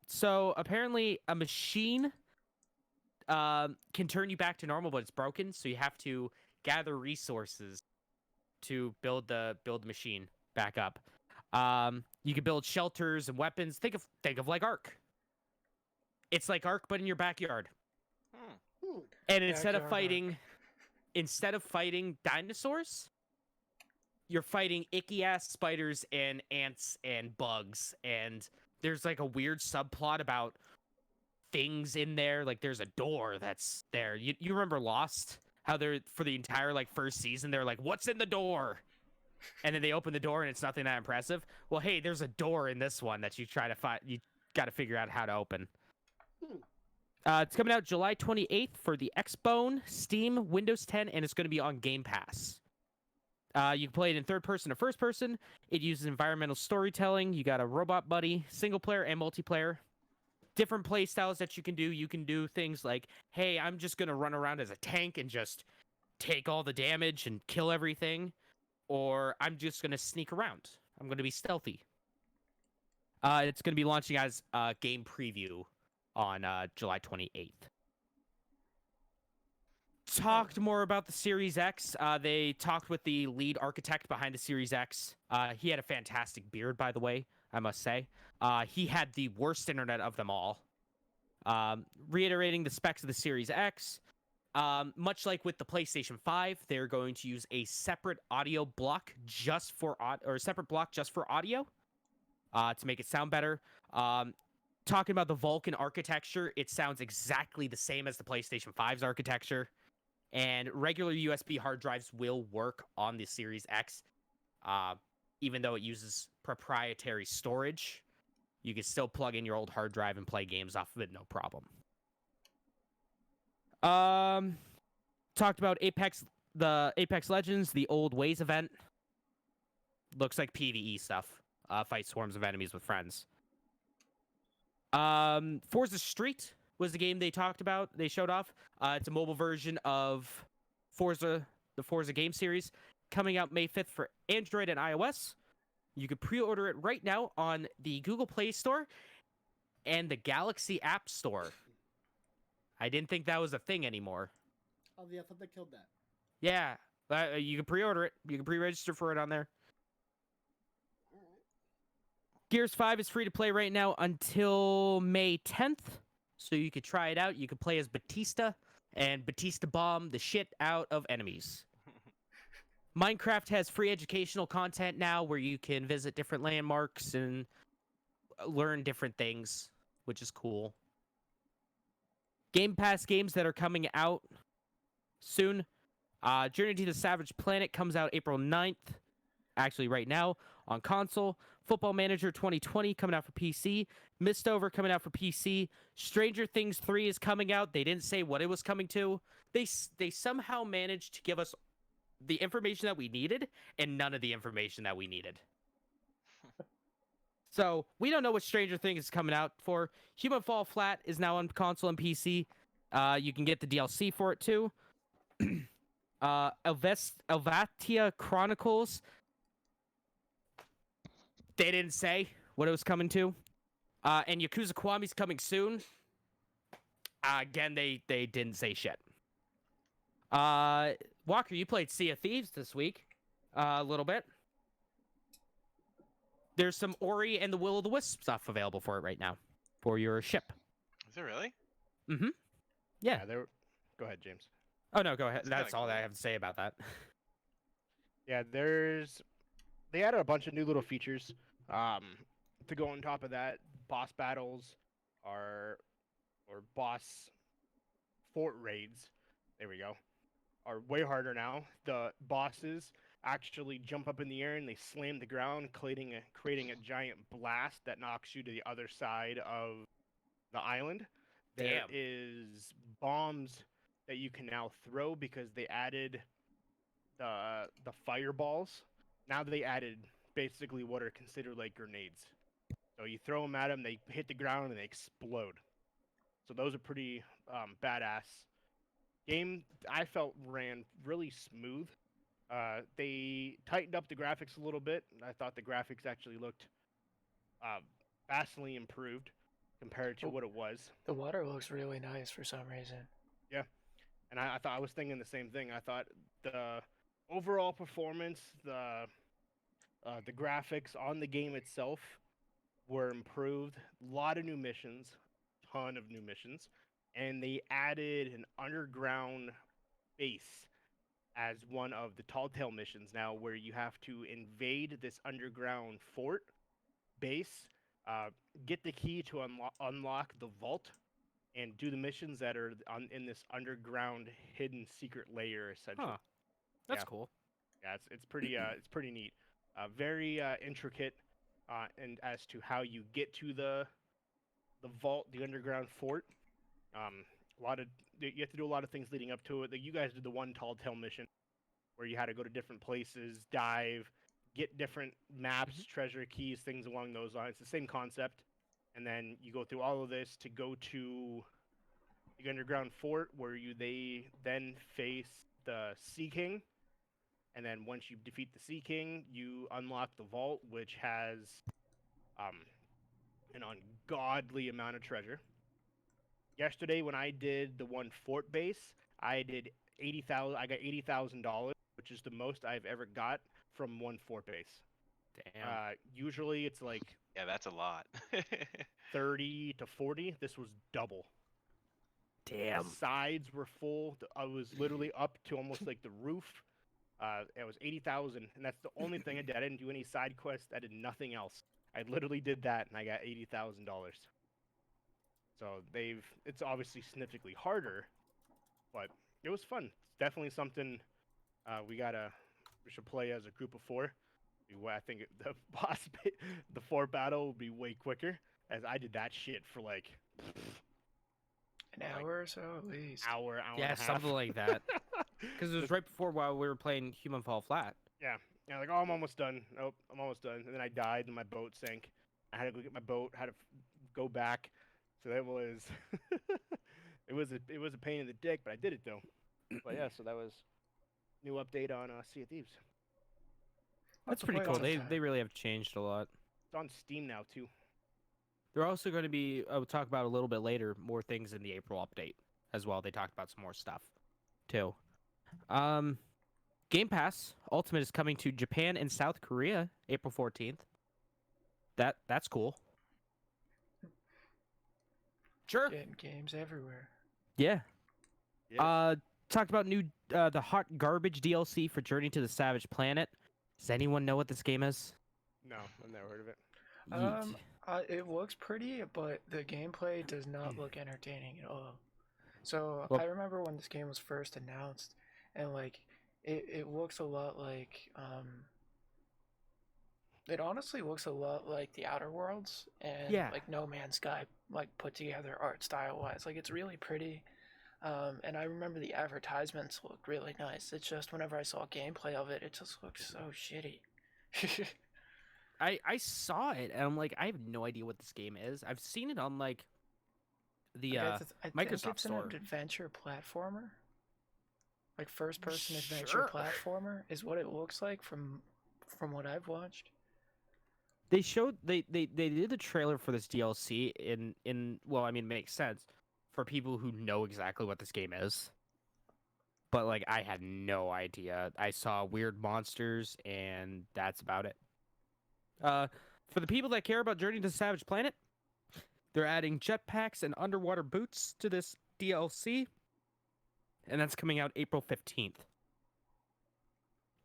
So apparently a machine can turn you back to normal, but it's broken, so you have to gather resources to build the machine back up. You can build shelters and weapons. Think of like Ark. It's like Ark, but in your backyard. Hmm. And instead of Backyard Ark. fighting dinosaurs, you're fighting icky ass spiders and ants and bugs. And there's like a weird subplot about things in there. Like there's a door that's there. You remember Lost? How they're for the entire like first season, they're like, "What's in the door?" And then they open the door and it's nothing that impressive. Well, hey, there's a door in this one that you try to find. You got to figure out how to open. It's coming out July 28th for the Xbone, Steam, Windows 10, and it's going to be on Game Pass. You can play it in third person or first person. It uses environmental storytelling. You got a robot buddy, single player and multiplayer. Different play styles that you can do. You can do things like, hey, I'm just going to run around as a tank and just take all the damage and kill everything. Or I'm just going to sneak around. I'm going to be stealthy. It's going to be launching as a game preview on July 28th. Talked more about the Series X. They talked with the lead architect behind the Series X. He had a fantastic beard, by the way, I must say. He had the worst internet of them all. Reiterating the specs of the Series X, much like with the PlayStation 5, they're going to use a separate audio block just for a separate block just for audio to make it sound better. Talking about the Vulkan architecture, it sounds exactly the same as the PlayStation 5's architecture. And regular USB hard drives will work on the Series X, even though it uses proprietary storage. You can still plug in your old hard drive and play games off of it, no problem. Talked about the Apex Legends, the Old Ways event. Looks like PvE stuff. Fight swarms of enemies with friends. Forza Street was the game they talked about. They showed off. It's a mobile version of Forza, the Forza game series, coming out May 5th for Android and iOS. You can pre-order it right now on the Google Play Store and the Galaxy App Store. I didn't think that was a thing anymore. Oh, yeah, I thought they killed that. Yeah, you can pre-order it. You can pre-register for it on there. All right. Gears 5 is free to play right now until May 10th, so you could try it out. You could play as Batista, and Batista bomb the shit out of enemies. Minecraft has free educational content now where you can visit different landmarks and learn different things, which is cool. Game Pass games that are coming out soon. Journey to the Savage Planet comes out April 9th, actually right now, on console. Football Manager 2020 coming out for PC. Mistover coming out for PC. Stranger Things 3 is coming out. They didn't say what it was coming to. They somehow managed to give us the information that we needed and none of the information that we needed. So we don't know what Stranger Things is coming out for. Human Fall Flat is now on console and PC. You can get the DLC for it too. Elvatia Chronicles. They didn't say what it was coming to. And Yakuza Kiwami's coming soon. Again, they didn't say shit. Walker, you played Sea of Thieves this week. A little bit. There's some Ori and the Will of the Wisp stuff available for it right now. For your ship. Is it really? Mm-hmm. Yeah. Go ahead, James. Oh, no, go ahead. That's That's kinda all I cool. have to say about that. Yeah, they added a bunch of new little features. To go on top of that, boss battles or boss fort raids, there we go, are way harder now. The bosses actually jump up in the air and they slam the ground, creating a giant blast that knocks you to the other side of the island. There Damn. is bombs that you can now throw because they added the fireballs. Now they added basically what are considered like grenades. So you throw them at them, they hit the ground and they explode. So those are pretty badass. Game I felt ran really smooth. They tightened up the graphics a little bit. I thought the graphics actually looked vastly improved compared to what it was. The water looks really nice for some reason. And I was thinking the same thing. I thought the overall performance, the graphics on the game itself were improved. A lot of new missions, ton of new missions, and they added an underground base as one of the Tall Tale missions now, where you have to invade this underground fort base, get the key to unlock the vault, and do the missions that are in this underground hidden secret layer, essentially. Huh. That's Yeah. cool. Yeah, it's pretty neat. Very intricate, and as to how you get to the vault, the underground fort. You have to do a lot of things leading up to it. Like you guys did the one Tall Tale mission, where you had to go to different places, dive, get different maps, treasure keys, things along those lines. It's the same concept. And then you go through all of this to go to the underground fort, where they then face the Sea King. And then once you defeat the Sea King, you unlock the vault, which has an ungodly amount of treasure. Yesterday, when I did the one fort base, I did $80,000. I got $80,000, which is the most I've ever got from one fort base. Damn. Usually, it's like Yeah, that's a lot. 30 to 40. This was double. Damn. The sides were full. I was literally up to almost like the roof. It was 80,000, and that's the only thing I did. I didn't do any side quests. I did nothing else. I literally did that, and I got $80,000. So it's obviously significantly harder, but it was fun. It's definitely something we should play as a group of four. I think the the fort battle will be way quicker. as I did that shit for like An like, hour or so at least. hour Yeah, and a half. something like that. Because it was right before while we were playing Human Fall Flat. Yeah, like, oh, I'm almost done. Nope, I'm almost done. And then I died, and my boat sank. I had to go get my boat. Had to go back. So that was, it was a pain in the dick, but I did it though. But yeah, so that was new update on Sea of Thieves. That's to pretty play cool. sometime. They really have changed a lot. It's on Steam now too. They're also going to be, we'll talk about a little bit later, more things in the April update as well. They talked about some more stuff too. Game Pass Ultimate is coming to Japan and South Korea April 14th. That's cool. Sure. Getting games everywhere. Yeah. Yes. Talked about new the Hot Garbage DLC for Journey to the Savage Planet. Does anyone know what this game is? No, I've never heard of it. Yeet. It looks pretty, but the gameplay does not look entertaining at all. So Well- I remember when this game was first announced, and like it looks a lot like it honestly looks a lot like the Outer Worlds and Yeah. like No Man's Sky, like put together art style wise. Like it's really pretty. And I remember the advertisements looked really nice. It's just whenever I saw gameplay of it, it just looked so shitty. I saw it and I'm like, I have no idea what this game is. I've seen it on like the I think Microsoft it's Store. an adventure platformer. Like first person adventure Sure. platformer is what it looks like from what I've watched. They showed they did a trailer for this DLC in well, I mean, it makes sense for people who know exactly what this game is. But like I had no idea. I saw weird monsters and that's about it. For the people that care about Journey to the Savage Planet, they're adding jetpacks and underwater boots to this DLC, and that's coming out April 15th.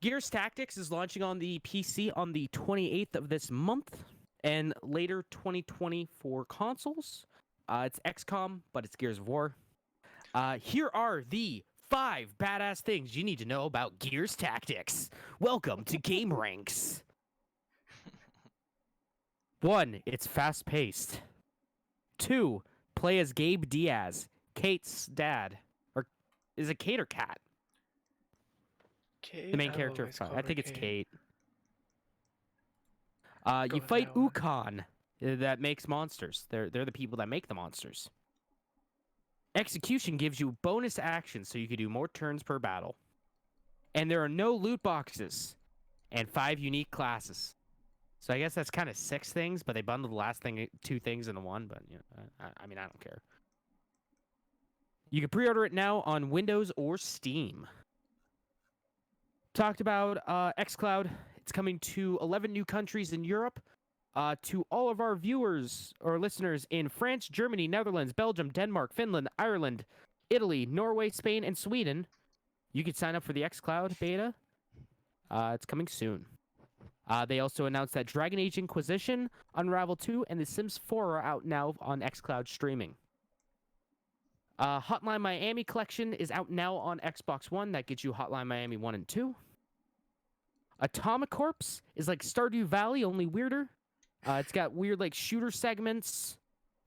Gears Tactics is launching on the PC on the 28th of this month, and later 2020 for consoles. It's XCOM, but it's Gears of War. Here are the 5 badass things you need to know about Gears Tactics. Welcome to Game Ranks. 1, it's fast-paced. 2, play as Gabe Diaz, Kate's dad. Or is it Kate or Kat? Kate, The main I've character. always I called her think it's Kate. Kate. Go You with fight that one. Ukon, that makes monsters. They're the people that make the monsters. Execution gives you bonus actions, so you can do more turns per battle. And there are no loot boxes, and 5 unique classes. So I guess that's kind of 6 things, but they bundled the last 2 things into one. But you know, I mean, I don't care. You can pre-order it now on Windows or Steam. Talked about xCloud. It's coming to 11 new countries in Europe. To all of our viewers or listeners in France, Germany, Netherlands, Belgium, Denmark, Finland, Ireland, Italy, Norway, Spain, and Sweden, you can sign up for the xCloud beta. It's coming soon. They also announced that Dragon Age Inquisition, Unravel 2, and The Sims 4 are out now on xCloud streaming. Hotline Miami Collection is out now on Xbox One. That gets you Hotline Miami 1 and 2. Atomic Corps is like Stardew Valley, only weirder. It's got weird like shooter segments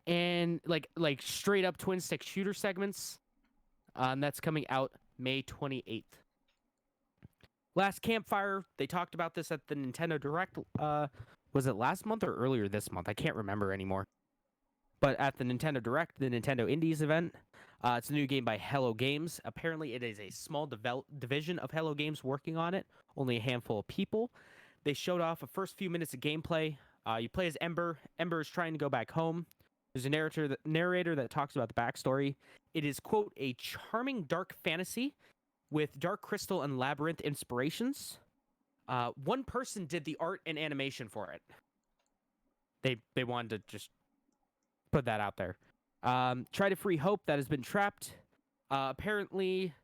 and like straight up twin stick shooter segments. That's coming out May 28th. Last Campfire, they talked about this at the Nintendo Direct. Was it last month or earlier this month? I can't remember anymore. But at the Nintendo Direct, the Nintendo Indies event, it's a new game by Hello Games. Apparently, it is a small division of Hello Games working on it. Only a handful of people. They showed off a first few minutes of gameplay. You play as Ember. Ember is trying to go back home. There's a narrator that talks about the backstory. It is, quote, a charming dark fantasy with Dark Crystal and Labyrinth inspirations. One person did the art and animation for it. They wanted to just put that out there. Try to free Hope that has been trapped. Apparently,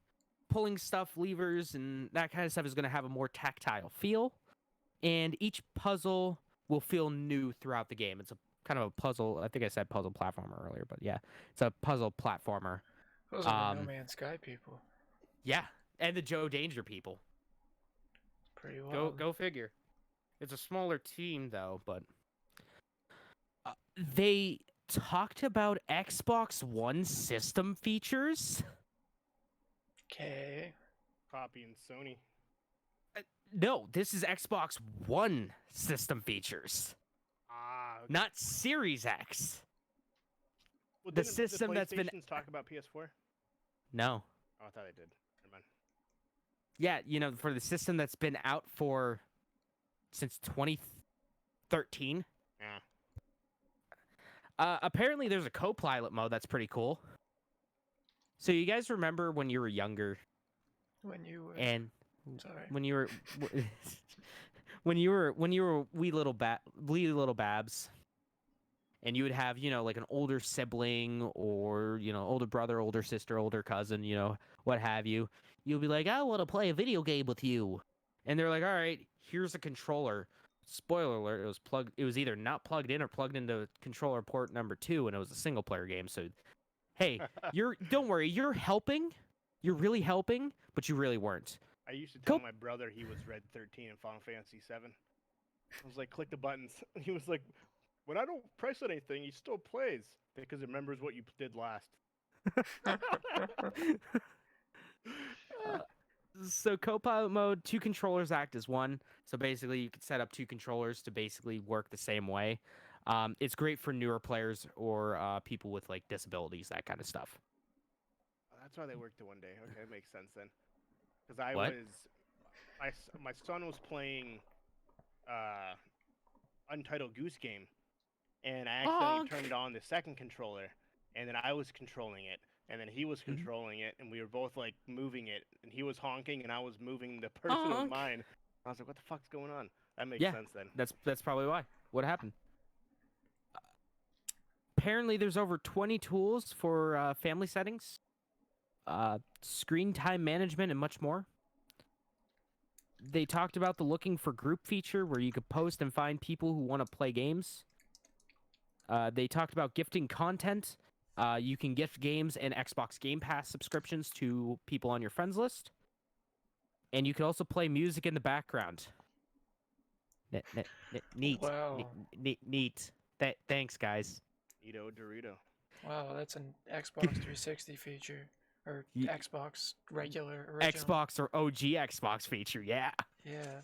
pulling stuff, levers, and that kind of stuff is going to have a more tactile feel. And each puzzle will feel new throughout the game. It's a kind of a puzzle. I think I said puzzle platformer earlier, but yeah, it's a puzzle platformer. Those are the No Man's Sky people. Yeah, and the Joe Danger people. Pretty well. Go figure. It's a smaller team though, but They talked about Xbox One system features. Okay. Copying Sony. No, this is Xbox One system featers, Ah, okay. not Series X. Well, the didn't system that's been- PlayStations talk about PS4? No. Oh, I thought they did. Never mind. Yeah, for the system that's been out since 2013. Yeah. Apparently, there's a co-pilot mode that's pretty cool. So you guys remember when you were younger When you were. and Sorry. when you were when you were wee little babs, and you would have like an older sibling or older brother, older sister, older cousin, what have you. You'll be like, I want to play a video game with you, and they're like, all right, here's a controller. Spoiler alert: it was either not plugged in or plugged into controller port number 2, and it was a single player game. So, hey, don't worry, you're helping. You're really helping, but you really weren't. I used to Go- tell my brother he was Red 13 in Final Fantasy 7. I was like, click the buttons. He was like, when I don't press anything, he still plays because it remembers what you did last. So co-pilot mode, 2 controllers act as one. So basically, you could set up 2 controllers to basically work the same way. It's great for newer players or people with like disabilities, that kind of stuff. That's why they worked it one day. Okay, it makes sense then. Because I What? my son was playing Untitled Goose Game, and I accidentally Honk. turned on the second controller, and then I was controlling it, and then he was Mm-hmm. controlling it, and we were both like moving it, and he was honking, and I was moving the person Honk. of mine. I was like, what the fuck's going on? That makes Yeah. sense then. That's probably why. What happened? Apparently, there's over 20 tools for family settings, screen time management, and much more. They talked about the looking for group feature where you could post and find people who want to play games. They talked about gifting content. You can gift games and Xbox Game Pass subscriptions to people on your friends list. And you can also play music in the background. Neat. Wow. Neat. Thanks, guys. Neato Dorito. Wow, that's an Xbox 360 feature. Or Ye- Xbox regular, original. Xbox or OG Xbox feature, yeah. Yeah.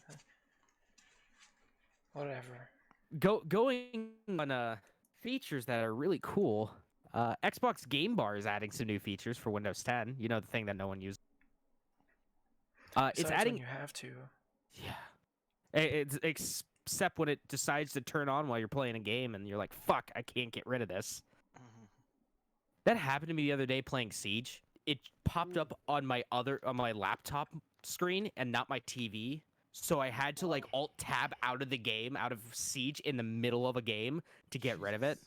Whatever. Going on features that are really cool. Xbox Game Bar is adding some new features for Windows 10. You know, the thing that no one uses. It's Besides adding. when you have to. Yeah. Except when it decides to turn on while you're playing a game, and you're like, "Fuck, I can't get rid of this." That happened to me the other day playing Siege. It popped up on my laptop screen and not my TV. So I had to like alt tab out of the game, out of Siege in the middle of a game to get rid of it.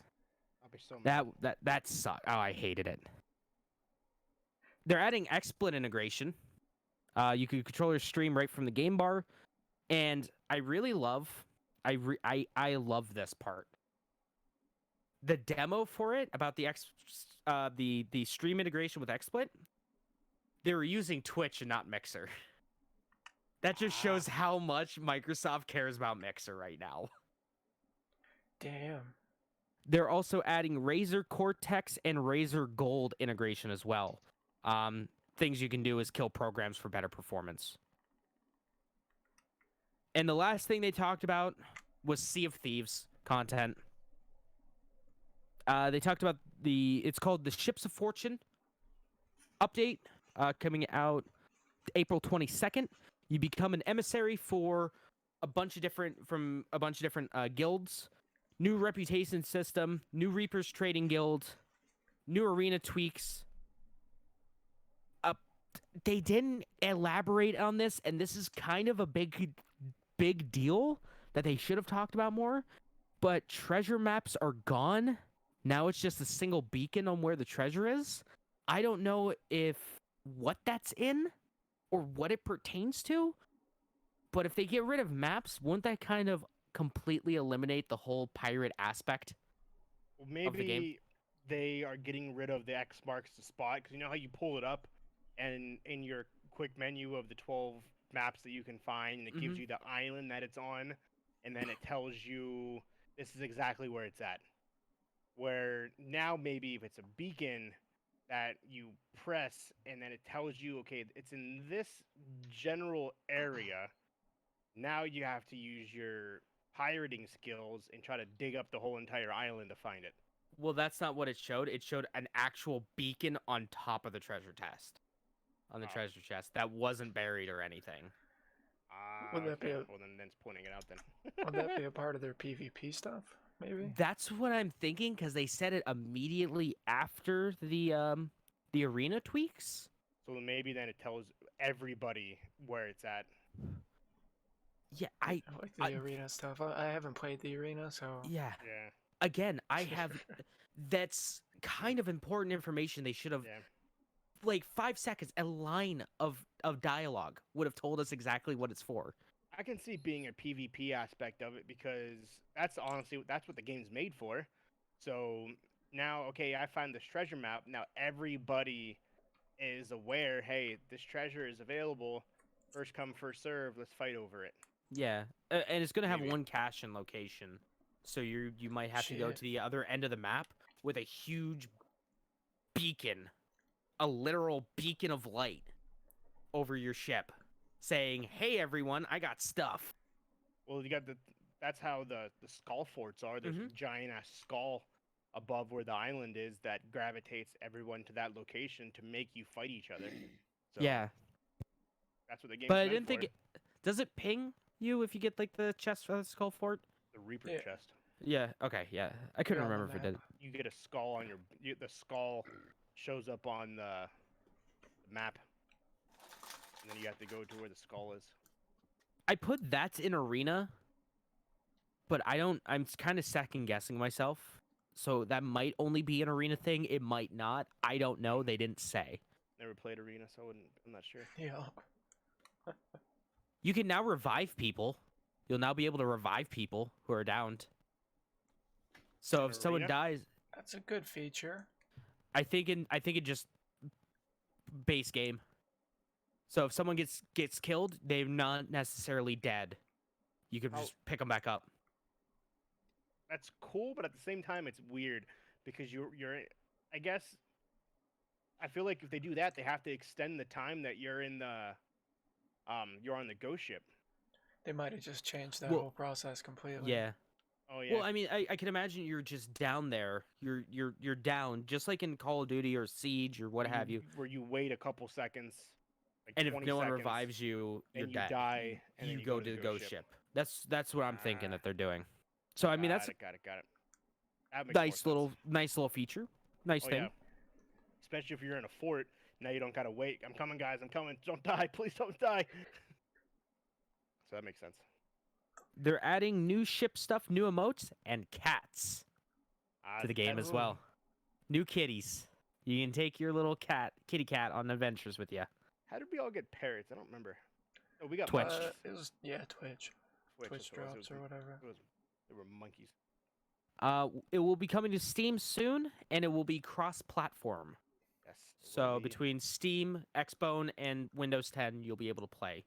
I'll be so mad. That sucked. Oh, I hated it. They're adding XSplit integration. You can control your stream right from the game bar, and I really love. I love this part. The demo for it about the the stream integration with XSplit. They were using Twitch and not Mixer. That just shows how much Microsoft cares about Mixer right now. Damn. They're also adding Razer Cortex and Razer Gold integration as well. Things you can do is kill programs for better performance. And the last thing they talked about was Sea of Thieves content. They talked about it's called the Ships of Fortune update, coming out April 22nd. You become an emissary for a bunch of different guilds. New reputation system, new Reapers trading guild, new arena tweaks. They didn't elaborate on this, and this is kind of a big deal that they should have talked about more. But treasure maps are gone. Now it's just a single beacon on where the treasure is. I don't know what that's in or what it pertains to. But if they get rid of maps, wouldn't that kind of completely eliminate the whole pirate aspect? Well, of the game. maybe they are getting rid of the X marks the spot, because you know how you pull it up, and in your quick menu of the 12 maps that you can find, and it gives Mhm. you the island that it's on, and then it tells you this is exactly where it's at. where now maybe if it's a beacon that you press and then it tells you, okay, it's in this general area. Now you have to use your pirating skills and try to dig up the whole entire island to find it. Well, that's not what it showed. It showed an actual beacon on top of the treasure chest. On the Oh. treasure chest that wasn't buried or anything. Would that be okay. a- Well, then it's pointing it out then. Would that be a part of their PvP stuff? Maybe. That's what I'm thinking because they said it immediately after the arena tweaks. So maybe then it tells everybody where it's at. Yeah, I like the I- arena stuff. I haven't played the arena, so yeah. Yeah. Again, I have. That's kind of important information. They should have Yeah. like 5 seconds, a line of dialogue would have told us exactly what it's for. I can see being a PvP aspect of it because that's honestly that's what the game's made for. So now, okay, I find this treasure map. Now everybody is aware. Hey, this treasure is available. First come, first serve. Let's fight over it. Yeah, and it's gonna have Maybe. one cache and location, so you might have to go Shit. to the other end of the map with a huge beacon, a literal beacon of light over your ship, saying, "Hey everyone, I got stuff." Well, you got the. That's how the skull forts are. There's a giant ass skull above where the island is that gravitates everyone to that location to make you fight each other. So Yeah, that's what the game. but I didn't think it. Does it ping you if you get like the chest for the skull fort? The Reaper Yeah. chest. Yeah. Okay. Yeah, I couldn't on the remember if it map. did. You get a skull on your. The skull shows up on the map, and then you have to go to where the skull is. I put that in arena, but I don't. I'm kind of second guessing myself. So that might only be an arena thing. It might not. I don't know. They didn't say. Never played arena, so I'm not sure. yeah. You can now revive people. You'll now be able to revive people who are downed. So In if someone arena? dies, That's a good feature. I think it just base game. So if someone gets killed, they're not necessarily dead. You can Oh. just pick them back up. That's cool, but at the same time, it's weird because you're. I guess. I feel like if they do that, they have to extend the time that you're in the. You're on the ghost ship. They might have just changed that Well, whole process completely. Yeah. Oh yeah. Well, I mean, I can imagine you're just down there. You're down, just like in Call of Duty or Siege or what where have you. Where you wait a couple seconds. Like And if 20 no one seconds, revives you, you're and you dead. die, and then you go to the ghost ship. That's what I'm thinking Ah. that they're doing. So I mean, that's a got it. That makes more nice little feature. Nice Oh, thing. yeah. Especially if you're in a fort, now you don't gotta wait. I'm coming, guys. I'm coming. Don't die, please. Don't die. So that makes sense. They're adding new ship stuff, new emotes, and cats Ah, to the game that's- as well. New kitties. You can take your little kitty cat on adventures with you. How did we all get parrots? I don't remember. Oh, we got Twitch. monkeys. It was Twitch. Twitch that's what it was. drops or whatever. They were monkeys. It will be coming to Steam soon, and it will be cross-platform. Yes. it will So be. between Steam, Xbone, and Windows 10, you'll be able to play.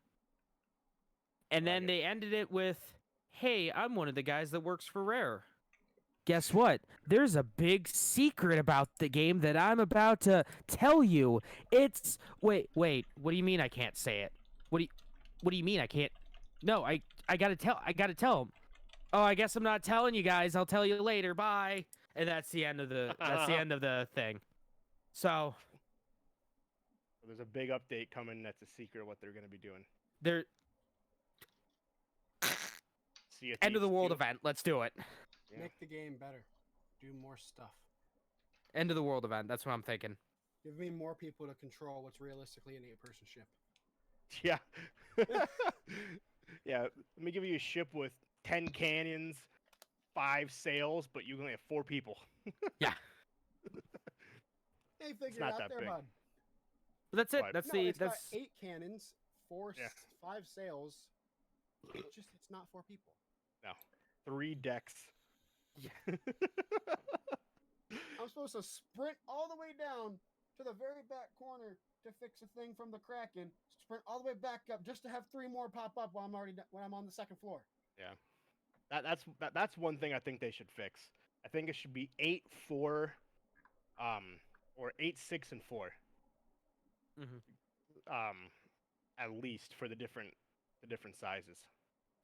And Like then it. they ended it with, "Hey, I'm one of the guys that works for Rare." Guess what? There's a big secret about the game that I'm about to tell you. It's wait. What do you mean I can't say it? What do you mean I can't? No, I gotta tell him. Oh, I guess I'm not telling you guys. I'll tell you later. Bye. And that's the end of the thing. So So there's a big update coming. That's a secret of what they're gonna be doing. there, Sea of end of the Thieves world 2. event. Let's do it. Yeah. Make the game better. Do more stuff. End of the world event. That's what I'm thinking. Give me more people to control what's realistically an 8-person ship. Yeah. Yeah. Let me give you a ship with 10 cannons, 5 sails, but you only have 4 people. Hey, figure it not out that there, big. bud. But that's it. Right. That's No, the it's that's got 8 cannons, 4, Yeah. 5 sails. It's not 4 people. 3 decks. I'm supposed to sprint all the way down to the very back corner to fix a thing from the Kraken. Sprint all the way back up just to have 3 more pop up while I'm on the second floor. That's one thing I think they should fix. I think it should be 8-4, or 8-6-4, Mhm. at least for the different sizes.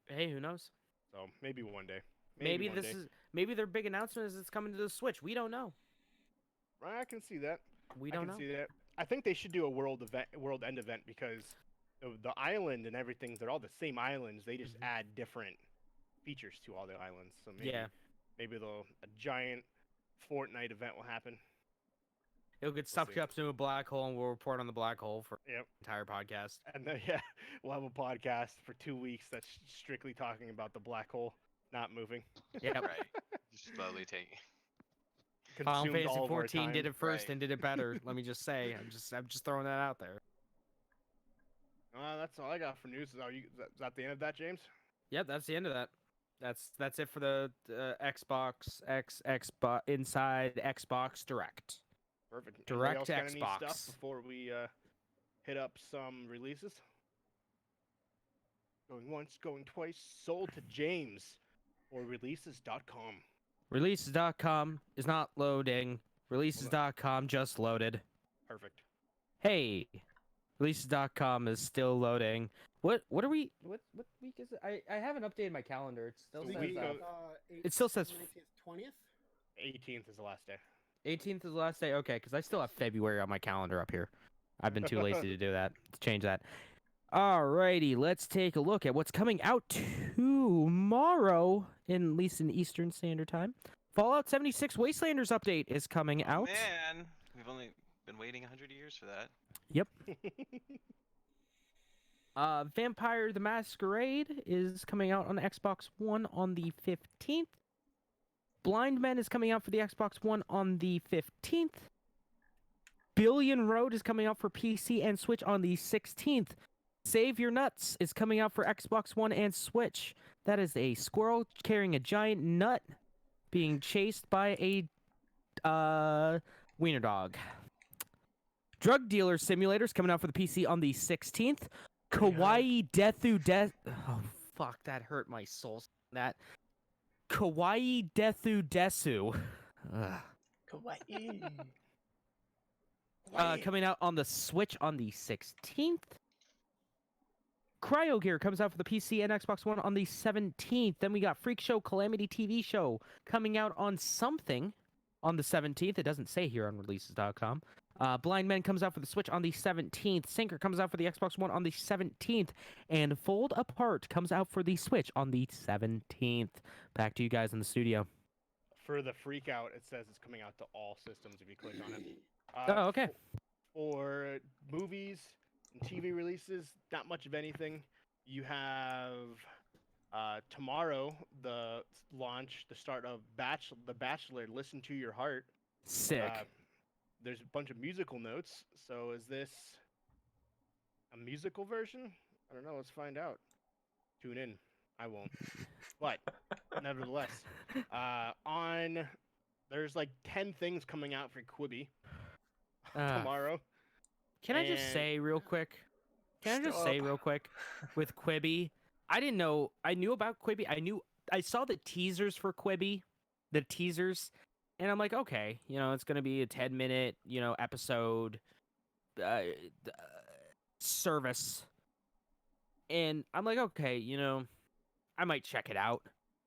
Hey, who knows? So maybe one day. Maybe one this day. is maybe their big announcement is it's coming to the Switch. We don't know. I can see that. We I don't can know. see that. I think they should do a world end event, because the island and everything, they're all the same islands. They just Mhm. add different features to all the islands. So maybe Yeah. maybe a giant Fortnite event will happen. It'll get see. sucked up to a black hole, and we'll report on the black hole for Yep. the entire podcast. And then yeah, we'll have a podcast for 2 weeks that's strictly talking about the black hole not moving. Yeah. Right. Just slowly taking. Final Consumed Fantasy all of our 14 did time. it first Right. and did it better. Let me just say, I'm just throwing that out there. That's all I got for news. Is that the end of that, James? Yep, that's the end of that. That's it for the Xbox Xbox Inside Xbox Direct. Perfect. Anybody Direct else got any Xbox. stuff before we hit up some releases? Going once, going twice. Sold to James or releases.com. Releases.com is not loading. Releases.com just loaded. Perfect. Hey, Releases.com is still loading. What are we? What week is it? I haven't updated my calendar. It still The says week of- it still says 20th. 18th is the last day. 18th is the last day. Okay, because I still have February on my calendar up here. I've been too lazy to do that. To change that. Alrighty, let's take a look at what's coming out tomorrow, at least in Eastern Standard Time. Fallout 76 Wastelanders update is coming out. Man, we've only been waiting 100 years for that. Vampire the Masquerade is coming out on Xbox One on the 15th. Blind Men is coming out for the Xbox One on the 15th. Billion Road is coming out for PC and Switch on the 16th. Save Your Nuts is coming out for Xbox One and Switch. That is a squirrel carrying a giant nut being chased by a wiener dog. Drug Dealer Simulator is coming out for the PC on the 16th. Kawaii Oh, fuck, that hurt my soul. That Kawaii Desu. Ugh. Kawaii. Coming out on the Switch on the 16th. Cryo Gear comes out for the PC and Xbox One on the 17th. Then we got Freak Show Calamity TV show coming out on something on the 17th. It doesn't say here on releases.com. Blind Men comes out for the Switch on the 17th. Sinker comes out for the Xbox One on the 17th. And Fold Apart comes out for the Switch on the 17th. Back to you guys in the studio. For the freak out, it says it's coming out to all systems if you click on it. Oh, okay. For movies and TV releases, not much of anything. You have tomorrow the start of The Bachelor. Listen to Your Heart. Sick. There's a bunch of musical notes. So is this a musical version? I don't know. Let's find out. Tune in. I won't. But nevertheless, there's like 10 things coming out for Quibi tomorrow. Can I just and- say real quick? Stop. With Quibi, I didn't know. I knew about Quibi. I saw the teasers for Quibi, the teasers, and I'm like, okay, it's gonna be a 10-minute, episode, service, and I'm like, okay, I might check it out,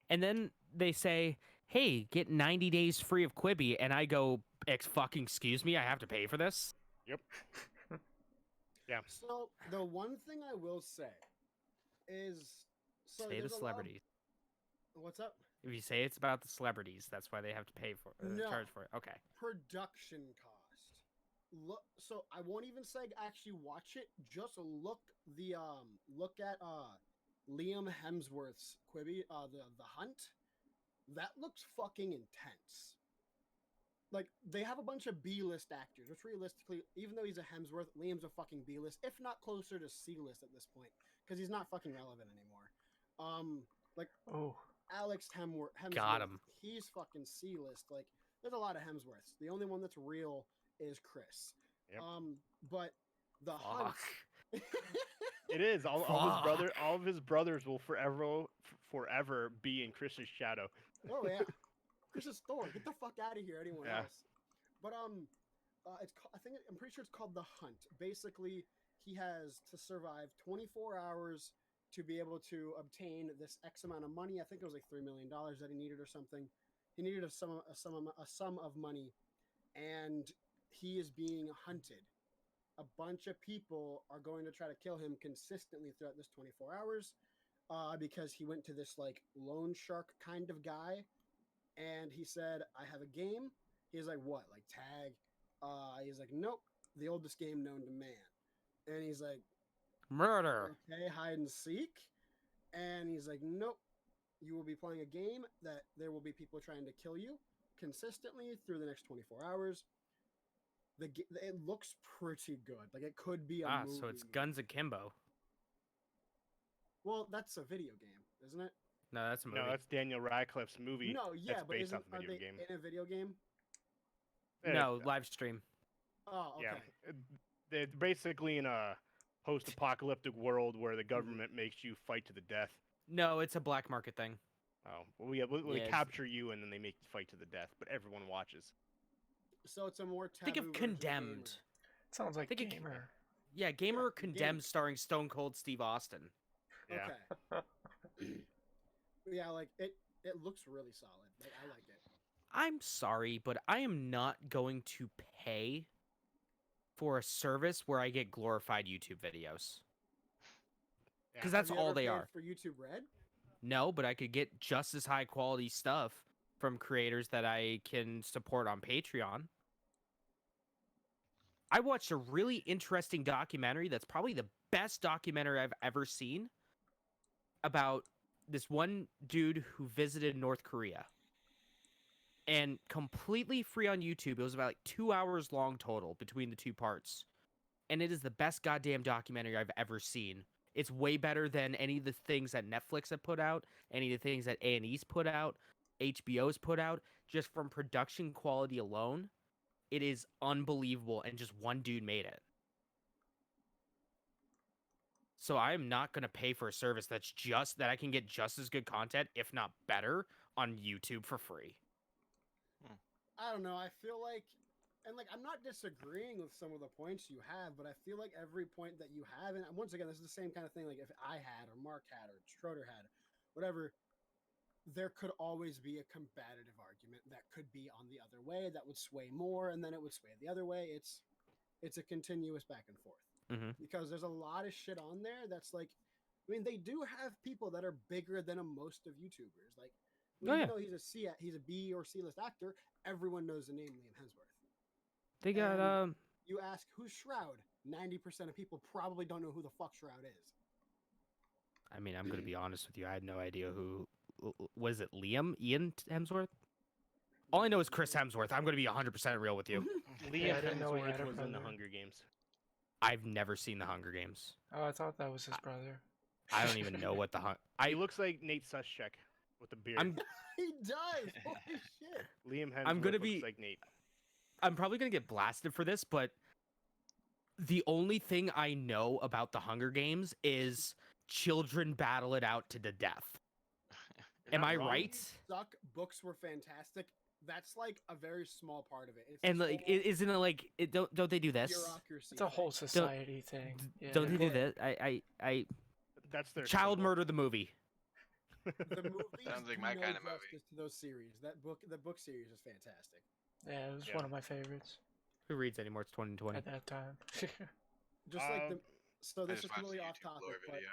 and then they say, hey, get 90 days free of Quibi, and I go, excuse me, I have to pay for this? Yep. Yeah. So the one thing I will say is, so Say the there's a lot of- celebrities. What's up? If you say it's about the celebrities, that's why they have to pay for No. charge for it. Okay. Production cost. Look, so I won't even say actually watch it. Just look at Liam Hemsworth's Quibi, the Hunt. That looks fucking intense. Like, they have a bunch of B-list actors, which realistically, even though he's a Hemsworth, Liam's a fucking B-list, if not closer to C-list at this point, because he's not fucking relevant anymore. Oh, Alex Hemsworth, Got him. he's fucking C-list. Like, there's a lot of Hemsworths. The only one that's real is Chris. Yep. But the Hunt. Fuck. It is. All of his Fuck. brothers will forever be in Chris's shadow. Oh yeah. There's a store. Get the fuck out of here, anyone Yeah. else. But I'm pretty sure it's called The Hunt. Basically, he has to survive 24 hours to be able to obtain this X amount of money. I think it was like $3 million that he needed or something. He needed a sum of money, and he is being hunted. A bunch of people are going to try to kill him consistently throughout this 24 hours because he went to this like loan shark kind of guy, and he said, I have a game. He's like, what, like tag? He's like, nope, the oldest game known to man. And he's like, Murder. okay, hide and seek. And he's like, nope, you will be playing a game that there will be people trying to kill you consistently through the next 24 hours. It looks pretty good. Like it could be a movie. So it's Guns Akimbo. Well, that's a video game, isn't it? No, that's a movie. No, that's Daniel Radcliffe's movie. No, yeah, that's but based isn't, off a video game. in a video game? No, live stream. Oh, okay. Yeah, they're basically in a post-apocalyptic world where the government makes you fight to the death. No, it's a black market thing. Oh, well, we Yes. capture you and then they make you fight to the death, but everyone watches. So it's a more taboo Think of version Condemned. Sounds like Think of- gamer. Yeah, Gamer Yeah, Condemned starring Stone Cold Steve Austin. Yeah. Okay. Yeah, like it looks really solid. Like, I like it. I'm sorry, but I am not going to pay for a service where I get glorified YouTube videos. Because that's Have you all ever they paid are. for YouTube Red? No, but I could get just as high quality stuff from creators that I can support on Patreon. I watched a really interesting documentary that's probably the best documentary I've ever seen about this one dude who visited North Korea. And completely free on YouTube. It was about like 2 hours long total between the two parts. And it is the best goddamn documentary I've ever seen. It's way better than any of the things that Netflix have put out, any of the things that A&E's put out, HBO's put out. Just from production quality alone, it is unbelievable, and just one dude made it. So I am not going to pay for a service that I can get just as good content, if not better, on YouTube for free. I don't know. I feel like, and like, I'm not disagreeing with some of the points you have, but I feel like every point that you have, and once again, this is the same kind of thing. Like if I had, or Mark had, or Schroeder had, whatever, there could always be a combative argument that could be on the other way that would sway more, and then it would sway the other way. It's a continuous back and forth because there's a lot of shit on there that's like, I mean, they do have people that are bigger than most of YouTubers. Like, even though he's a B or C list actor, everyone knows the name Liam Hemsworth. They got And you ask who's Shroud, 90% of people probably don't know who the fuck Shroud is. I mean, I'm gonna be honest with you. I had no idea who was it. Ian Hemsworth. All I know is Chris Hemsworth. I'm gonna be 100% real with you. Liam I didn't know he had Hemsworth a was in the brother. Hunger Games. I've never seen the Hunger Games. Oh, I thought that was his brother. I don't even know what the He looks like Nate Suschek with the beard. He does. Holy shit. Liam Hemsworth I'm gonna looks be- like Nate. I'm probably gonna get blasted for this, but the only thing I know about the Hunger Games is children battle it out to the death. You're Am not I wrong. right? Suck. Books were fantastic. That's like a very small part of it. It's And this like, whole isn't it like it? Don't they do this? bureaucracy It's a whole thing. society thing. Yeah. Don't they do this? I That's their Child symbol. Murder the movie. The movies Sounds like do my no kind of movie. justice to those series. The book series is fantastic. Yeah, it was Yeah. one of my favorites Who reads anymore? It's 2020. at that time. Just like the. So I this just is watched completely a off YouTube topic, lore but video.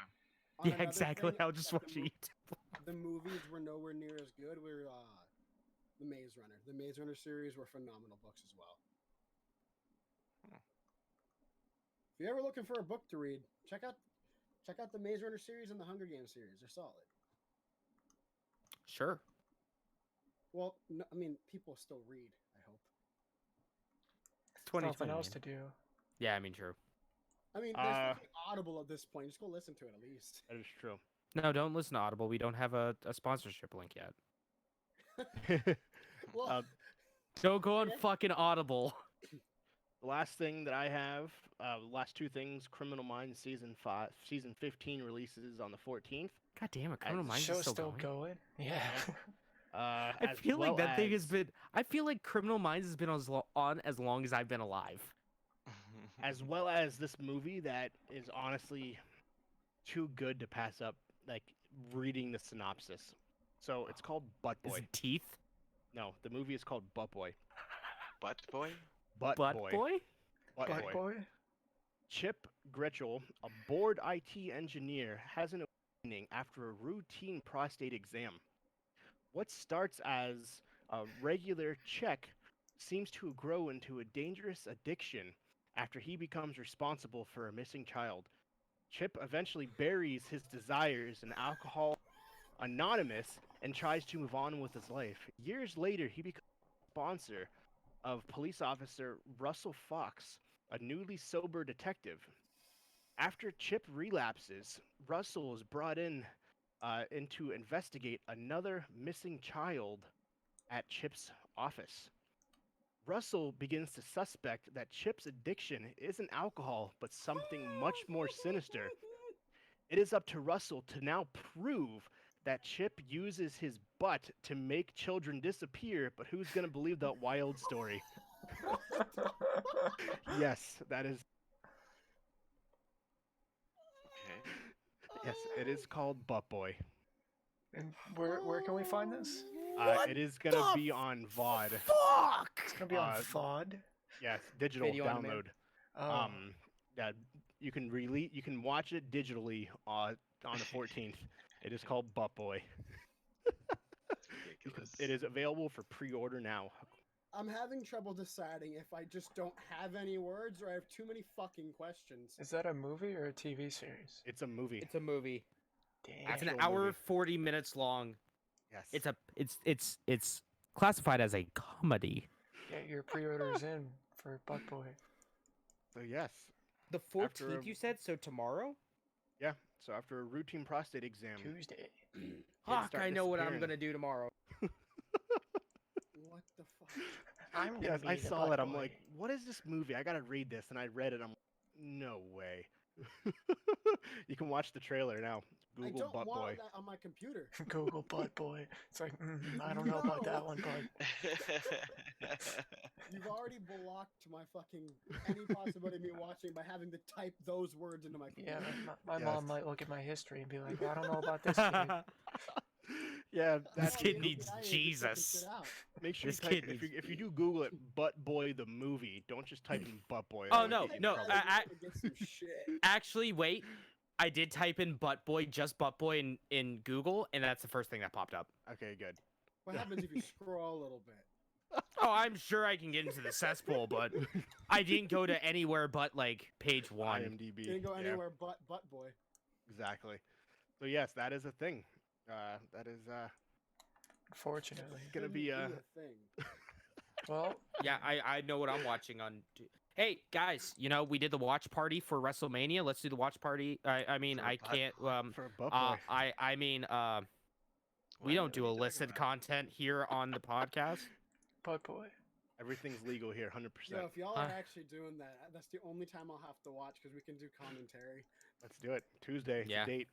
on Yeah, another exactly. thing, I'll just that watch the, YouTube. the movies were nowhere near as good. Were the Maze Runner. The Maze Runner series were phenomenal books as well. If you're ever looking for a book to read, check out the Maze Runner series and the Hunger Games series. They're solid. Sure. Well, no, I mean, people still read. I hope. It's 2020. Nothing else man. to do. Yeah, I mean, true. I mean, there's nothing Audible at this point. Just go listen to it at least. That is true. No, don't listen to Audible. We don't have a sponsorship link yet. Well, Uh, Don't go on Okay. fucking Audible. The last thing that I have, last two things: Criminal Minds season 15 releases on the 14th. God damn it, Criminal the Minds Show's is still going. Yeah. I as feel well like that thing has as- been. I feel like Criminal Minds has been on as long as I've been alive. as well as this movie that is honestly too good to pass up. Like reading the synopsis. So it's called Butt Is Boy. it teeth? No, the movie is called Butt Boy. Butt boy. Butt Butt Boy. boy? Butt Butt Boy. boy. Chip Gretchel, a bored IT engineer, has an awakening after a routine prostate exam. What starts as a regular check seems to grow into a dangerous addiction after he becomes responsible for a missing child. Chip eventually buries his desires in Alcohol Anonymous and tries to move on with his life. Years later, he becomes a sponsor of police officer Russell Fox, a newly sober detective. After Chip relapses, Russell is brought in to investigate another missing child at Chip's office. Russell begins to suspect that Chip's addiction isn't alcohol, but something much more sinister. It is up to Russell to now prove that Chip uses his butt to make children disappear, but who's going to believe that wild story? Yes, that is. Okay. Yes, it is called Butt Boy. And where can we find this? It is going to be on VOD. Fuck! It's gonna be on Uh, FOD. Yes, digital Video on download. demand. Oh, Yeah, you can you can watch it digitally on the 14th. It is called Butt Boy. That's You can- ridiculous. It is available for pre-order now. I'm having trouble deciding if I just don't have any words or I have too many fucking questions. is that a movie or a TV series? It's a movie. It's a movie. Damn. It's an Actual hour movie. 40 minutes long. Yes. It's classified as a comedy. Get your pre-orders in for Butt Boy. So yes. The After 14th a- you said, so tomorrow? Yeah. So after a routine prostate exam, Tuesday. Fuck, start I know what I'm disappearing. gonna do tomorrow. What the fuck? I'm gonna yes, be I the saw Butt it. I'm Boy. like, what is this movie? I gotta read this, and I read it. I'm like, no way. You can watch the trailer now. I Google don't Butt want Boy. that on my computer. Google Butt Boy. It's like, I don't know about that No. one, bud. You've already blocked my fucking any possibility of me watching by having to type those words into my Yeah, computer. my Yes. mom might look at my history and be like, I don't know about this kid. Yeah, This that's kid Yeah, needs I ain't just checking Jesus. shit out. Make sure This you type, kid if you do Google it, Butt Boy the movie. Don't just type in Butt Boy. Oh, that might no, get you in no, trouble. I- Probably get some shit. Actually, wait. I did type in butt boy, just butt boy in Google, and that's the first thing that popped up. Okay, good. What happens if you scroll a little bit? Oh, I'm sure I can get into the cesspool, but I didn't go to anywhere but like page 1. IMDb. Didn't go yeah, anywhere but butt boy. exactly. So yes, that is a thing. That is Unfortunately. gonna Shouldn't be a a. thing. Well, Yeah, I know what I'm watching on. Hey guys, you know we did the watch party for WrestleMania. Let's do the watch party. I mean For I Butt can't. For a Butt Boy. I mean we What don't are do we talking illicit about? content here on the podcast. Butt Boy. Everything's legal here, 100%. Yo, if y'all are Huh? actually doing that, that's the only time I'll have to watch because we can do commentary. Let's do it. Tuesday. It's a Yeah. date.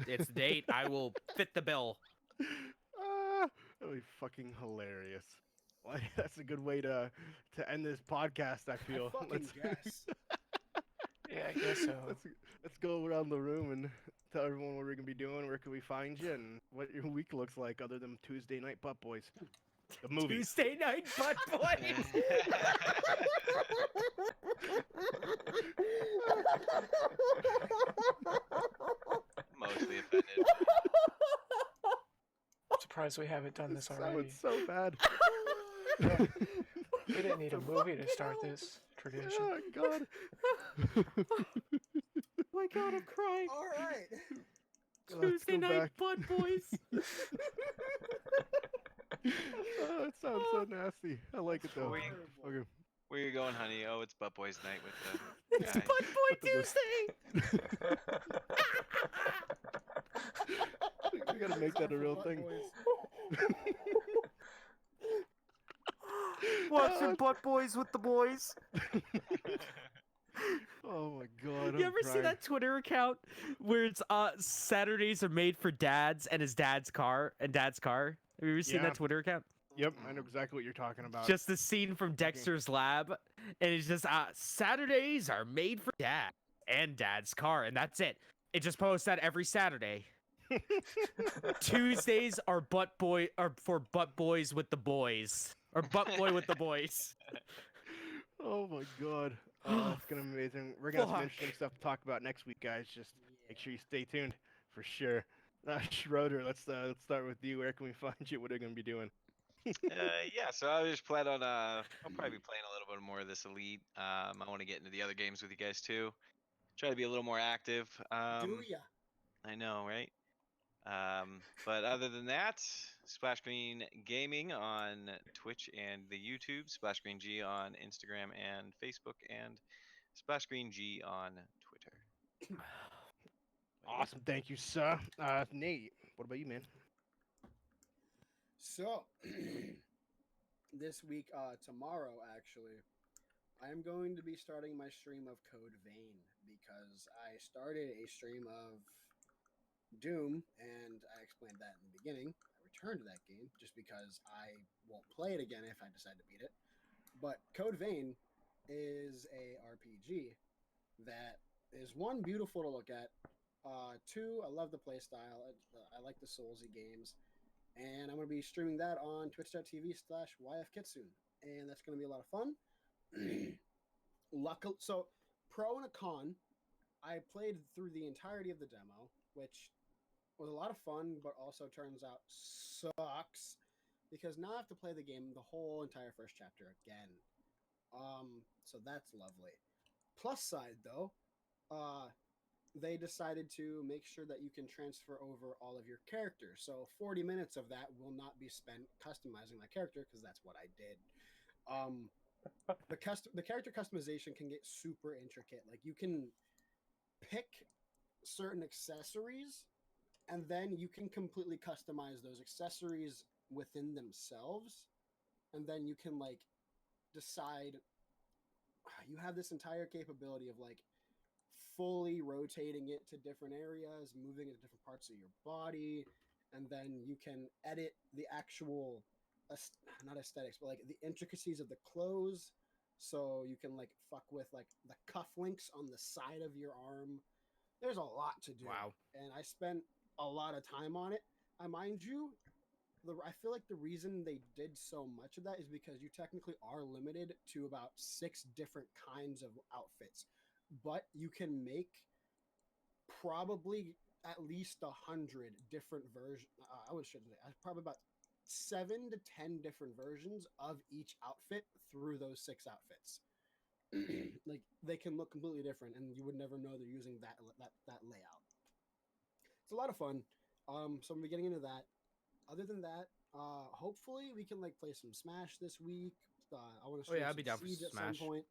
It's the date. I will fit the bill. That'll be fucking hilarious. Well, that's a good way to end this podcast. I feel. I fucking guess. Yeah, I guess so. let's go around the room and tell everyone what we're gonna be doing. Where can we find you, and what your week looks like other than Tuesday Night Butt Boys, the movie. Tuesday night butt boy. Mostly offended. Surprised we haven't done this This already. sounds so bad. We didn't need a movie to start this tradition. Oh God. My God, I'm crying. All right. Let's Tuesday go night back. butt boys. Oh, it sounds so nasty. I like it though. Wait. Okay. Where you going, honey? Oh, it's Butt Boys night with the It's guy. butt boy Tuesday. We gotta make that a real Butt thing. boys. Watching butt boys with the boys. Oh my God. You I'm ever see crying. that Twitter account where it's Saturdays are made for dads and his dad's car Have you ever seen Yeah. that Twitter account? Yep, I know exactly what you're talking about. Just the scene from Dexter's Lab, and it's just Saturdays are made for Dad and Dad's car, and that's it. It just posts that every Saturday. Tuesdays are for butt boys with the boys, or butt boy with the boys. Oh my god. Oh, it's gonna be amazing. We're gonna have some interesting Fuck. stuff to talk about next week, guys. Just make sure you stay tuned for sure. Schroeder, let's start with you. Where can we find you? What are you gonna be doing? Yeah, so I just plan on I'll probably be playing a little bit more of this Elite. I want to get into the other games with you guys too. Try to be a little more active. Do ya? I know, right? But other than that, Splash Screen Gaming on Twitch and the YouTube, Splash Screen G on Instagram and Facebook, and Splash Screen G on Twitter. Awesome, thank you, sir. Nate, what about you, man? So, this week, tomorrow actually, I am going to be starting my stream of Code Vein because I started a stream of Doom, and I explained that in the beginning. I returned to that game just because I won't play it again if I decide to beat it. But Code Vein is a RPG that is one, beautiful to look at. Two, I love the playstyle. I like the Soulsy games. And I'm going to be streaming that on twitch.tv/yfkitsune. And that's going to be a lot of fun. Luckily, so pro and a con, I played through the entirety of the demo, which was a lot of fun, but also turns out sucks because now I have to play the game, the whole entire first chapter again. So that's lovely. Plus side though, they decided to make sure that you can transfer over all of your characters. So 40 minutes of that will not be spent customizing my character because that's what I did. The character customization can get super intricate. Like you can pick certain accessories and then you can completely customize those accessories within themselves. And then you can like decide you have this entire capability of like fully rotating it to different areas, moving it to different parts of your body, and then you can edit the actual not aesthetics, but like the intricacies of the clothes. So you can like fuck with like the cufflinks on the side of your arm. There's a lot to do. Wow. And I spent a lot of time on it. Mind you, I feel like the reason they did so much of that is because you technically are limited to about 6 different kinds of outfits, but you can make probably at least 100 different versions. I would say probably about 7 to 10 different versions of each outfit through those 6 outfits. Like they can look completely different, and you would never know they're using that layout. It's a lot of fun. So I'm gonna be getting into that. Other than that, hopefully we can like play some Smash this week. I want to. Oh yeah, I'd be down for Siege at Smash. some point.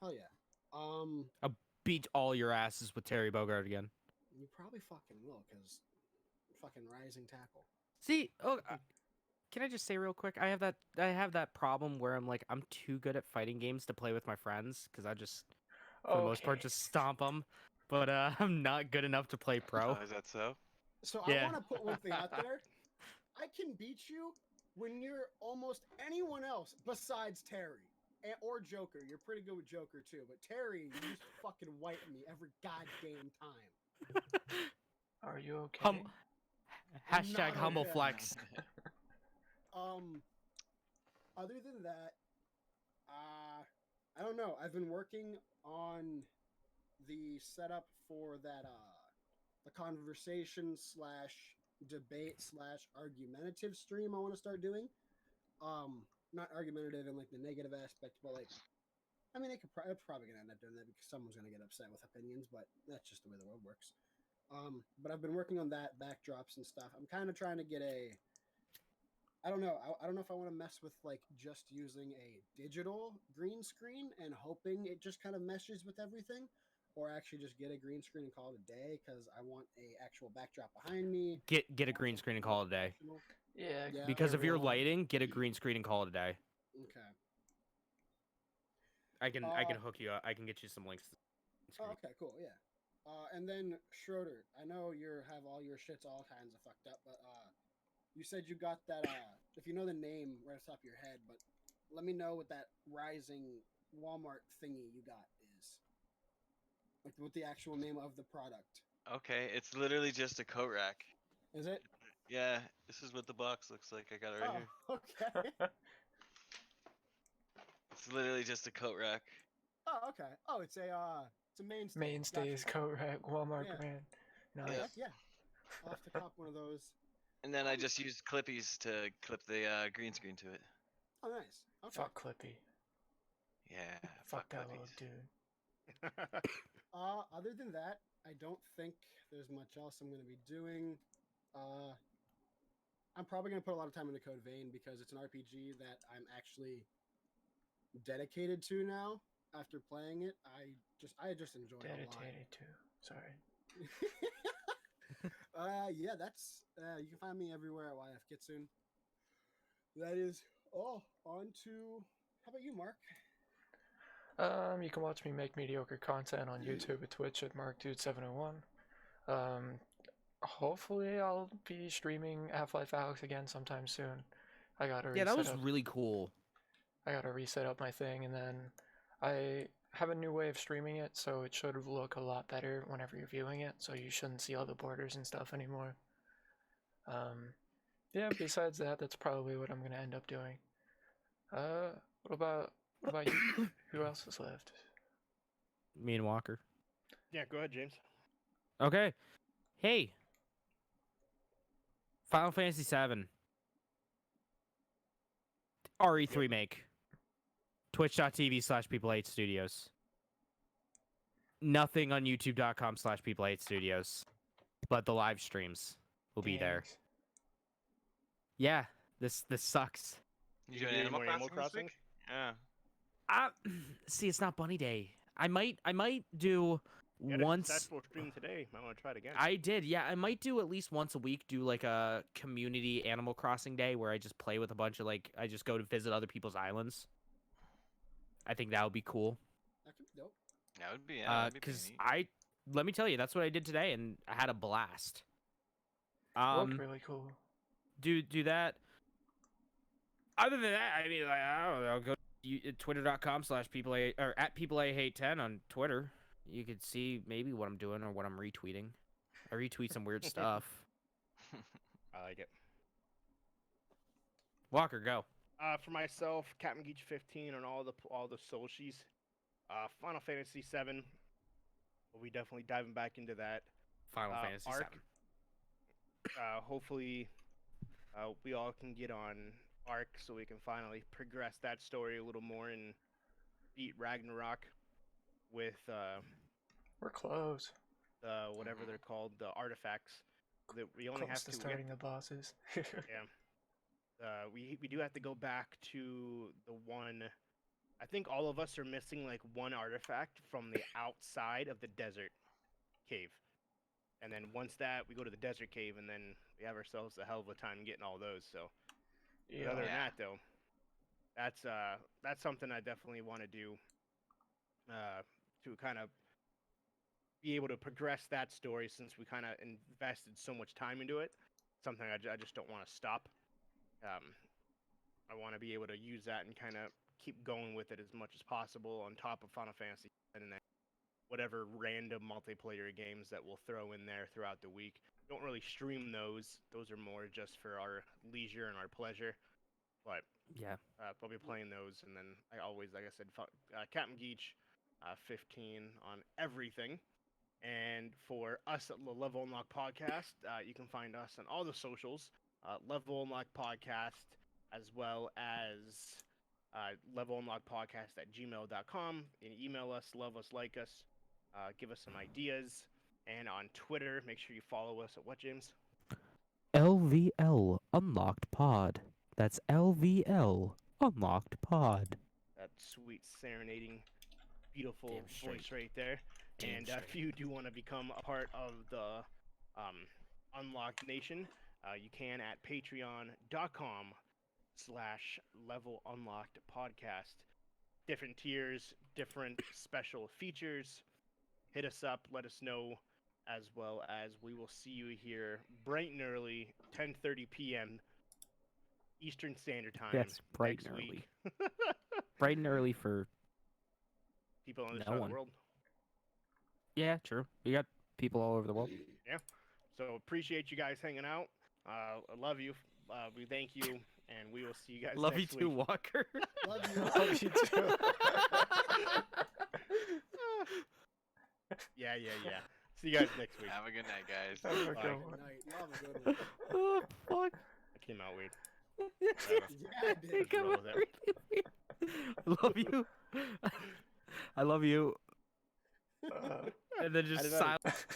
Hell yeah. I'll beat all your asses with Terry Bogard again. You probably fucking will, because fucking Rising Tackle. See, can I just say real quick? I have that problem where I'm too good at fighting games to play with my friends because I just, for the most part, Okay. just stomp them. But I'm not good enough to play pro. Oh, is that so? So Yeah. I want to put one thing out there. I can beat you when you're almost anyone else besides Terry or Joker. You're pretty good with Joker too, but Terry, you just fucking wipe me every goddamn time. Are you okay? Hashtag Not humble okay. flex. Other than that, I don't know. I've been working on the setup for that the conversation / debate / argumentative stream I want to start doing. Not argumentative in like the negative aspect, but like, I mean, it's probably gonna end up doing that because someone's gonna get upset with opinions, but that's just the way the world works. But I've been working on that, backdrops and stuff. I'm kind of trying to get I don't know. I don't know if I want to mess with like just using a digital green screen and hoping it just kind of meshes with everything, or actually just get a green screen and call it a day because I want a actual backdrop behind me. Get a green screen and call it a day. Yeah. Yeah. Because of your everyone- lighting, get a green screen and call it a day. Okay. I can hook you up. I can get you some links. To the screen. Oh, okay, cool, yeah. And then Schroeder, I know you have all your shits all kinds of fucked up, but You said you got that. If you know the name right off the top of your head, but let me know what that rising Walmart thingy you got is. Like what the actual name of the product. Okay, it's literally just a coat rack. Is it? Yeah, this is what the box looks like. I got it right here. Oh, okay. It's literally just a coat rack. Oh, okay. Oh, it's a mainstay. Mainstays Gotcha. coat rack, Walmart Yeah. brand. Oh, Nice. heck yeah. I'll have to cop one of those. And then I just used Clippies to clip the green screen to it. Oh, nice. Okay. Fuck Clippy. Yeah, Fuck that little Clippies. dude. Other than that, I don't think there's much else I'm going to be doing. I'm probably going to put a lot of time into Code Vein because it's an RPG that I'm actually dedicated to now. After playing it, I just enjoy it a lot. Dedicated to. Sorry. Yeah, that's you can find me everywhere at YF Kitsune. That is all. On to how about you, Mark? You can watch me make mediocre content on YouTube and Twitch at MarkDude701. Hopefully I'll be streaming Half-Life Alyx again sometime soon. I gotta Yeah, that was up. really cool. I gotta reset up my thing, and then I have a new way of streaming it, so it should look a lot better whenever you're viewing it. So you shouldn't see all the borders and stuff anymore. Yeah. Besides that, that's probably what I'm gonna end up doing. What about you? Who else is left? Me and Walker. Yeah, go ahead, James. Okay. Hey. Final Fantasy VII. RE3 make. Twitch.tv/People8Studios. Nothing on YouTube.com/People8Studios. But the live streams will be there. Thanks. Yeah. This sucks. You You doing doing Animal more Animal Crossing this Crossing? week? Yeah. See, it's not Bunny Day. I might do You had a once. successful stream today. Might want to try it again. I did, yeah. I might do at least once a week, do like a community Animal Crossing day where I just play with a bunch of I just go to visit other people's islands. I think that would be cool. That could be dope. That would be, yeah, that'd be pretty Because neat. let me tell you, that's what I did today, and I had a blast. Looked really cool. Do that. Other than that, I mean, I don't know. Go to twitter.com/people8 or at people8hate10 on Twitter. You could see maybe what I'm doing or what I'm retweeting. I retweet some weird stuff. I like it. Walker, go. For myself, Captain Geach 15 on all the socials. Final Fantasy 7. We'll be definitely diving back into that. Final Fantasy Arc. 7. Hopefully, we all can get on Arc so we can finally progress that story a little more and beat Ragnarok with We're close. whatever they're called, the artifacts that we only Close have to to starting the bosses. Yeah. We do have to go back to the one. I think all of us are missing like one artifact from the outside of the desert cave. And then once that, we go to the desert cave, and then we have ourselves a hell of a time getting all those. So, but other than Yeah. that, though, that's something I definitely want to do to kind of be able to progress that story since we kind of invested so much time into it. Something I just don't want to stop. I want to be able to use that and kind of keep going with it as much as possible on top of Final Fantasy and then whatever random multiplayer games that we'll throw in there throughout the week. Don't really stream those. Those are more just for our leisure and our pleasure. But Yeah. I'll be playing those, and then I always, like I said, Captain Geach 15 on everything. And for us at the Level Unlock Podcast, you can find us on all the socials, Level Unlock Podcast, as well as levelunlockpodcast@gmail.com. And email us, love us, like us, give us some ideas. And on Twitter, make sure you follow us at what, James? LVL Unlocked Pod. That's LVL Unlocked Pod. That sweet serenading, beautiful Damn straight. voice right there. Damn And if you do want to become a part of the Unlocked Nation, you can at patreon.com/Level Unlocked Podcast. Different tiers, different special features. Hit us up. Let us know as well as we will see you here bright and early, 10:30 p.m. Eastern Standard Time. Yes, bright next and early. week. Bright and early for People on this No side of one. the world. yeah, true. We got people all over the world. So appreciate you guys hanging out. I love you. We thank you, and we will see you guys. Love you next too, week. Walker. Love you. Love you too. Yeah. See you guys next week. Have a good night, guys. Have a Bye. good Good one. night. You have a good one. Oh fuck. That came out weird. Yeah, it did. Let's Come roll on, with it. really weird. I love you. I love you. Uh, And then I just did not- silence.